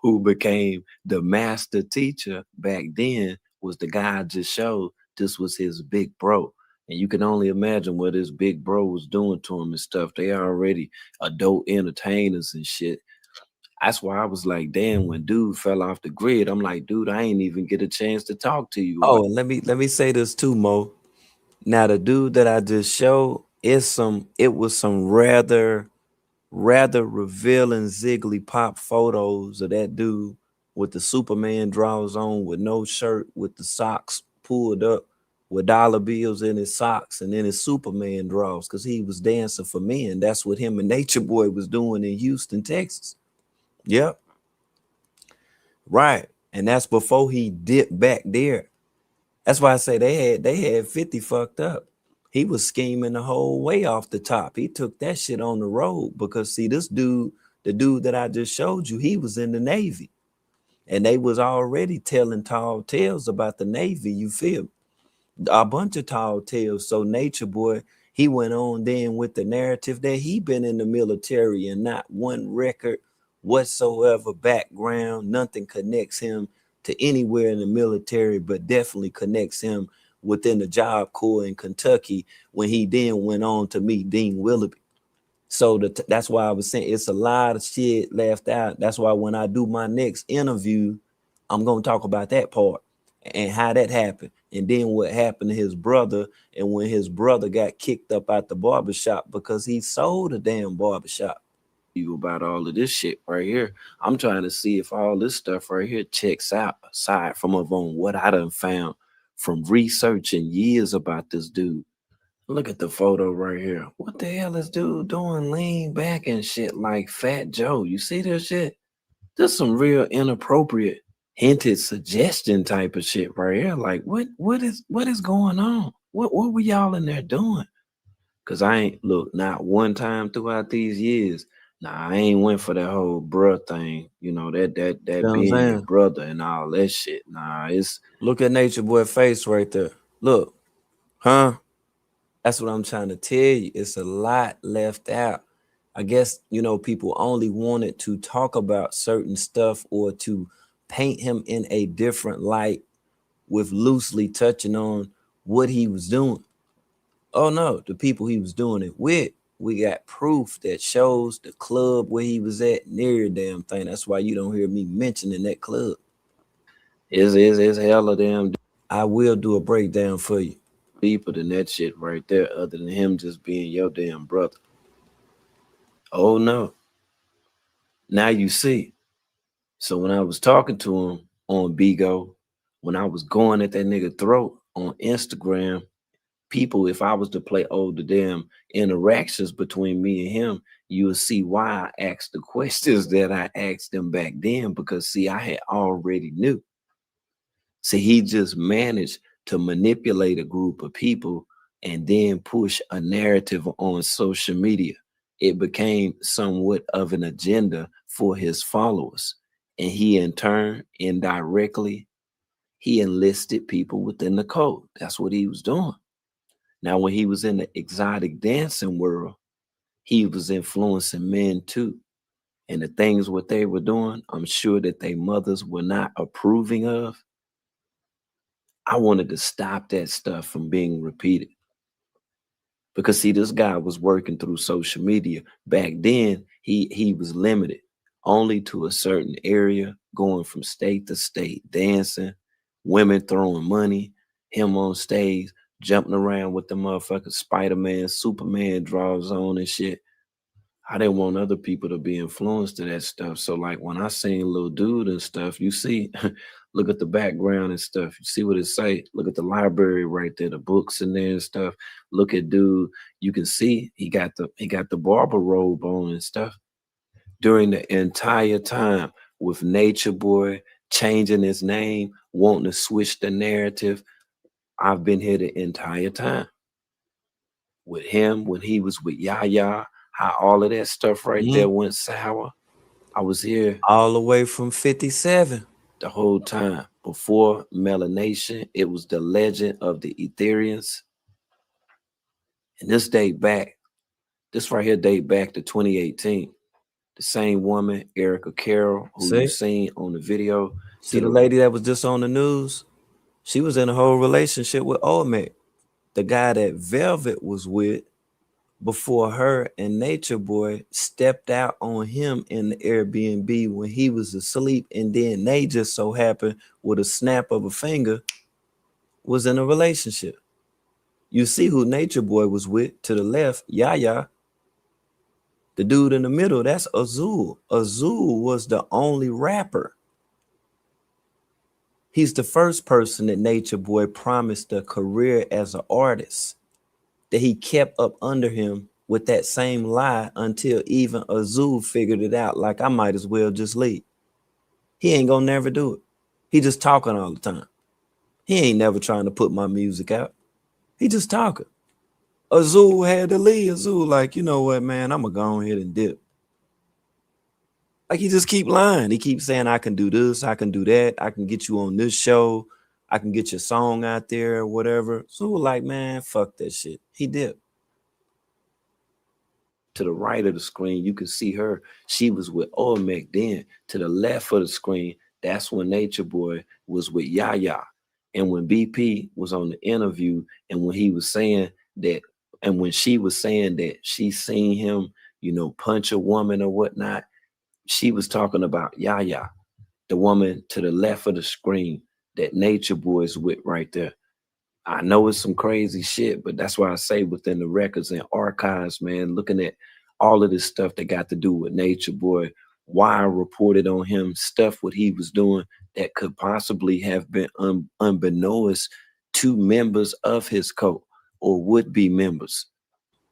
Who became the master teacher back then was the guy I just showed. This was his big bro. And you can only imagine what his big bro was doing to him and stuff. They already adult entertainers and shit. That's why I was like, damn, when dude fell off the grid, I'm like, dude, I ain't even get a chance to talk to you. Oh, and let me say this too, Mo. Now the dude that I just showed it was some rather revealing ziggly pop photos of that dude with the Superman drawers on, with no shirt, with the socks pulled up, with dollar bills in his socks, and then his Superman drawers, because he was dancing for men. That's what him and Nature Boy was doing in Houston, Texas. Yep, right. And that's before he dipped back there. That's why I say they had 50 fucked up. He was scheming the whole way off the top. He took that shit on the road because see, this dude, the dude that I just showed you, he was in the Navy. And they was already telling tall tales about the Navy, you feel me? A bunch of tall tales. So Nature Boy, he went on then with the narrative that he been in the military and not one record whatsoever, background, nothing connects him to anywhere in the military, but definitely connects him within the Job Corps in Kentucky when he then went on to meet Dean Willoughby. So that's why I was saying it's a lot of shit left out. That's why when I do my next interview, I'm going to talk about that part and how that happened. And then what happened to his brother, and when his brother got kicked up out the barbershop because he sold a damn barbershop. You about all of this shit right here. I'm trying to see if all this stuff right here checks out aside from on what I done found from researching years about this dude. Look at the photo right here. What the hell is dude doing lean back and shit like Fat Joe? You see this shit? This some real inappropriate hinted suggestion type of shit right here. Like what is going on? What were y'all in there doing? Cause I ain't look not one time throughout these years. Nah, I ain't went for that whole bruh thing. You know, that You know what I'm being your saying? brother and all that shit. Nah, it's Look at Nature Boy face right there. Look, huh? That's what I'm trying to tell you. It's a lot left out. I guess, you know, people only wanted to talk about certain stuff or to paint him in a different light with loosely touching on what he was doing. Oh no, the people he was doing it with, we got proof that shows the club where he was at near damn thing. That's why you don't hear me mentioning that club. is hella damn I will do a breakdown for you. deeper than that shit right there, other than him just being your damn brother. Oh no. Now you see. So when I was talking to him on Bigo, when I was going at that nigga throat on Instagram, people, if I was to play all the damn interactions between me and him, you will see why I asked the questions that I asked him back then, because see, I had already knew. See, he just managed to manipulate a group of people and then push a narrative on social media. It became somewhat of an agenda for his followers. And he, in turn, indirectly, he enlisted people within the cult. That's what he was doing. Now, when he was in the exotic dancing world, he was influencing men too. And the things what they were doing, I'm sure that their mothers were not approving of. I wanted to stop that stuff from being repeated. Because see, this guy was working through social media. Back then, he was limited only to a certain area, going from state to state, dancing, women throwing money, him on stage, jumping around with the motherfucking Spider-Man, Superman draws on and shit. I didn't want other people to be influenced to that stuff. So like when I seen Lil Dude and stuff, you see, look at the background and stuff. You see what it say? Look at the library right there, the books in there and stuff. Look at Dude. You can see he got the barber robe on and stuff. During the entire time with Nature Boy changing his name, wanting to switch the narrative, I've been here the entire time. With him, when he was with Yaya, how all of that stuff right there went sour. I was here All the way from 57. the whole time. Before Melanation, it was the legend of the Ethereans. And this right here date back to 2018. The same woman, Erica Carroll, who you seen on the video. See the lady that was just on the news? She was in a whole relationship with Olmec, the guy that Velvet was with before her and Nature Boy stepped out on him in the Airbnb when he was asleep. And then they just so happened with a snap of a finger was in a relationship. You see who Nature Boy was with to the left, Yaya. The dude in the middle, that's Azul. Azul was the only rapper. He's the first person that Nature Boy promised a career as an artist that he kept up under him with that same lie until even Azul figured it out. Like, I might as well just leave. He ain't gonna never do it. He just talking all the time. He ain't never trying to put my music out. He just talking. Azul had to leave. Azul like, you know what, man, I'm gonna go ahead and dip. Like, he just keep lying. He keeps saying, I can do this, I can do that, I can get you on this show, I can get your song out there or whatever. So like, man, fuck that shit. He dipped. To the right of the screen, you can see her. She was with Olmec then. To the left of the screen, that's when Nature Boy was with Yaya. And when BP was on the interview, and when he was saying that, and when she was saying that she seen him, you know, punch a woman or whatnot, she was talking about Yaya, the woman to the left of the screen that Nature Boy is with right there. I know it's some crazy shit, but that's why I say within the records and archives, man, looking at all of this stuff that got to do with Nature Boy, why I reported on him, stuff what he was doing that could possibly have been unbeknownst to members of his cult or would be members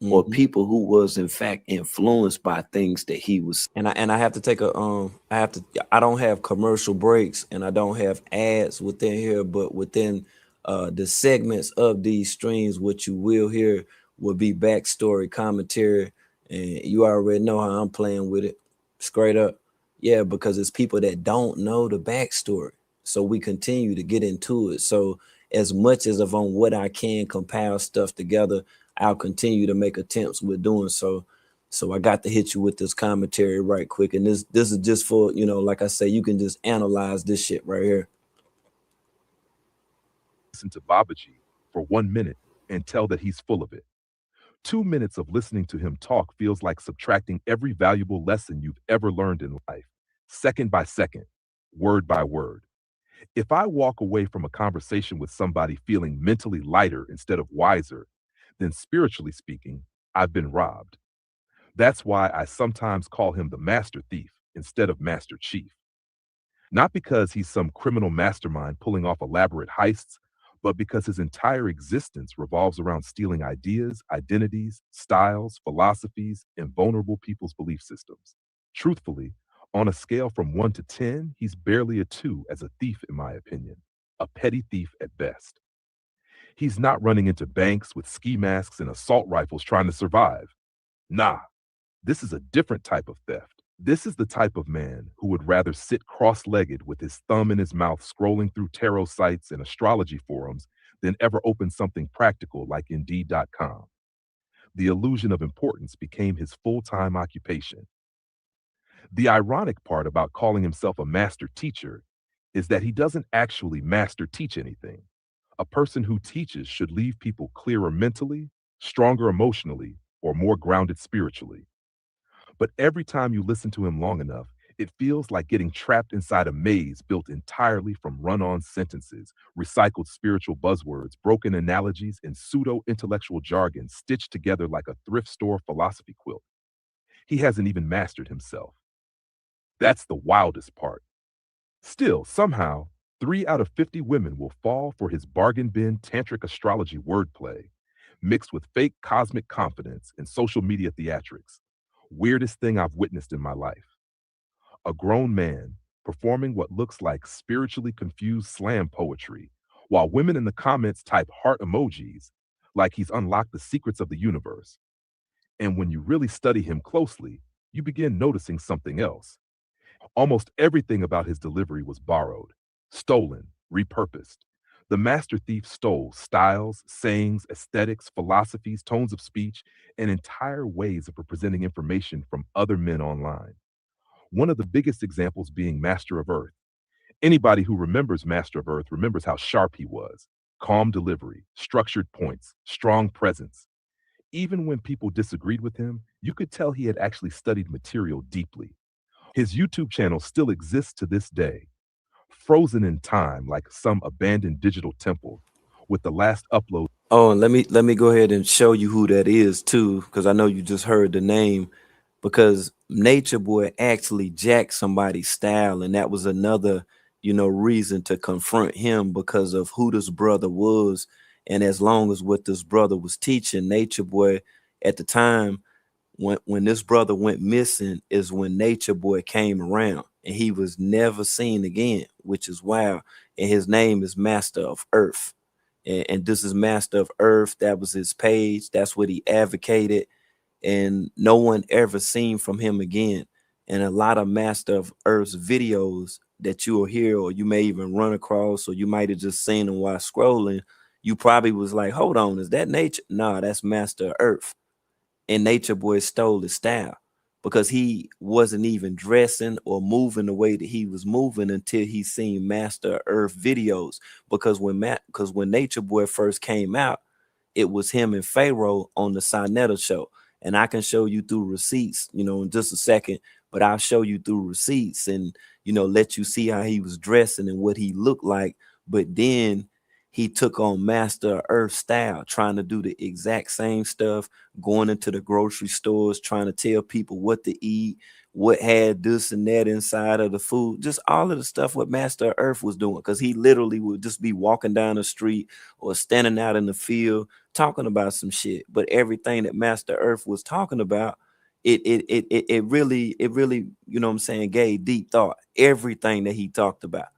or people who was in fact influenced by things that he was. And I have to take a I don't have commercial breaks and I don't have ads within here, but within the segments of these streams, what you will hear will be backstory commentary, and you already know how I'm playing with it, straight up. Yeah, because it's people that don't know the backstory, so we continue to get into it. So as much as of on what I can compile stuff together, I'll continue to make attempts with doing so. So I got to hit you with this commentary right quick. And this is just for, you know, like I say, you can just analyze this shit right here. Listen to Babaji for 1 minute and tell that he's full of it. 2 minutes of listening to him talk feels like subtracting every valuable lesson you've ever learned in life, second by second, word by word. If I walk away from a conversation with somebody feeling mentally lighter instead of wiser, then spiritually speaking, I've been robbed. That's why I sometimes call him the master thief instead of master chief. Not because he's some criminal mastermind pulling off elaborate heists, but because his entire existence revolves around stealing ideas, identities, styles, philosophies, and vulnerable people's belief systems. Truthfully, on a scale from 1 to 10, he's barely a 2 as a thief, in my opinion, a petty thief at best. He's not running into banks with ski masks and assault rifles trying to survive. Nah, this is a different type of theft. This is the type of man who would rather sit cross-legged with his thumb in his mouth scrolling through tarot sites and astrology forums than ever open something practical like Indeed.com. The illusion of importance became his full-time occupation. The ironic part about calling himself a master teacher is that he doesn't actually master teach anything. A person who teaches should leave people clearer mentally, stronger emotionally, or more grounded spiritually. But every time you listen to him long enough, it feels like getting trapped inside a maze built entirely from run-on sentences, recycled spiritual buzzwords, broken analogies, and pseudo-intellectual jargon stitched together like a thrift store philosophy quilt. He hasn't even mastered himself. That's the wildest part. Still, somehow, 3 out of 50 women will fall for his bargain bin tantric astrology wordplay, mixed with fake cosmic confidence and social media theatrics. Weirdest thing I've witnessed in my life. A grown man performing what looks like spiritually confused slam poetry, while women in the comments type heart emojis like he's unlocked the secrets of the universe. And when you really study him closely, you begin noticing something else. Almost everything about his delivery was borrowed, stolen, repurposed. The master thief stole styles, sayings, aesthetics, philosophies, tones of speech, and entire ways of presenting information from other men online. One of the biggest examples being Master of Earth. Anybody who remembers Master of Earth remembers how sharp he was. Calm delivery, structured points, strong presence. Even when people disagreed with him, you could tell he had actually studied material deeply. His YouTube channel still exists to this day, frozen in time like some abandoned digital temple, with the last upload. Oh, and let me go ahead and show you who that is too, because I know you just heard the name. Because Nature Boy actually jacked somebody's style, and that was another, you know, reason to confront him because of who this brother was, and as long as what this brother was teaching. Nature Boy at the time, when this brother went missing, is when Nature Boy came around, and he was never seen again, which is wild. And his name is Master of Earth, and this is Master of Earth. That was his page. That's what he advocated, and no one ever seen from him again. And a lot of Master of Earth's videos that you will hear, or you may even run across, or you might have just seen them while scrolling, you probably was like, hold on, is that Nature? Nah, that's Master of Earth. And Nature Boy stole his style. because he wasn't even dressing or moving the way that he was moving until he seen Master Earth videos. Because when Nature Boy first came out, it was him and Pharaoh on the Sinetta show. And I can show you through receipts, in just a second, but I'll show you through receipts and, let you see how he was dressing and what he looked like. But then he took on Master Earth style, trying to do the exact same stuff, going into the grocery stores, trying to tell people what to eat, what had this and that inside of the food, just all of the stuff what Master Earth was doing. Because he literally would just be walking down the street or standing out in the field talking about some shit. But everything that Master Earth was talking about, it really, gave deep thought. Everything that he talked about.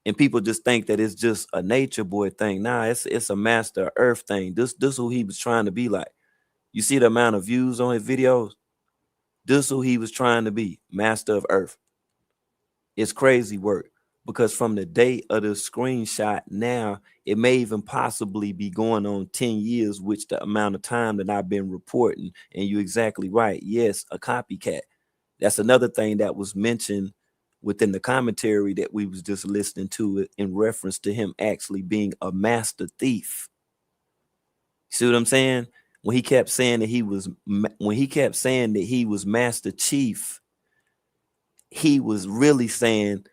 And people just think that it's just a Nature Boy thing. Nah, it's a Master Earth thing. This who he was trying to be like. You see the amount of views on his videos? This who he was trying to be, Master of Earth. It's crazy work, because from the date of the screenshot now, it may even possibly be going on 10 years, which the amount of time that I've been reporting. And you're exactly right. Yes, a copycat. That's another thing that was mentioned within the commentary that we was just listening to, in reference to him actually being a master thief. See what I'm saying? When he kept saying that he was Master Chief, he was really saying,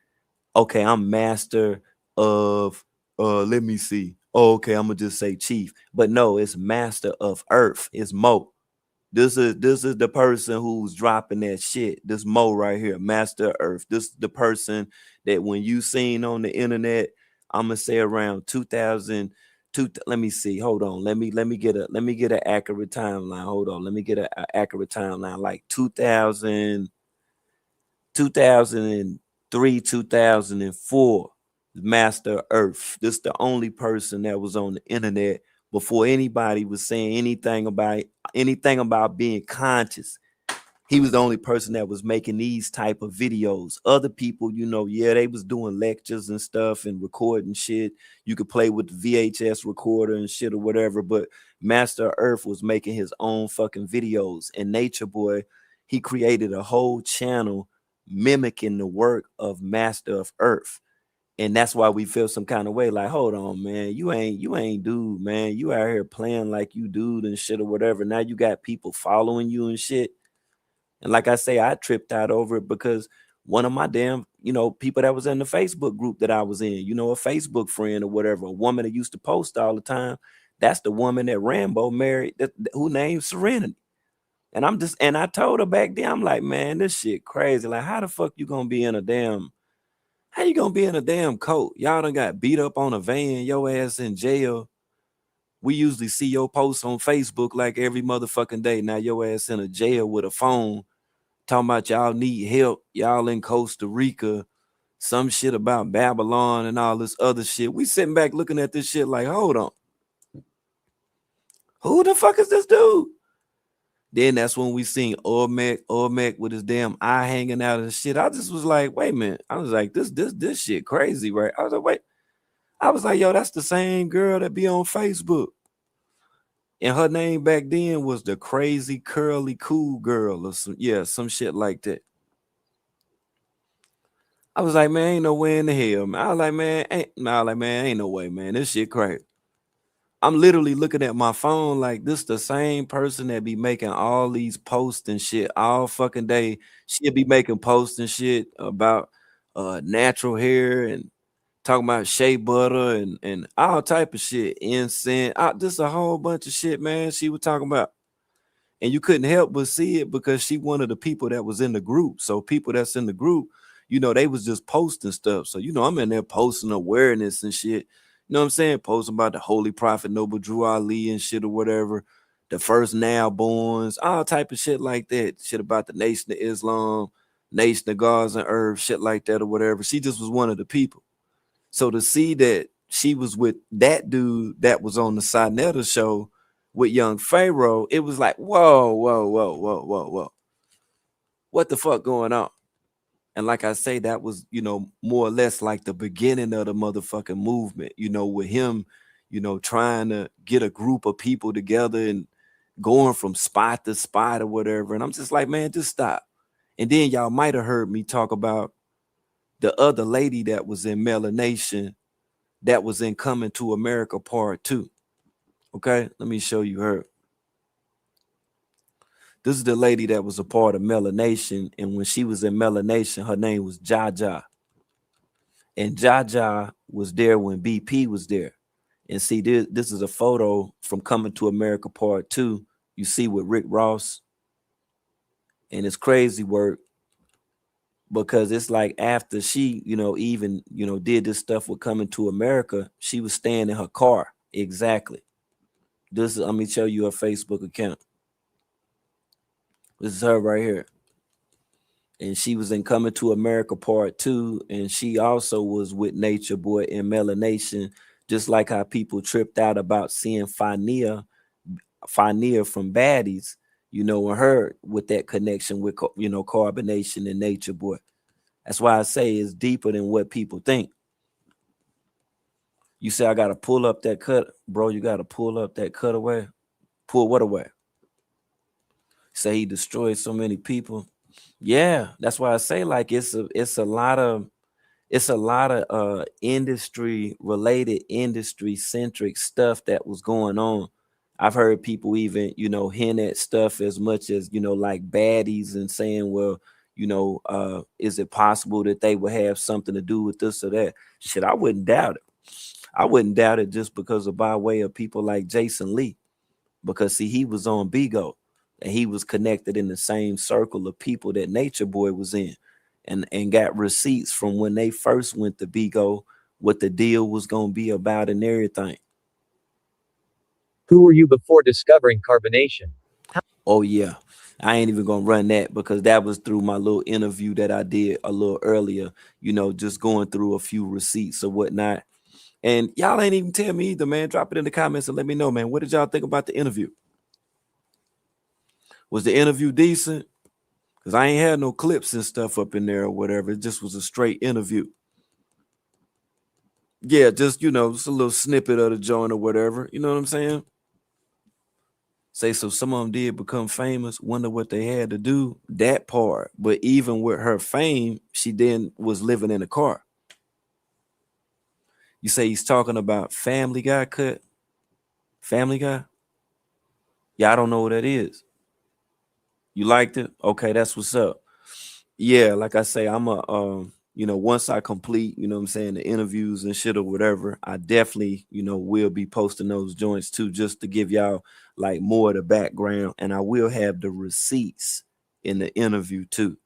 okay, I'm master of let me see. Oh, okay, I'm gonna just say chief. But no, it's Master of Earth. It's Mo. This is the person who's dropping that shit. This Mo right here, Master of Earth. This is the person that when you seen on the internet, I'm gonna say around 2002. Let me see. Hold on. Let me get an accurate timeline. Hold on. Let me get an accurate timeline. Like 2003, 2004. Master Earth. This is the only person that was on the internet before anybody was saying anything about being conscious. He was the only person that was making these type of videos. Other people, yeah, they was doing lectures and stuff and recording shit. You could play with the VHS recorder and shit or whatever, but Master Earth was making his own fucking videos. And Nature Boy, he created a whole channel mimicking the work of Master of Earth. And that's why we feel some kind of way, like, hold on, man, you ain't dude, man. You out here playing like you dude and shit or whatever. Now you got people following you and shit. And like I say, I tripped out over it because one of my damn, people that was in the Facebook group that I was in, a Facebook friend or whatever, a woman that used to post all the time. That's the woman that Rambo married, who named Serenity. And I told her back then, I'm like, man, this shit crazy. Like, how the fuck you gonna be in a damn coat? Y'all done got beat up on a van, your ass in jail. We usually see your posts on Facebook like every motherfucking day. Now your ass in a jail with a phone talking about y'all need help. Y'all in Costa Rica, some shit about Babylon and all this other shit. We sitting back looking at this shit like, hold on. Who the fuck is this dude? Then that's when we seen Olmec with his damn eye hanging out and shit. I just was like, wait a minute. I was like, this shit crazy, right? I was like, wait. I was like, yo, that's the same girl that be on Facebook. And her name back then was the Crazy Curly Cool Girl or some shit like that. I was like, man, ain't no way in the hell, man. I was like, man, ain't no way, man. This shit crazy. I'm literally looking at my phone like this the same person that be making all these posts and shit all fucking day. She'll be making posts and shit about natural hair and talking about shea butter and all type of shit, incense, just a whole bunch of shit, man. She was talking about. And you couldn't help but see it because she one of the people that was in the group. So people that's in the group, they was just posting stuff. So, I'm in there posting awareness and shit. You know what I'm saying? Posting about the Holy Prophet Noble Drew Ali and shit or whatever. The first now borns, all type of shit like that. Shit about the Nation of Islam, Nation of Gods and Earth, shit like that or whatever. She just was one of the people. So to see that she was with that dude that was on the Sinetta show with young Pharaoh, it was like, whoa. What the fuck going on? And like I say, that was, more or less like the beginning of the motherfucking movement, with him, trying to get a group of people together and going from spot to spot or whatever. And I'm just like, man, just stop. And then y'all might have heard me talk about the other lady that was in Melanation that was in Coming to America Part 2. Okay, let me show you her. This is the lady that was a part of Melanation, and when she was in Melanation, her name was Jaja. And Jaja was there when BP was there. And see, this is a photo from Coming to America Part 2. You see with Rick Ross. And it's crazy work because it's like after she, even, did this stuff with Coming to America, she was staying in her car. Exactly. Let me show you her Facebook account. This is her right here. And she was in Coming to America Part 2. And she also was with Nature Boy in Melanation, just like how people tripped out about seeing Fania from Baddies, and her with that connection with, Carbonation and Nature Boy. That's why I say it's deeper than what people think. You say I got to pull up that cut, bro. You got to pull up that cut away. Pull what away? Say he destroyed so many people. Yeah, that's why I say like it's a lot of industry related, industry centric stuff that was going on. I've heard people even, hint at stuff as much as, like Baddies and saying, well, is it possible that they would have something to do with this or that? Shit, I wouldn't doubt it. I wouldn't doubt it just because of by way of people like Jason Lee, because see, he was on Bigo and he was connected in the same circle of people that Nature Boy was in, and got receipts from when they first went to Bigo, what the deal was going to be about and everything. Who were you before discovering Carbonation? Oh yeah, I ain't even gonna run that because that was through my little interview that I did a little earlier, just going through a few receipts or whatnot. And y'all ain't even tell me either, man. Drop it in the comments and let me know, man. What did y'all think about the interview? Was the interview decent? Because I ain't had no clips and stuff up in there or whatever. It just was a straight interview. Yeah, just, just a little snippet of the joint or whatever. You know what I'm saying? Say, so some of them did become famous. Wonder what they had to do. That part. But even with her fame, she then was living in a car. You say he's talking about Family Guy cut? Family Guy? Yeah, I don't know what that is. You liked it? Okay, that's what's up. Yeah, like I say, I'm once I complete, what I'm saying, the interviews and shit or whatever, I definitely, will be posting those joints too, just to give y'all like more of the background. And I will have the receipts in the interview too.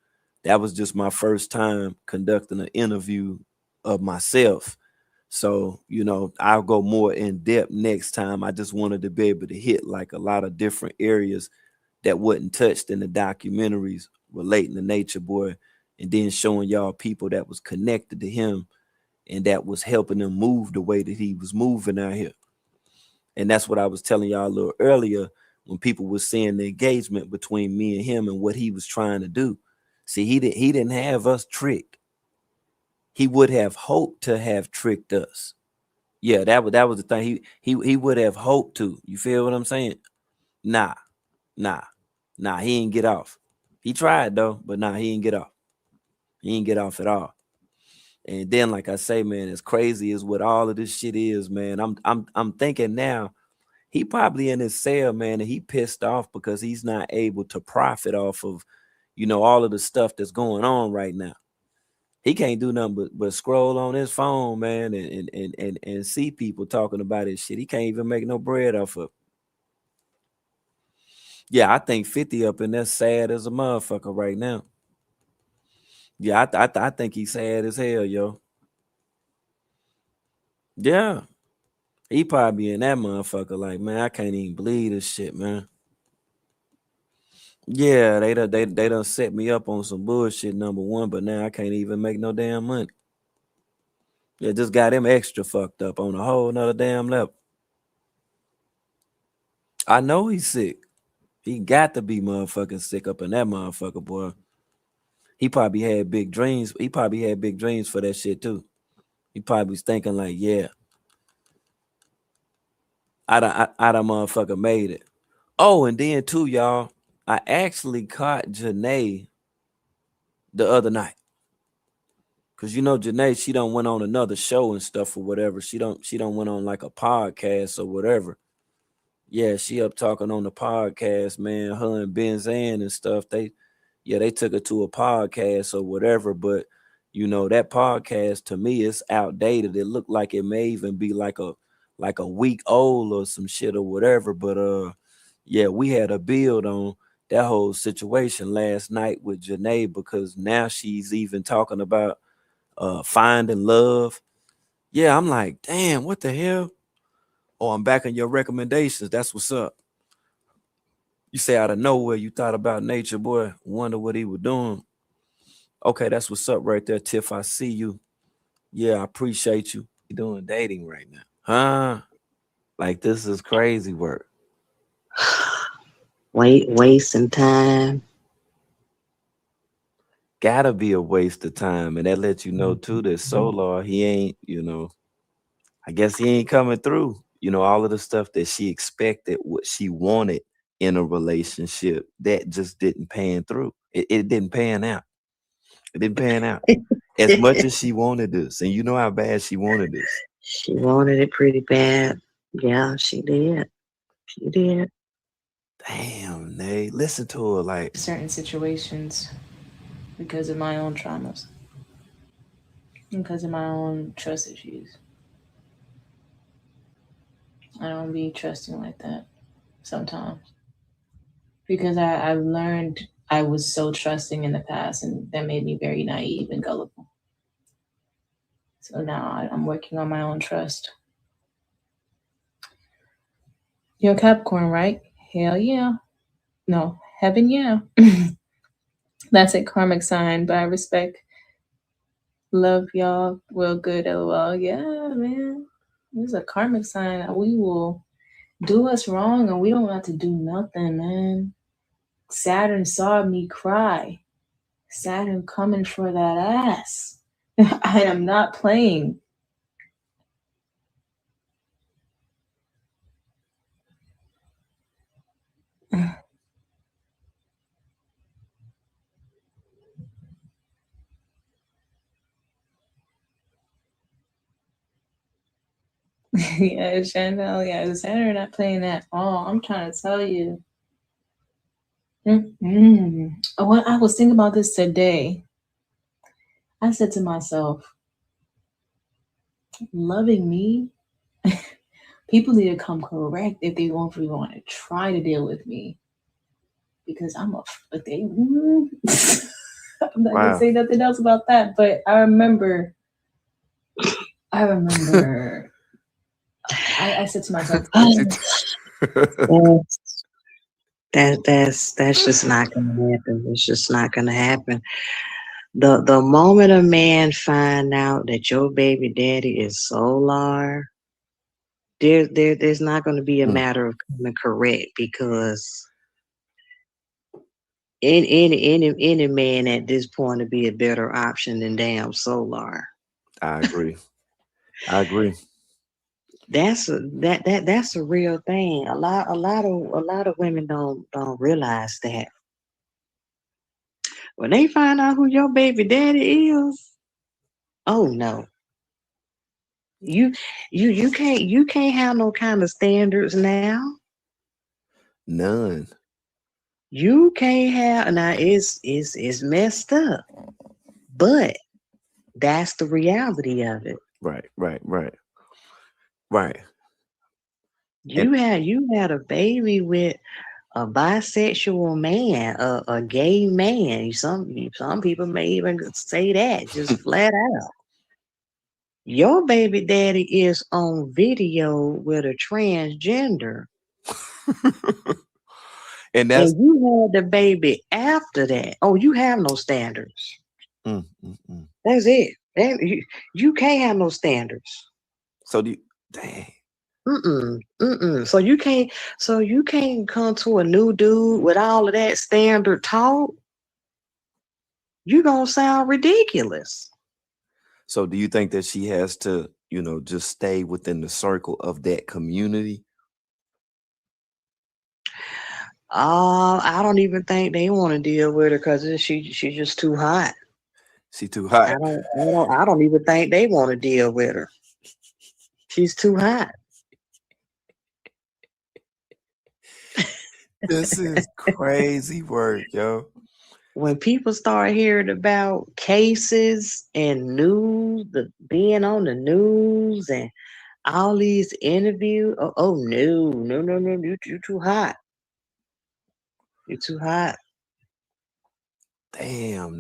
That was just my first time conducting an interview of myself. So, I'll go more in depth next time. I just wanted to be able to hit like a lot of different areas that wasn't touched in the documentaries relating to Nature Boy, and then showing y'all people that was connected to him and that was helping him move the way that he was moving out here. And that's what I was telling y'all a little earlier when people were seeing the engagement between me and him and what he was trying to do. See, he didn't have us tricked. He would have hoped to have tricked us. Yeah, that was the thing. He would have hoped to. You feel what I'm saying? Nah, he ain't get off. He tried though, but he ain't get off. He ain't get off at all. And then, like I say, man, as crazy as what all of this shit is, man, I'm thinking now he probably in his cell, man, and he pissed off because he's not able to profit off of, all of the stuff that's going on right now. He can't do nothing but scroll on his phone, man, and see people talking about his shit. He can't even make no bread off of. Yeah, I think 50 up in there sad as a motherfucker right now. Yeah, I think he's sad as hell, yo. Yeah. He probably in that motherfucker like, man, I can't even believe this shit, man. Yeah, they done set me up on some bullshit, number one, but now I can't even make no damn money. Yeah, just got him extra fucked up on a whole nother damn level. I know he's sick. He got to be motherfucking sick up in that motherfucker, boy. He probably had big dreams. He probably had big dreams for that shit too. He probably was thinking like, yeah, I done motherfucker made it. Oh, and then too, y'all, I actually caught Janae the other night. Cause Janae, she don't went on another show and stuff or whatever. She don't went on like a podcast or whatever. Yeah, she up talking on the podcast, man. Her and Benzan and stuff. They took her to a podcast or whatever. But that podcast to me is outdated. It looked like it may even be like a week old or some shit or whatever. But yeah, we had a build on that whole situation last night with Janae because now she's even talking about finding love. Yeah, I'm like, damn, what the hell? Oh, I'm back on your recommendations. That's what's up. You say out of nowhere you thought about Nature Boy. Wonder what he was doing. Okay, that's what's up right there, Tiff. I see you. Yeah, I appreciate you. You doing dating right now, huh? Like this is crazy work. Wasting time. Gotta be a waste of time, and that lets you know too that Solar he ain't. I guess he ain't coming through. All of the stuff that she expected, what she wanted in a relationship, that just didn't pan through. It didn't pan out. It didn't pan out as much as she wanted this, and you know how bad she wanted this. She wanted it pretty bad. Yeah, she did. She did. Damn, Nate, listen to her like certain situations because of my own traumas, because of my own trust issues. I don't be trusting like that sometimes because I've learned I was so trusting in the past, and that made me very naive and gullible. So now I'm working on my own trust. You're Capricorn, right? Hell yeah. No, heaven yeah. That's a karmic sign, but I respect. Love y'all. Well, good, lol. Yeah, man. It's a karmic sign. We will do us wrong and we don't have to do nothing, man. Saturn saw me cry. Saturn coming for that ass. I am not playing. Yeah, Chanel, yeah, Saturn not playing at all. I'm trying to tell you. When I was thinking about this today, I said to myself, loving me, people need to come correct if they don't really want to try to deal with me. Because I'm I'm not gonna say nothing else about that, but I remember I said to myself, That's just not gonna happen. It's just not gonna happen. The moment a man find out that your baby daddy is solar, there's not gonna be a matter of coming correct because any man at this point would be a better option than damn solar. I agree. I agree. That's a real thing. A lot of women don't realize that. When they find out who your baby daddy is, oh no. You can't have no kind of standards now. None. You can't have now it's messed up. But that's the reality of it. Right. You had a baby with a bisexual man, a gay man. Some people may even say that just flat out. Your baby daddy is on video with a transgender. And you had the baby after that. Oh, you have no standards. That's it. You can't have no standards. So dang. So you can't come to a new dude with all of that standard talk. You're gonna sound ridiculous. So do you think that she has to, just stay within the circle of that community? I don't even think they want to deal with her because she's just too hot. She too hot. I don't even think they want to deal with her. She's too hot. This is crazy work, yo. When people start hearing about cases and news, being on the news and all these interviews, oh no, you're too hot. You're too hot. Damn.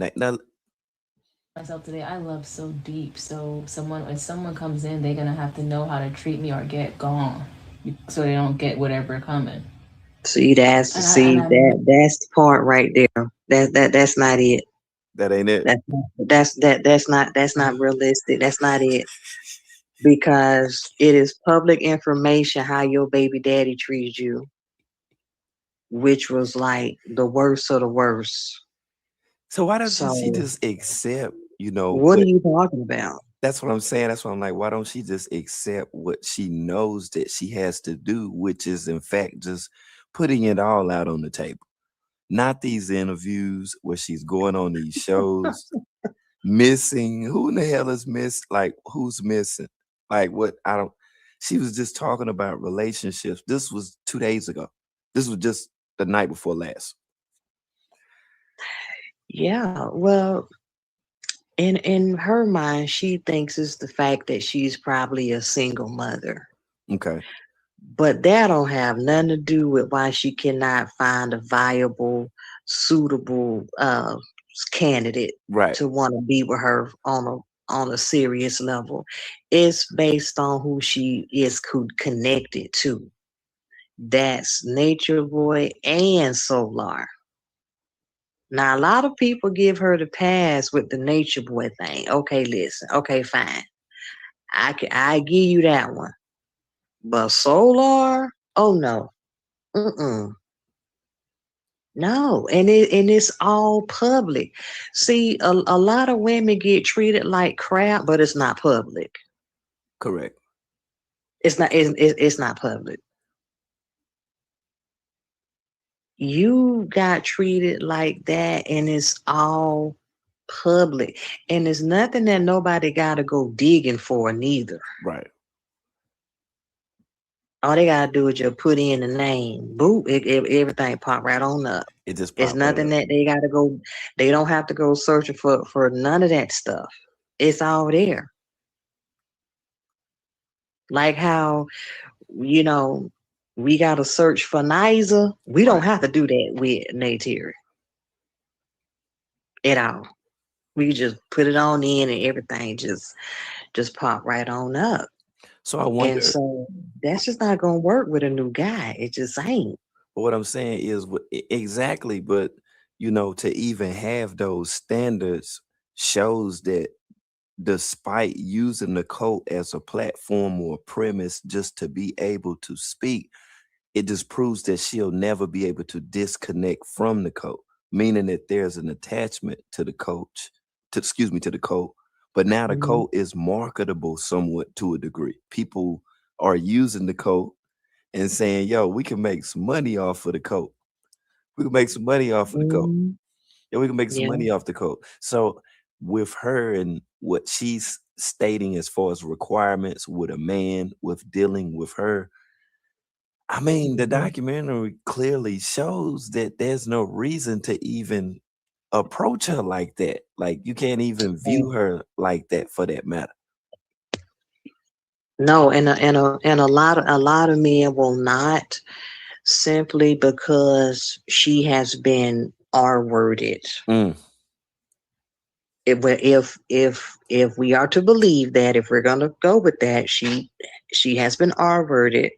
Myself today, I love so deep. So when someone comes in, they're gonna have to know how to treat me or get gone, so they don't get whatever coming. See, that's And that's the part right there. That's not it. That ain't it. That's not realistic. That's not it. Because it is public information how your baby daddy treated you, which was like the worst of the worst. So why doesn't she just accept, what are you talking about? That's what I'm saying. That's why I'm like, why don't she just accept what she knows that she has to do, which is in fact just putting it all out on the table. Not these interviews where she's going on these shows, missing. Who in the hell is like, who's missing? Like, what? She was just talking about relationships. This was 2 days ago. This was just the night before last. Yeah, well, in her mind, she thinks it's the fact that she's probably a single mother. Okay. But that don't have nothing to do with why she cannot find a viable, suitable candidate to want to be with her on a serious level. It's based on who she is connected to. That's Nature Boy and Solar. Now, a lot of people give her the pass with the Nature Boy thing. Okay, listen. Okay, fine. I give you that one. But Solar, oh no. No, and it's all public. See, a lot of women get treated like crap, but it's not public. Correct. It's not public. You got treated like that, and it's all public, and it's nothing that nobody got to go digging for neither. Right. All they gotta do is just put in the name. Boop, everything pop right on up. It just it's nothing that they gotta go. They don't have to go searching for none of that stuff. It's all there. Like how, we gotta search for Niza. We don't have to do that with Naytiri at all. We just put it on in and everything just pop right on up. So I wonder. And so that's just not gonna work with a new guy. It just ain't. But what I'm saying is exactly, but to even have those standards shows that despite using the cult as a platform or a premise just to be able to speak, it just proves that she'll never be able to disconnect from the cult, meaning that there's an attachment to the coach, to the cult. But now the cult is marketable somewhat to a degree. People are using the cult and saying, yo, we can make some money off of the cult. We can make some money off of the cult. Yeah, we can make some money off the cult. So with her and what she's stating as far as requirements with a man, with dealing with her, I mean, the documentary clearly shows that there's no reason to even approach her like that. Like, you can't even view her like that for that matter. No, and a lot of men will not, simply because she has been R-worded. If we are to believe that, if we're gonna go with that, she has been R-worded,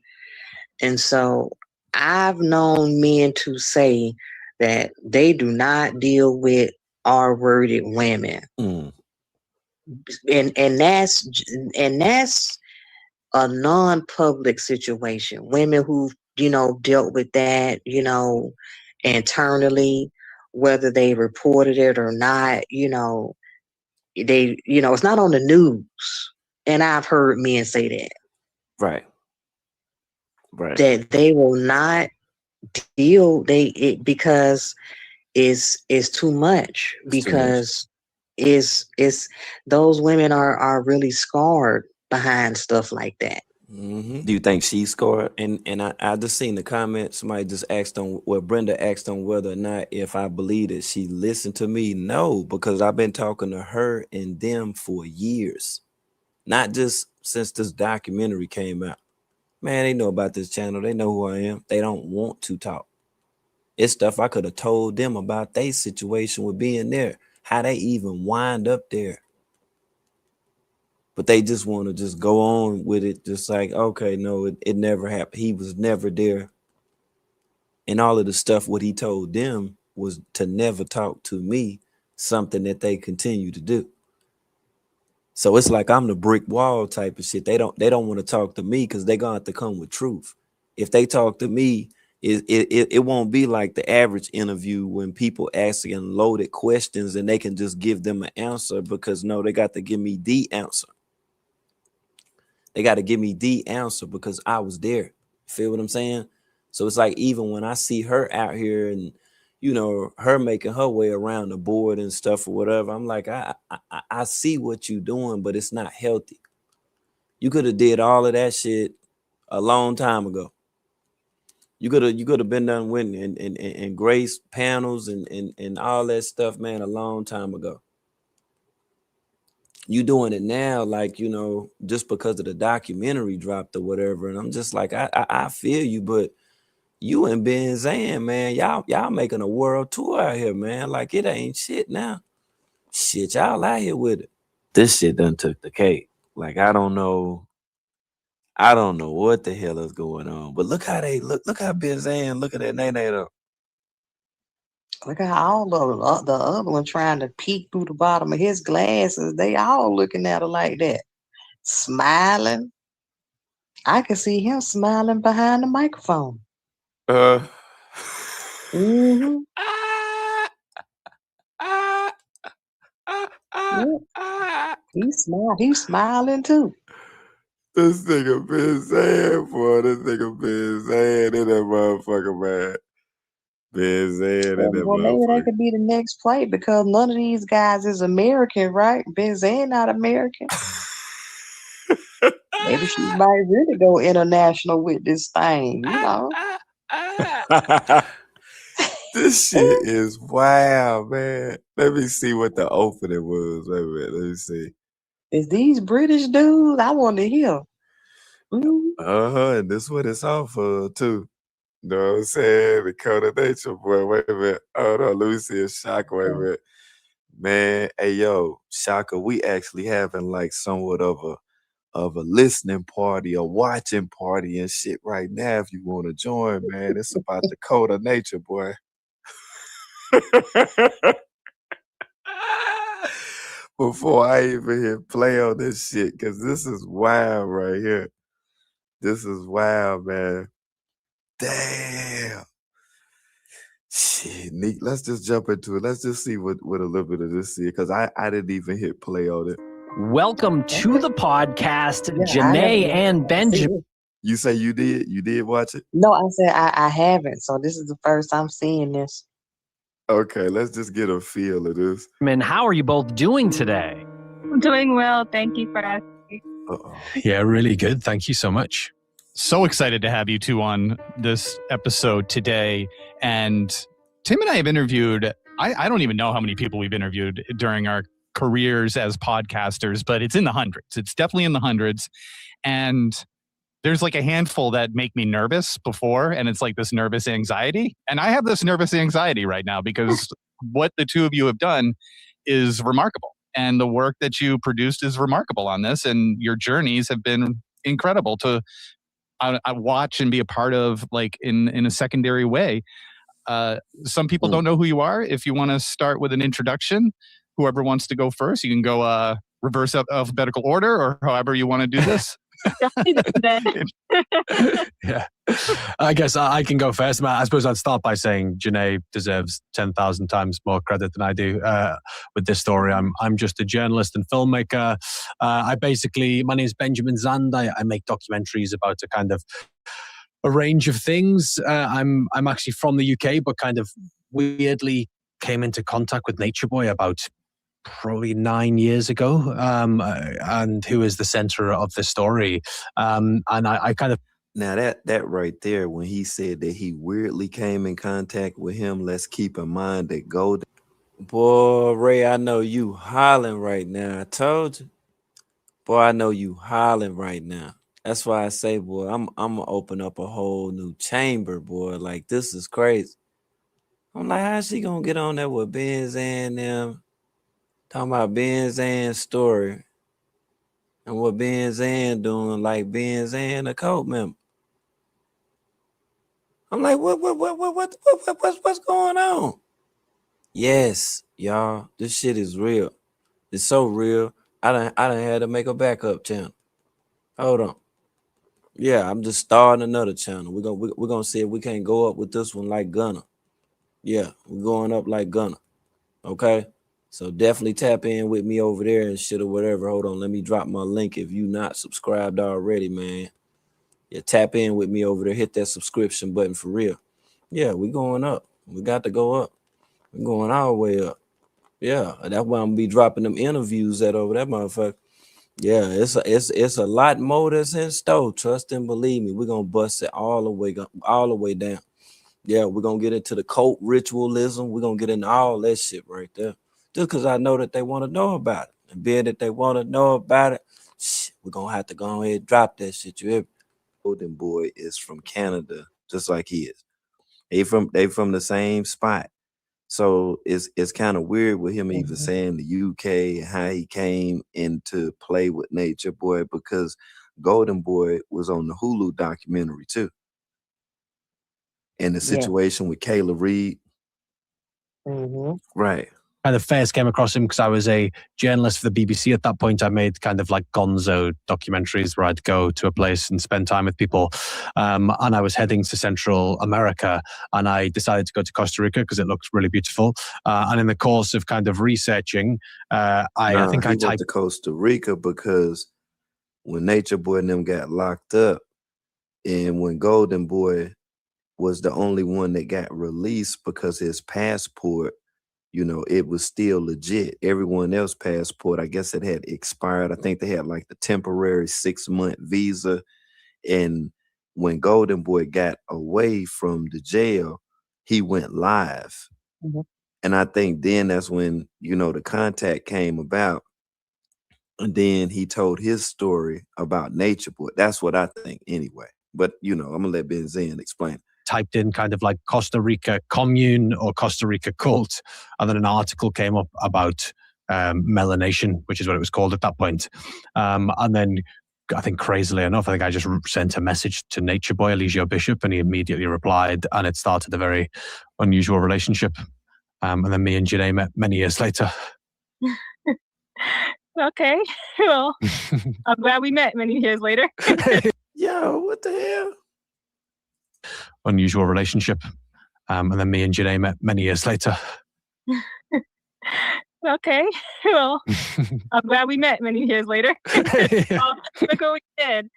and so I've known men to say that they do not deal with R-worded women, and that's a non-public situation. Women who dealt with that internally, whether they reported it or not, it's not on the news. And I've heard men say that. Right. That they will not deal because it's too much, It's too much. because it's those women are really scarred behind stuff like that. Do you think she scored? And I just seen the comment. Somebody just asked on, well, Brenda asked on whether or not if I believe that she listened to me. No, because I've been talking to her and them for years, not just since this documentary came out. Man, they know about this channel. They know who I am. They don't want to talk. It's stuff I could have told them about their situation with being there, how they even wind up there. But they just want to just go on with it, just like, okay, no, it never happened. He was never there. And all of the stuff, what he told them was to never talk to me, something that they continue to do. So it's like I'm the brick wall type of shit. They don't want to talk to me because they're gonna have to come with truth. If they talk to me, it won't be like the average interview when people asking loaded questions and they can just give them an answer, because no, they got to give me the answer. They got to give me the answer because I was there. Feel what I'm saying? So it's like, even when I see her out here and, you know, her making her way around the board and stuff or whatever, I'm like, I see what you're doing, but it's not healthy. You could have did all of that shit a long time ago. You could have been done with and grace panels and all that stuff, man, a long time ago. You doing it now, like, you know, just because of the documentary dropped or whatever. And I'm just like, I feel you, but you and Ben Zan, man, y'all making a world tour out here, man. Like, it ain't shit now. Shit, y'all out here with it. This shit done took the cake. Like, I don't know what the hell is going on. But look how they look how Ben Zan looking at Nene though. Look at all of the other one trying to peek through the bottom of his glasses. They all looking at her like that, smiling. I can see him smiling behind the microphone. Mm-hmm. Yep. He's smiling too. This nigga been saying, boy. This nigga been saying in that motherfucker, man. Been saying in that Well, maybe motherfucker. that could be the next play, because none of these guys is American, right? Ben Zan not American. Maybe she might really go international with this thing, you know? This shit is wild, man. Let me see what the opening was. Wait a minute, let me see. Is these British dudes? I want to hear. And this what it's off of too. You know what I'm saying? The code of nature, boy. Wait a minute. Oh no, let me see a Shaka. Wait a minute. Man, hey yo, Shaka, we actually having like somewhat of a listening party, a watching party and shit right now. If you want to join, man, it's about the code of nature, boy. Before I even hit play on this shit, because this is wild right here. This is wild, man. Damn. Shit, Nick, let's just jump into it. Let's just see what a little bit of this is, because I didn't even hit play on it. Welcome to the podcast, Janae and Benjamin. You say you did? You did watch it? No, I said I haven't. So this is the first time seeing this. Okay, let's just get a feel of this. How are you both doing today? I'm doing well. Thank you for asking. Yeah, really good. Thank you so much. So excited to have you two on this episode today. And Tim and I have interviewed, I don't even know how many people we've interviewed during our careers as podcasters, but it's in the hundreds. It's definitely in the hundreds. And there's like a handful that make me nervous before, and it's like this nervous anxiety. And I have this nervous anxiety right now because what the two of you have done is remarkable. And the work that you produced is remarkable on this. And your journeys have been incredible to I watch and be a part of, like in a secondary way. Some people don't know who you are. If you want to start with an introduction, whoever wants to go first, you can go reverse alphabetical order or however you want to do this. Yeah, I guess I can go first. I suppose I'd start by saying Janae deserves 10,000 times more credit than I do with this story. I'm just a journalist and filmmaker. My name is Benjamin Zand. I make documentaries about a kind of a range of things. I'm actually from the UK, but kind of weirdly came into contact with Nature Boy about probably 9 years ago, and who is the center of the story. And I kind of Now that right there, when he said that he weirdly came in contact with him, let's keep in mind that Golden Boy, Ray, I know you hollering right now. I told you. Boy, I know you hollering right now. That's why I say, boy, I'm gonna open up a whole new chamber, boy. Like, this is crazy. I'm like, how's she gonna get on there with Benz and them talking about Benz and story and what Benz and doing, like Benz and a cult member? I'm like, what's going on? Yes, y'all, this shit is real. It's so real. I done had to make a backup channel. Hold on. Yeah, I'm just starting another channel. We're gonna see if we can't go up with this one like Gunna. Yeah, we're going up like Gunna. Okay. So definitely tap in with me over there and shit or whatever. Hold on, let me drop my link if you not subscribed already, man. Yeah, tap in with me over there. Hit that subscription button for real. Yeah, we going up. We got to go up. We're going all the way up. Yeah, that's why I'm gonna be dropping them interviews at over that motherfucker. Yeah, it's a lot more that's in store. Trust and believe me, we're gonna bust it all the way down. Yeah, we're gonna get into the cult ritualism. We're gonna get into all that shit right there. Just because I know that they want to know about it. And being that they want to know about it, we're gonna have to go ahead and drop that shit. You hear me? Golden Boy is from Canada, just like he is. They from the same spot. So it's kind of weird with him even saying the UK and how he came into play with Nature Boy, because Golden Boy was on the Hulu documentary too. And the Yeah. situation with Kayla Reed. Right. kind of first came across him because I was a journalist for the BBC at that point. I made kind of like gonzo documentaries where I'd go to a place and spend time with people. And I was heading to Central America, and I decided to go to Costa Rica because it looked really beautiful. And in the course of kind of researching, I think I went typed to Costa Rica because when Nature Boy and them got locked up, and when Golden Boy was the only one that got released because his passport, it was still legit. Everyone else's passport, I guess it had expired. I think they had like the temporary 6-month visa. And when Golden Boy got away from the jail, he went live. And I think then that's when, the contact came about. And then he told his story about Nature Boy. That's what I think anyway. But, I'm going to let Ben Zen explain. Typed in kind of like Costa Rica commune or Costa Rica cult, and then an article came up about melanation, which is what it was called at that point. And then I think crazily enough, I think I just sent a message to Nature Boy, Eligio Bishop, and he immediately replied, and it started a very unusual relationship. And then me and Janae met many years later. Okay, well, I'm glad we met many years later. Yo, what the hell? Unusual relationship. And then me and Janae met many years later. Okay, well, I'm glad we met many years later. Look what we did.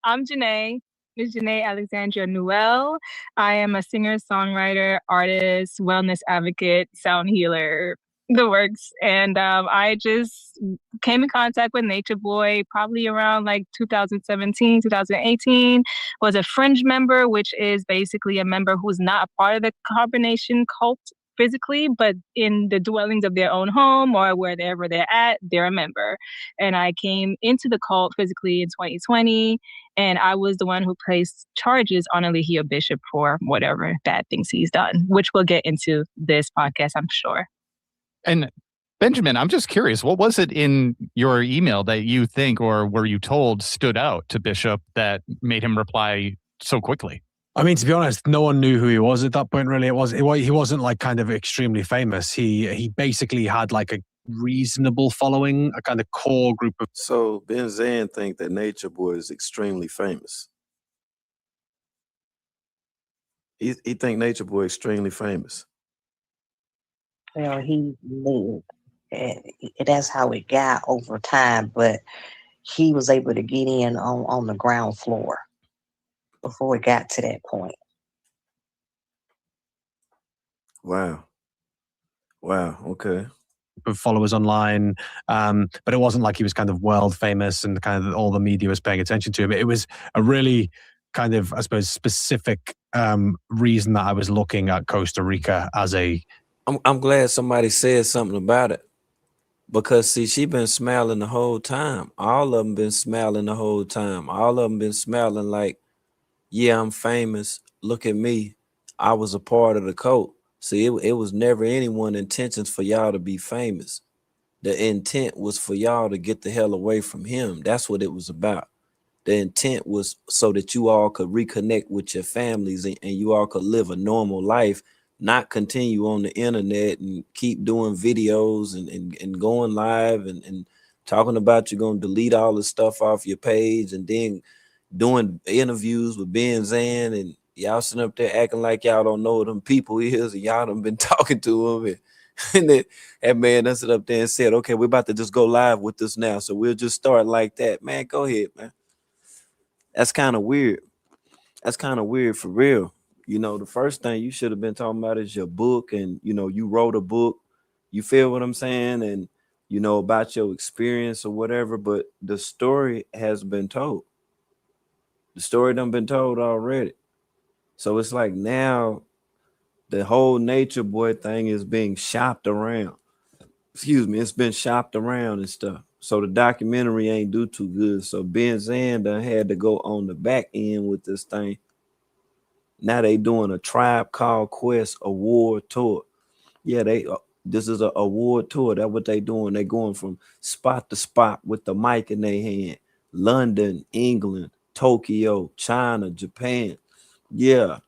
I'm Janae, Ms. Janae Alexandria Newell. I am a singer, songwriter, artist, wellness advocate, sound healer, the works. And I just came in contact with Nature Boy probably around like 2017, 2018, was a fringe member, which is basically a member who's not a part of the Carbonation cult physically, but in the dwellings of their own home or wherever they're at, they're a member. And I came into the cult physically in 2020, and I was the one who placed charges on Eligio Bishop for whatever bad things he's done, which we'll get into this podcast, I'm sure. And Benjamin, I'm just curious, what was it in your email that you think, or were you told, stood out to Bishop that made him reply so quickly? I mean, to be honest, no one knew who he was at that point, really. He wasn't like kind of extremely famous. He basically had like a reasonable following, a kind of core group of... So Ben Zan think that Nature Boy is extremely famous. He think Nature Boy extremely famous. Well, that's how it got over time, but he was able to get in on the ground floor. before it got to that point. Wow. Wow. Okay. Of followers online, but it wasn't like he was kind of world famous and kind of all the media was paying attention to him. It was a really kind of, I suppose, specific reason that I was looking at Costa Rica as a. I'm glad somebody said something about it, because see, she been smiling the whole time. All of them been smiling the whole time. All of them been smiling like, yeah, I'm famous. Look at me. I was a part of the cult. See, it was never anyone's intentions for y'all to be famous. The intent was for y'all to get the hell away from him. That's what it was about. The intent was so that you all could reconnect with your families and you all could live a normal life, not continue on the internet and keep doing videos and going live and talking about you're going to delete all the stuff off your page and then doing interviews with Ben Zan and y'all sitting up there acting like y'all don't know who them people is and y'all done been talking to them and then that man done sit up there and said, okay, we're about to just go live with this now. So we'll just start like that. Man, go ahead, man. That's kind of weird. That's kind of weird for real. You know, the first thing you should have been talking about is your book, and you know, you wrote a book. You feel what I'm saying? And you know, about your experience or whatever, but the story has been told. The story done been told already. So it's like now the whole Nature Boy thing is being shopped around. Excuse me, it's been shopped around and stuff. So the documentary ain't do too good. So Ben Zan done had to go on the back end with this thing. Now they doing a Tribe Called Quest award tour. Yeah, this is a award tour. That's what they doing. They going from spot to spot with the mic in their hand. London, England, Tokyo, China, Japan. Yeah,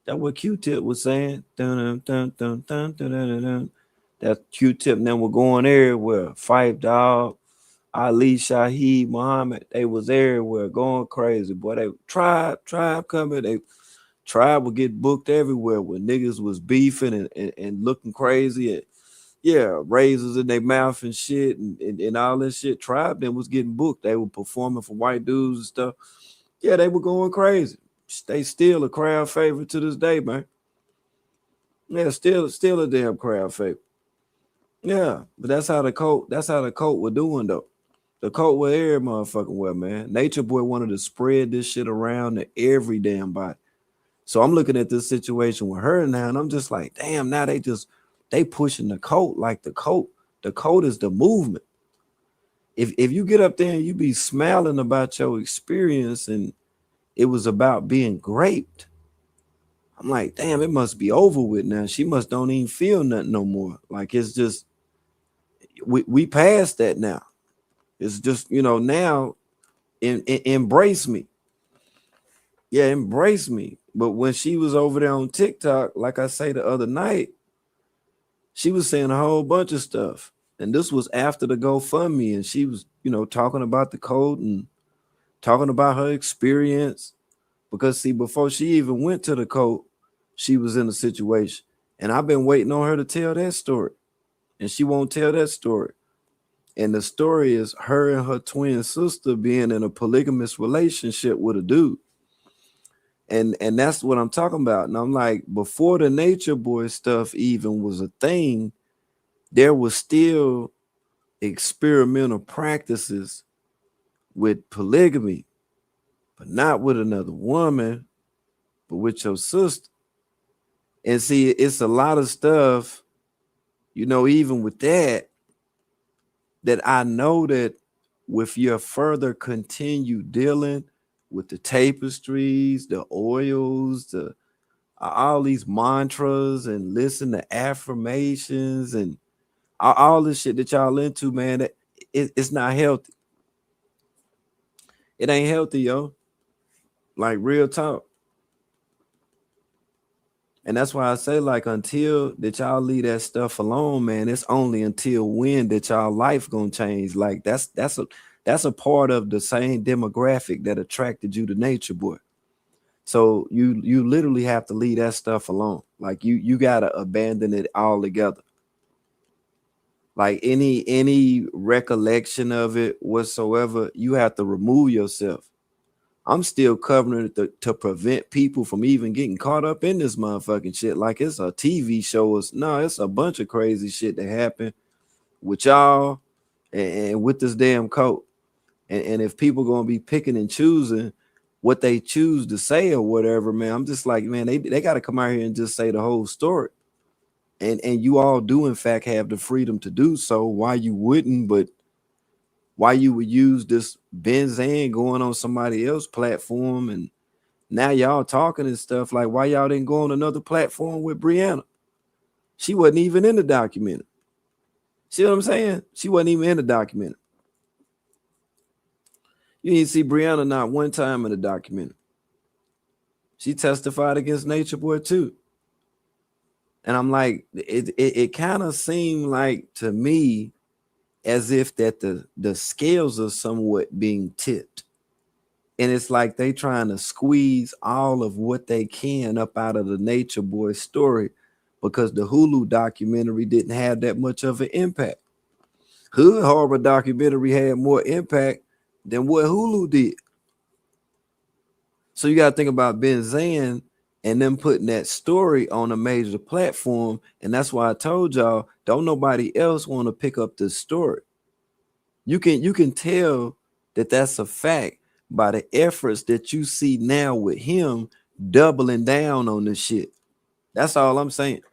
that's what Q-Tip was saying. Dun, dun, dun, dun, dun, dun, dun, dun. That Q-Tip and them were going everywhere. Five Dog, Ali Shaheed, Muhammad, they was everywhere going crazy. Boy, they Tribe coming. They Tribe would get booked everywhere when niggas was beefing and looking crazy. And yeah, razors in their mouth and shit and all this shit. Tribe then was getting booked. They were performing for white dudes and stuff. Yeah, they were going crazy. They still a crowd favorite to this day, man. Yeah, still a damn crowd favorite. Yeah, but that's how the cult were doing though. The cult were every motherfucking well, man. Nature Boy wanted to spread this shit around to every damn body. So I'm looking at this situation with her now, and I'm just like, damn, now they pushing the cult like the cult. The cult is the movement. If you get up there and you be smiling about your experience and it was about being raped, I'm like, damn, it must be over with now. She must don't even feel nothing no more. Like it's just we passed that now. It's just, you know, now embrace me. Yeah, embrace me. But when she was over there on TikTok, like I say the other night, she was saying a whole bunch of stuff. And this was after the GoFundMe, and she was, you know, talking about the code and talking about her experience. Because see, before she even went to the code, she was in a situation. And I've been waiting on her to tell that story. And she won't tell that story. And the story is her and her twin sister being in a polygamous relationship with a dude. And that's what I'm talking about. And I'm like, before the Nature Boy stuff even was a thing, there was still experimental practices with polygamy, but not with another woman, but with your sister. And see, it's a lot of stuff, you know, even with that I know that with your further continued dealing with the tapestries, the oils, the all these mantras and listen to affirmations and all this shit that y'all into, man, that it's not healthy. It ain't healthy, yo. Like real talk. And that's why I say, like, until that y'all leave that stuff alone, man, it's only until when that y'all life gonna change. Like that's a part of the same demographic that attracted you to Nature Boy. So you literally have to leave that stuff alone. Like you gotta abandon it altogether. Like any recollection of it whatsoever, you have to remove yourself. I'm still covering it to prevent people from even getting caught up in this motherfucking shit. Like it's a TV show. It's a bunch of crazy shit that happened with y'all and with this damn coat. And if people gonna be picking and choosing what they choose to say or whatever, man, I'm just like, man, they got to come out here and just say the whole story. And you all do in fact have the freedom to do so. Why you wouldn't? But why you would use this Benzan going on somebody else's platform, and now y'all talking and stuff, like why y'all didn't go on another platform with Brianna? She wasn't even in the documentary. See what I'm saying? She wasn't even in the documentary. You didn't see Brianna not one time in the documentary. She testified against Nature Boy too. And I'm like, it kind of seemed like to me as if that the scales are somewhat being tipped. And it's like they trying to squeeze all of what they can up out of the Nature Boy story because the Hulu documentary didn't have that much of an impact. Hood Harbor documentary had more impact than what Hulu did. So you got to think about Benzan and them putting that story on a major platform. And that's why I told y'all, don't nobody else want to pick up this story. You can tell that that's a fact by the efforts that you see now with him doubling down on this shit. That's all I'm saying.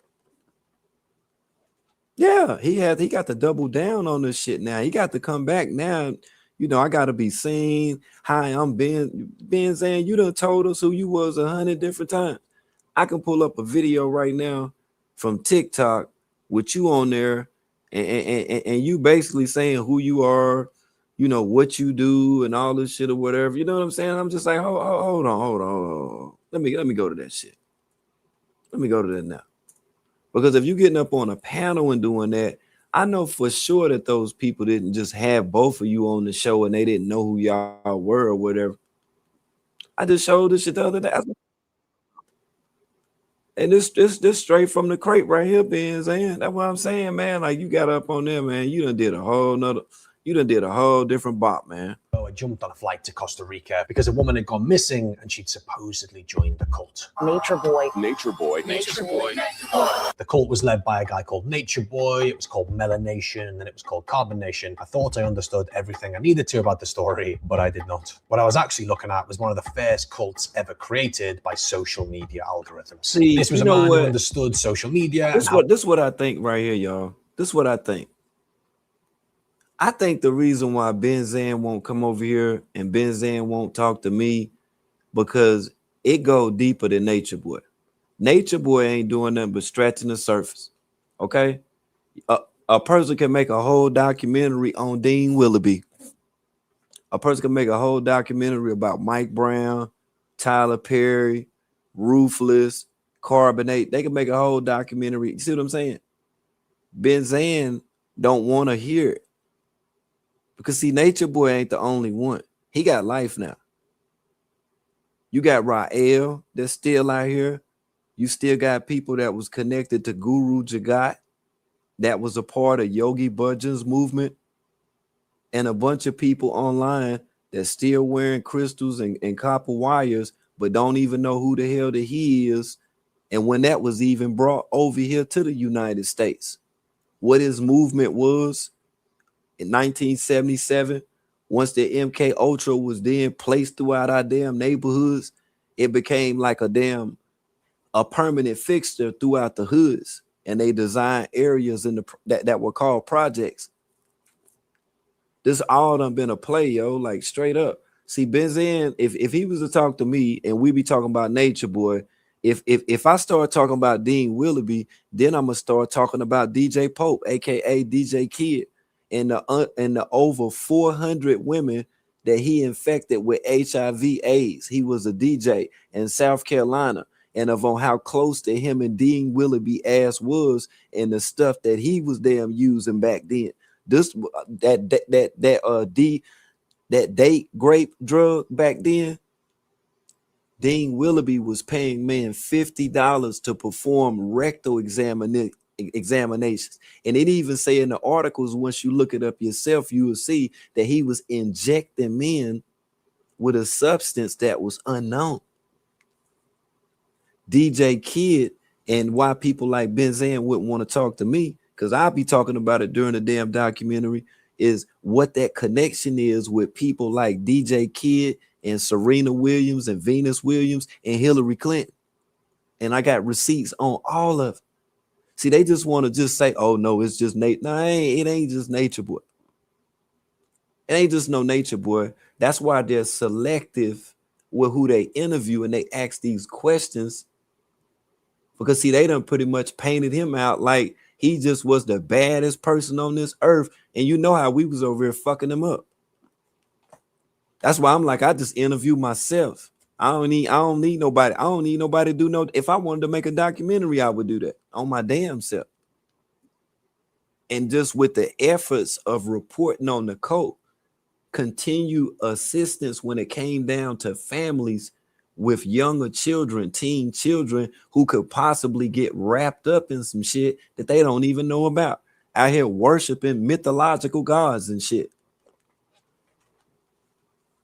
Yeah, he got to double down on this shit now. He got to come back now. You know, I got to be seen. Hi, I'm Benzan. You done told us who you was 100 different times. I can pull up a video right now from TikTok with you on there and you basically saying who you are, you know, what you do and all this shit or whatever. You know what I'm saying? I'm just like, hold on. Let me go to that shit. Let me go to that now. Because if you're getting up on a panel and doing that, I know for sure that those people didn't just have both of you on the show and they didn't know who y'all were or whatever. I just showed this shit the other day. And this straight from the crate right here, Benzan. That's what I'm saying, man. Like you got up on there, man. You done did a whole different bop, man. I jumped on a flight to Costa Rica because a woman had gone missing and she'd supposedly joined the cult. Nature Boy. The cult was led by a guy called Nature Boy. It was called Melanation, and then it was called Carbonation. I thought I understood everything I needed to about the story, but I did not. What I was actually looking at was one of the first cults ever created by social media algorithms. See, this was a man who understood social media. This what I think right here, y'all. This is what I think. I think the reason why Benzan won't come over here and Benzan won't talk to me because it go deeper than Nature Boy. Nature Boy ain't doing nothing but stretching the surface. Okay? A person can make a whole documentary on Dean Willoughby. A person can make a whole documentary about Mike Brown, Tyler Perry, Ruthless, Carbonate. They can make a whole documentary. You see what I'm saying? Benzan don't want to hear it. Because see, Nature Boy ain't the only one. He got life now. You got Rael that's still out here. You still got people that was connected to Guru Jagat, that was a part of Yogi Bhajan's movement, and a bunch of people online that's still wearing crystals and copper wires, but don't even know who the hell that he is. And when that was even brought over here to the United States, what his movement was in 1977, once the MK Ultra was then placed throughout our damn neighborhoods, it became like a permanent fixture throughout the hoods, and they designed areas in that were called projects. This all done been a play, yo, like straight up. See, Benzan, if he was to talk to me and we be talking about Nature Boy, if I start talking about Dean Willoughby, then I'm gonna start talking about DJ Pope, aka DJ Kid, and the over 400 women that he infected with HIV/AIDS. He was a DJ in South Carolina, and of on how close to him and Dean Willoughby ass was, and the stuff that he was damn using back then. This that date grape drug back then. Dean Willoughby was paying men $50 to perform rectal examinations. And it even say in the articles, once you look it up yourself, you will see that he was injecting men with a substance that was unknown. DJ Kid, and why people like Benzan wouldn't want to talk to me, because I'll be talking about it during the damn documentary, is what that connection is with people like DJ Kid and Serena Williams and Venus Williams and Hillary Clinton. And I got receipts on all of it. See, they just want to just say, oh no, it's just Nate. No, it ain't just Nature Boy. It ain't just no Nature Boy. That's why they're selective with who they interview and they ask these questions. Because see, they done pretty much painted him out like he just was the baddest person on this earth. And you know how we was over here fucking him up. That's why I'm like, I just interview myself. I don't need nobody. I don't need nobody to do no. If I wanted to make a documentary, I would do that on my damn self. And just with the efforts of reporting on the code, continue assistance when it came down to families with younger children, teen children who could possibly get wrapped up in some shit that they don't even know about. Out here worshiping mythological gods and shit.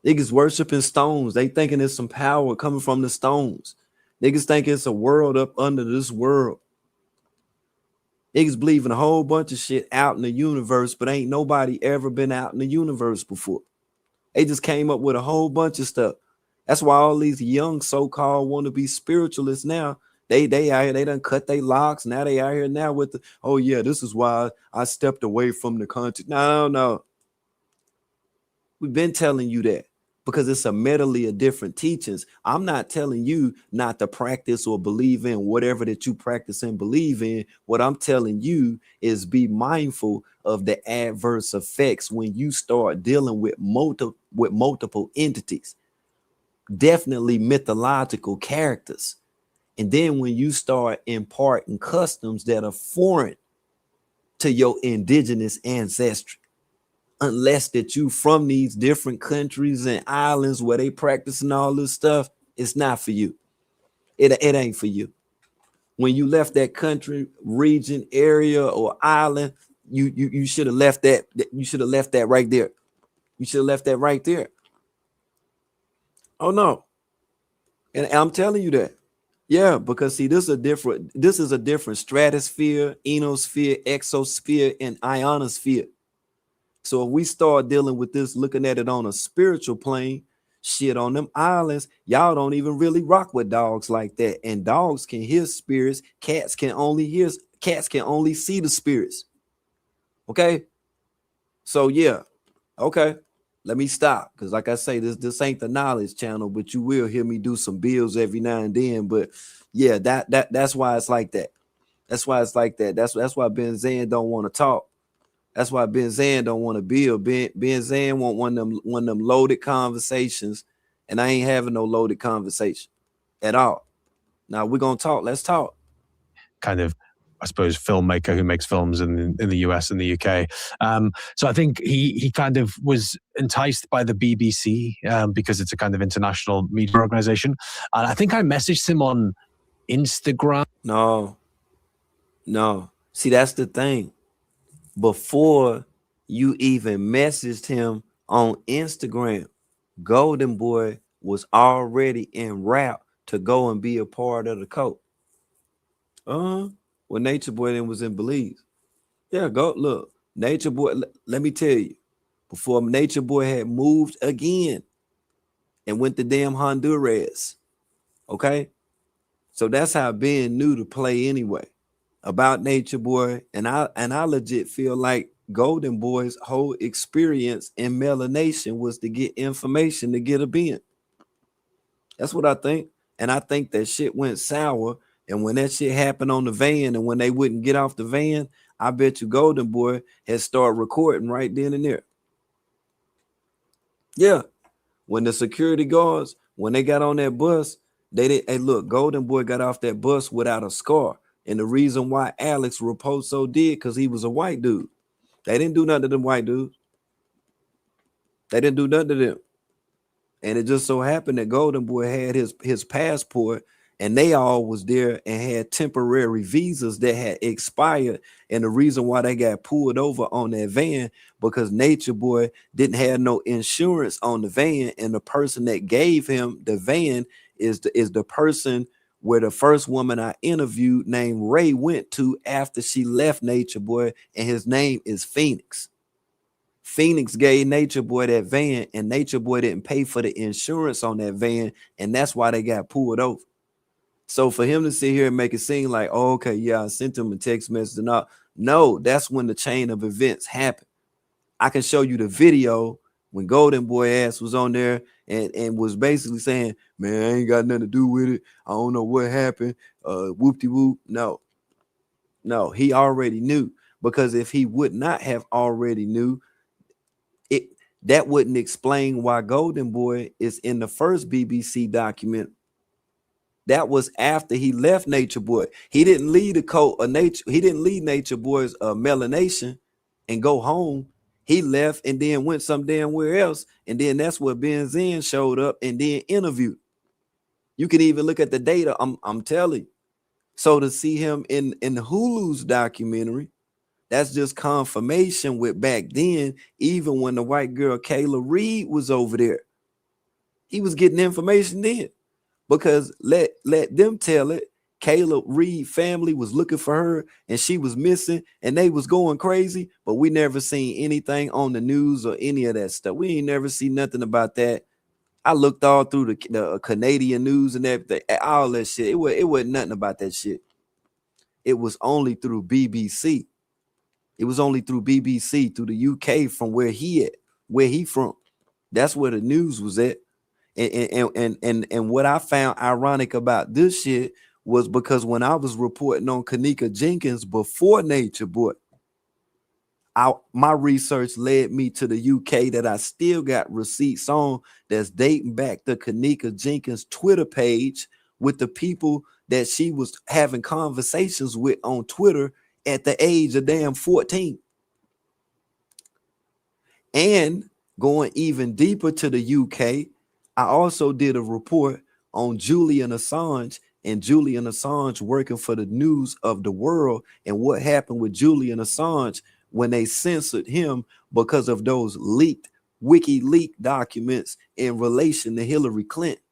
Niggas worshiping stones. They thinking there's some power coming from the stones. Niggas think it's a world up under this world. Niggas believe in a whole bunch of shit out in the universe, but ain't nobody ever been out in the universe before. They just came up with a whole bunch of stuff. That's why all these young so-called want to be spiritualists now. They out here, they done cut their locks. Now they out here now with the, oh yeah, this is why I stepped away from the country. No. We've been telling you that because it's a medley of different teachings. I'm not telling you not to practice or believe in whatever that you practice and believe in. What I'm telling you is be mindful of the adverse effects when you start dealing with multiple entities, definitely mythological characters. And then when you start imparting customs that are foreign to your indigenous ancestry, unless that you from these different countries and islands where they practicing all this stuff, it's not for you. It ain't for you. When you left that country, region, area, or island, you should have left that. You should have left that right there. You should have left that right there. Oh no. And I'm telling you that. Yeah, because see, this is a different stratosphere, ionosphere, exosphere, and ionosphere. So if we start dealing with this, looking at it on a spiritual plane, shit, on them islands, y'all don't even really rock with dogs like that. And dogs can hear spirits. Cats can only see the spirits. Okay. So yeah. Okay. Let me stop. Because like I say, this ain't the knowledge channel, but you will hear me do some bills every now and then. But yeah, that's why it's like that. That's why it's like that. That's why Benzan don't want to talk. That's why Benzan don't want to build. Benzan want one of them loaded conversations, and I ain't having no loaded conversation at all. Now we're gonna talk. Let's talk. Kind of, I suppose, filmmaker who makes films in the US and the UK. So I think he kind of was enticed by the BBC because it's a kind of international media organization. And I think I messaged him on Instagram. No. See, that's the thing. Before you even messaged him on Instagram, Golden Boy was already en route to go and be a part of the cult. When Nature Boy then was in Belize. Yeah, go look. Nature Boy, let me tell you, before Nature Boy had moved again and went to damn Honduras. Okay. So that's how Ben knew to play anyway about Nature Boy. And I legit feel like Golden Boy's whole experience in melanation was to get information to get a Ben. That's what I think. And I think that shit went sour. And when that shit happened on the van and when they wouldn't get off the van, I bet you Golden Boy had started recording right then and there. Yeah. When the security guards, when they got on that bus, they didn't, hey, look, Golden Boy got off that bus without a scar. And the reason why Alex Raposo did, because he was a white dude. They didn't do nothing to them white dudes. They didn't do nothing to them. And it just so happened that Golden Boy had his passport and they all was there and had temporary visas that had expired. And the reason why they got pulled over on that van, because Nature Boy didn't have no insurance on the van, and the person that gave him the van is the person where the first woman I interviewed named Ray went to after she left Nature Boy, and his name is Phoenix. Phoenix gave Nature Boy that van, and Nature Boy didn't pay for the insurance on that van, and that's why they got pulled over. So for him to sit here and make it seem like, oh, okay, yeah, I sent him a text message and all. No, that's when the chain of events happened. I can show you the video when Golden Boy ass was on there and was basically saying, man, I ain't got nothing to do with it. I don't know what happened. Whoop-de-whoop. No, he already knew, because if he would not have already knew, that wouldn't explain why Golden Boy is in the first BBC document. That was after he left Nature Boy. He didn't leave the cult of nature. He didn't leave Nature Boy's melanation and go home. He left and then went some damn where else. And then that's where Ben Zen showed up and then interviewed. You can even look at the data. I'm telling you. So to see him in Hulu's documentary, that's just confirmation with back then, even when the white girl Kayla Reed was over there, he was getting information then. Because let them tell it, Kayla Reed family was looking for her and she was missing and they was going crazy, but we never seen anything on the news or any of that stuff. We ain't never seen nothing about that. I looked all through the Canadian news and everything, all that shit. It wasn't nothing about that shit. It was only through BBC. It was only through BBC, through the UK, from where he from. That's where the news was at. And what I found ironic about this shit was because when I was reporting on Kanika Jenkins before Nature Boy, my research led me to the UK that I still got receipts on that's dating back to Kanika Jenkins' Twitter page with the people that she was having conversations with on Twitter at the age of damn 14. And going even deeper to the UK, I also did a report on Julian Assange and Julian Assange working for the News of the World and what happened with Julian Assange when they censored him because of those leaked WikiLeaks documents in relation to Hillary Clinton.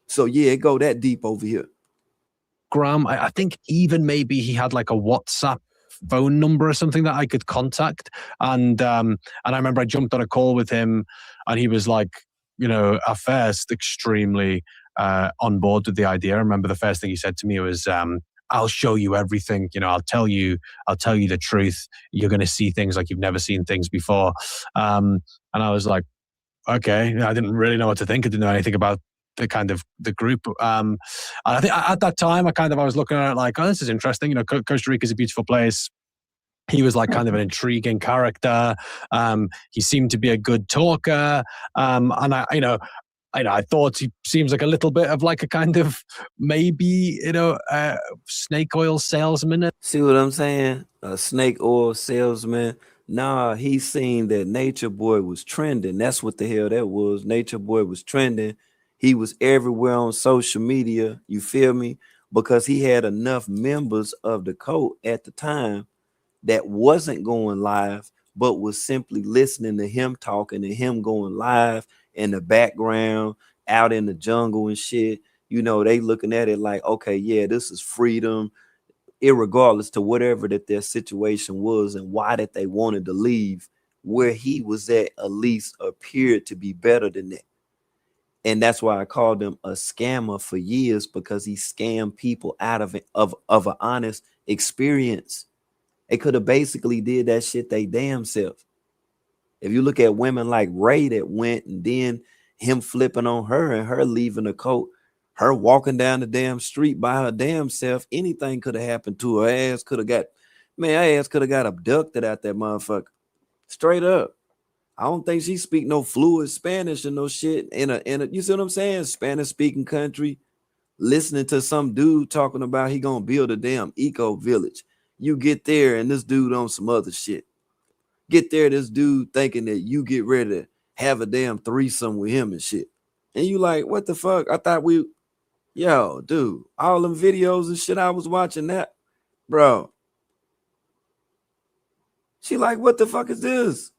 So yeah, it go that deep over here. Graham, I think even maybe he had like a WhatsApp phone number or something that I could contact. And I remember I jumped on a call with him and he was like, you know, at first extremely on board with the idea. I remember the first thing he said to me was, I'll show you everything. You know, I'll tell you the truth. You're going to see things like you've never seen things before. And I was like, okay, I didn't really know what to think. I didn't know anything about the kind of the group. And I think at that time, I was looking at it like, oh, this is interesting. You know, Costa Rica is a beautiful place. He was like kind of an intriguing character. He seemed to be a good talker. And I thought he seems like a little bit of like a kind of maybe, snake oil salesman. See what I'm saying? A snake oil salesman. Nah, he seen that Nature Boy was trending. That's what the hell that was. Nature Boy was trending. He was everywhere on social media. You feel me? Because he had enough members of the cult at the time that wasn't going live, but was simply listening to him talking and him going live in the background, out in the jungle and shit. You know, they looking at it like, okay, yeah, this is freedom, irregardless to whatever that their situation was and why that they wanted to leave. Where he was at least appeared to be better than that. And that's why I called him a scammer for years, because he scammed people out of an honest experience. They could have basically did that shit they damn self. If you look at women like Ray that went and then him flipping on her and her leaving the cult, her walking down the damn street by her damn self, anything could have happened to her. Her ass could have got abducted out that motherfucker. Straight up. I don't think she speak no fluid Spanish or no shit in a you see what I'm saying? Spanish speaking country, listening to some dude talking about he gonna build a damn eco village. You get there and this dude on some other shit. Get there, this dude thinking that you get ready to have a damn threesome with him and shit. And you like, what the fuck? I thought Yo, dude, all them videos and shit I was watching that, bro. She like, what the fuck is this?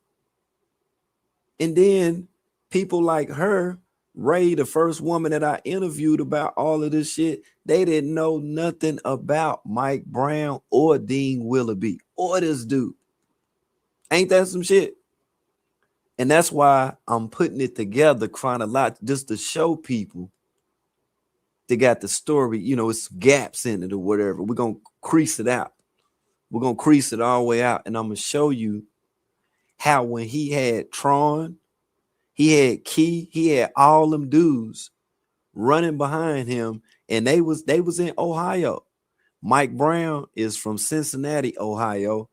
And then people like her, Ray, the first woman that I interviewed about all of this shit, they didn't know nothing about Mike Brown or Dean Willoughby or this dude. Ain't that some shit? And that's why I'm putting it together chronologically, just to show people they got the story, you know, it's gaps in it or whatever. We're going to crease it out. We're going to crease it all the way out. And I'm going to show you how when he had Tron, he had Key, he had all them dudes running behind him, and they was in Ohio. Mike Brown is from Cincinnati, Ohio.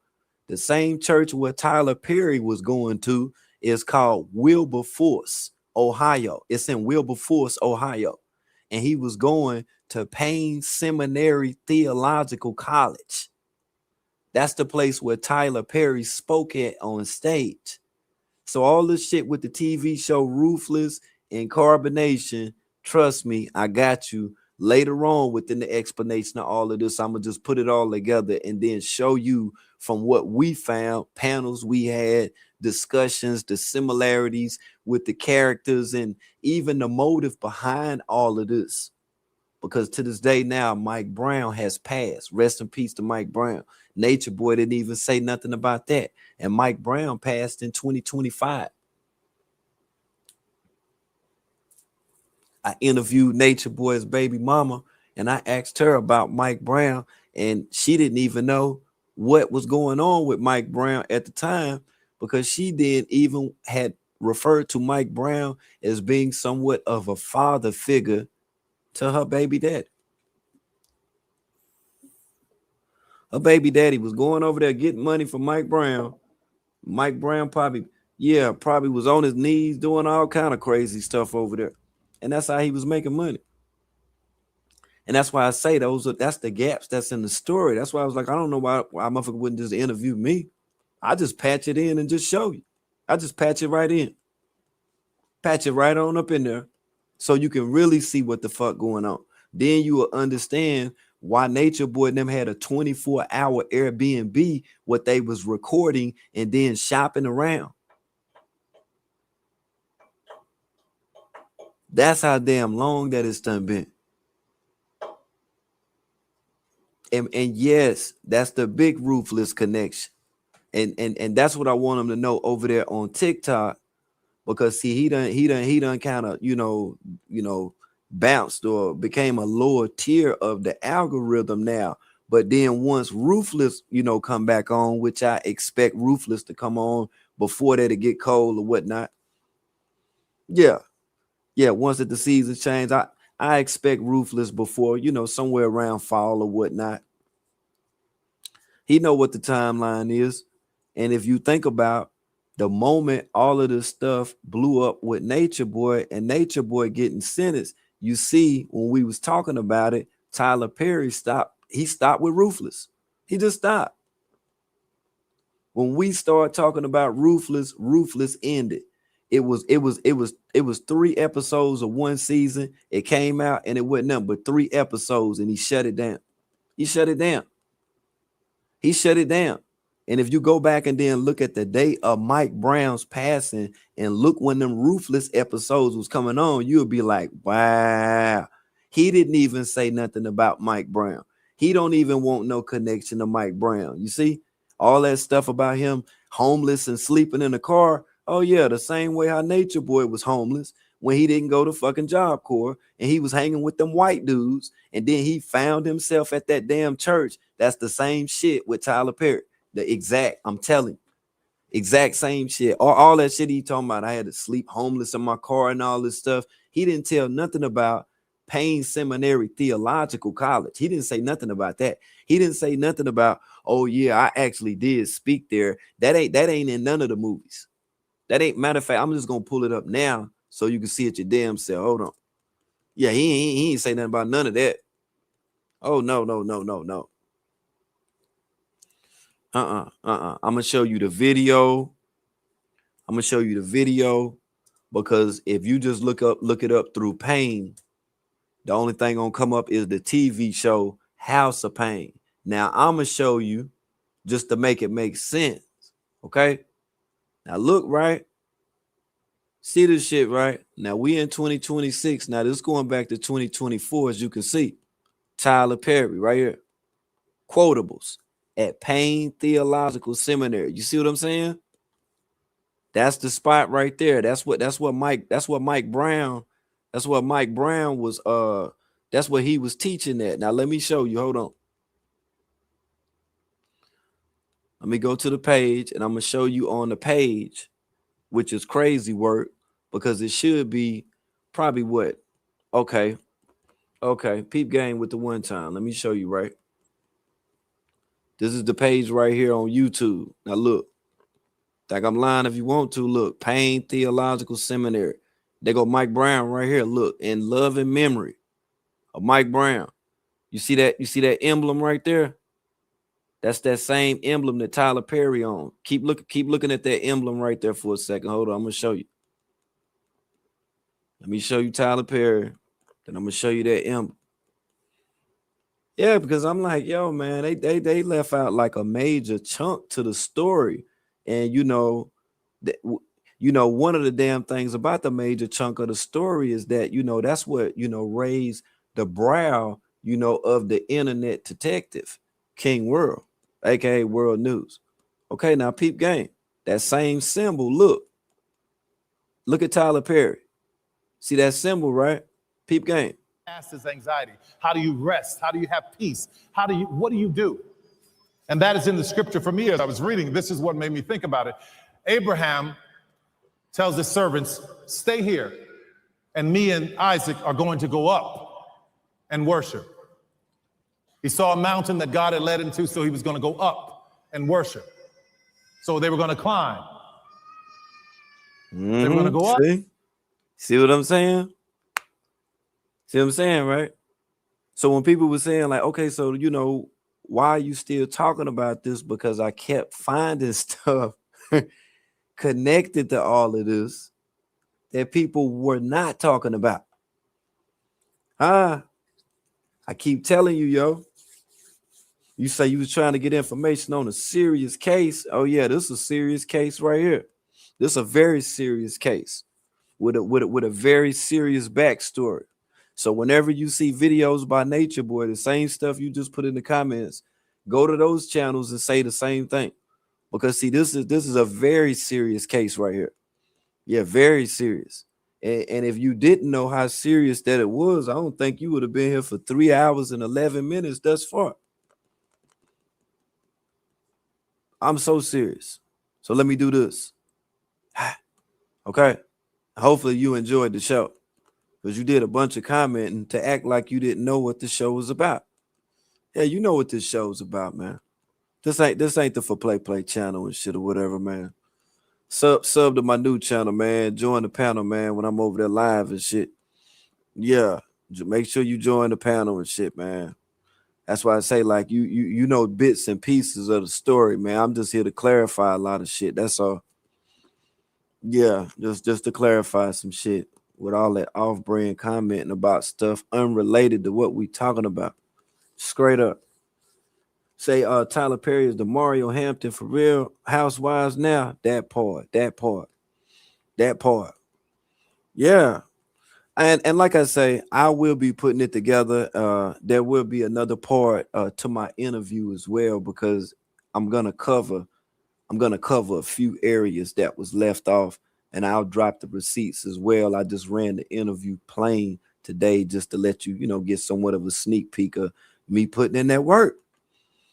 The same church where Tyler Perry was going to is called Wilberforce, Ohio. It's in Wilberforce, Ohio. And he was going to Payne Seminary Theological College. That's the place where Tyler Perry spoke at on stage. So all this shit with the TV show Ruthless and Carbonation, trust me, I got you. Later on within the explanation of all of this, I'm going to just put it all together and then show you from what we found, panels we had, discussions, the similarities with the characters, and even the motive behind all of this. Because to this day now, Mike Brown has passed. Rest in peace to Mike Brown. Nature Boy didn't even say nothing about that. And Mike Brown passed in 2025. I interviewed Nature Boy's baby mama, and I asked her about Mike Brown, and she didn't even know what was going on with Mike Brown at the time, because she didn't even had referred to Mike Brown as being somewhat of a father figure to her baby daddy. Her baby daddy was going over there getting money from Mike Brown. Mike Brown probably was on his knees doing all kind of crazy stuff over there. And that's how he was making money. And that's why I say that's the gaps that's in the story. That's why I was like, I don't know why motherfucker wouldn't just interview me. I just patch it in and just show you. I just patch it right in. Patch it right on up in there so you can really see what the fuck going on. Then you will understand why Nature Boy and them had a 24-hour Airbnb, what they was recording and then shopping around. That's how damn long that it's done been. And yes, that's the big Ruthless connection. And that's what I want them to know over there on TikTok, because see, he done kind of, you know, bounced or became a lower tier of the algorithm now. But then once Ruthless, you know, come back on, which I expect Ruthless to come on before that to get cold or whatnot. Yeah. Once that the seasons change, I expect Ruthless before, you know, somewhere around fall or whatnot. He know what the timeline is. And if you think about the moment all of this stuff blew up with Nature Boy and Nature Boy getting sentenced, you see, when we was talking about it, Tyler Perry stopped. He stopped with Ruthless. He just stopped. When we started talking about Ruthless ended. It was 3 episodes of one season. It came out and it wasn't nothing but 3 episodes, and he shut it down. He shut it down. And if you go back and then look at the date of Mike Brown's passing and look when them Ruthless episodes was coming on, you'll be like, wow. He didn't even say nothing about Mike Brown. He don't even want no connection to Mike Brown. You see, all that stuff about him homeless and sleeping in a car. Oh yeah, the same way how Nature Boy was homeless when he didn't go to fucking Job Corps and he was hanging with them white dudes, and then he found himself at that damn church. That's the same shit with Tyler Perry. I'm telling you, exact same shit. All that shit he talking about. I had to sleep homeless in my car and all this stuff. He didn't tell nothing about Payne Seminary Theological College. He didn't say nothing about that. He didn't say nothing about, oh yeah, I actually did speak there. That ain't in none of the movies. That ain't, matter of fact, I'm just gonna pull it up now so you can see it your damn self. Hold on. Yeah, he ain't say nothing about none of that. Oh no. I'm gonna show you the video. because if you just look it up through Payne, The only thing gonna come up is the TV show House of Pain. Now I'm gonna show you just to make it make sense. Okay. Now look, right? See this shit, right? Now we in 2026. Now this is going back to 2024, as you can see. Tyler Perry right here. Quotables at Payne Theological Seminary. You see what I'm saying? That's the spot right there. That's what Mike Brown was that's what he was teaching at. Now let me show you. Hold on. Let me go to the page and I'm gonna show you on the page, which is crazy work because it should be probably what? Okay. Peep game with the one time. Let me show you, right? This is the page right here on YouTube. Now look. Think I'm lying if you want to. Look, Payne Theological Seminary. They go Mike Brown right here. Look, in love and memory of Mike Brown. You see that? You see that emblem right there? That's that same emblem that Tyler Perry on. Keep looking at that emblem right there for a second. Hold on, I'm gonna show you. Let me show you Tyler Perry. Then I'm gonna show you that emblem. Yeah, because I'm like, yo, man, they left out like a major chunk to the story. And one of the damn things about the major chunk of the story is that, that's what, raised the brow, of the internet detective, King Wurld, aka World News. Okay, now peep game. That same symbol, look at Tyler Perry. See that symbol, right? Peep game. Is anxiety. How do you rest? How do you have peace? What do you do? And that is in the scripture for me as I was reading. This is what made me think about it. Abraham tells his servants, stay here, and me and Isaac are going to go up and worship. He saw a mountain that God had led him to, so he was going to go up and worship. So they were going to climb. They were going to go up. See what I'm saying? See what I'm saying, right? So when people were saying like, okay, so, why are you still talking about this? Because I kept finding stuff connected to all of this that people were not talking about. I keep telling you, yo. You say you was trying to get information on a serious case. Oh yeah, this is a serious case right here. This is a very serious case with a very serious backstory. So whenever you see videos by Nature Boy, the same stuff you just put in the comments, go to those channels and say the same thing. Because see, this is a very serious case right here. Yeah, very serious. And if you didn't know how serious that it was, I don't think you would have been here for 3 hours and 11 minutes thus far. I'm so serious. So let me do this. Okay. Hopefully you enjoyed the show because you did a bunch of commenting to act like you didn't know what the show was about. Yeah, you know what this show is about, man. This ain't the For Play channel and shit or whatever, man. Sub to my new channel, man. Join the panel, man, when I'm over there live and shit. Yeah, make sure you join the panel and shit, man. That's why I say, like, you know bits and pieces of the story, man. I'm just here to clarify a lot of shit. That's all. Yeah, just to clarify some shit with all that off-brand commenting about stuff unrelated to what we talking about. Straight up. Say Tyler Perry is the Mario Hampton for Real Housewives now. That part. Yeah. And like I say, I will be putting it together. There will be another part to my interview as well, because I'm gonna cover a few areas that was left off, and I'll drop the receipts as well. I just ran the interview plain today just to let you, get somewhat of a sneak peek of me putting in that work.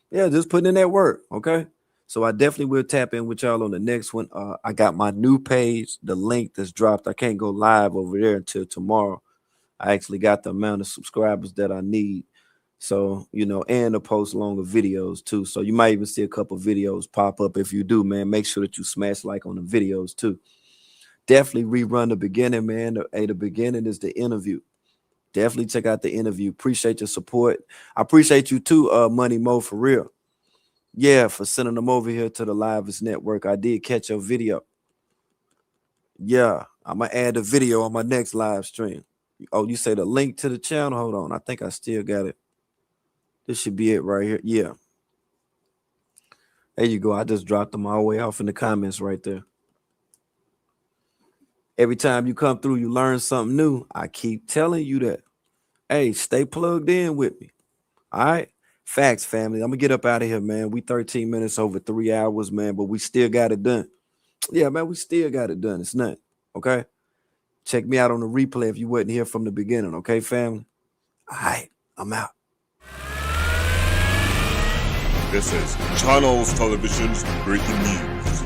Yeah, just putting in that work. Okay. So I definitely will tap in with y'all on the next one. I got my new page, the link that's dropped. I can't go live over there until tomorrow. I actually got the amount of subscribers that I need. So, and to post longer videos too. So you might even see a couple videos pop up. If you do, man, make sure that you smash like on the videos too. Definitely rerun the beginning, man. The beginning is the interview. Definitely check out the interview. Appreciate your support. I appreciate you too, Money Mo, for real. Yeah, for sending them over here to the Livest Network. I did catch your video. Yeah, I'm going to add a video on my next live stream. Oh, you say the link to the channel? Hold on. I think I still got it. This should be it right here. Yeah. There you go. I just dropped them all the way off in the comments right there. Every time you come through, you learn something new. I keep telling you that. Hey, stay plugged in with me. All right. Facts, family. I'm going to get up out of here, man. We 13 minutes over 3 hours, man, but we still got it done. Yeah, man, we still got it done. It's nothing. Okay. Check me out on the replay if you wasn't here from the beginning. Okay, family? All right. I'm out. This is Channels Television's breaking news.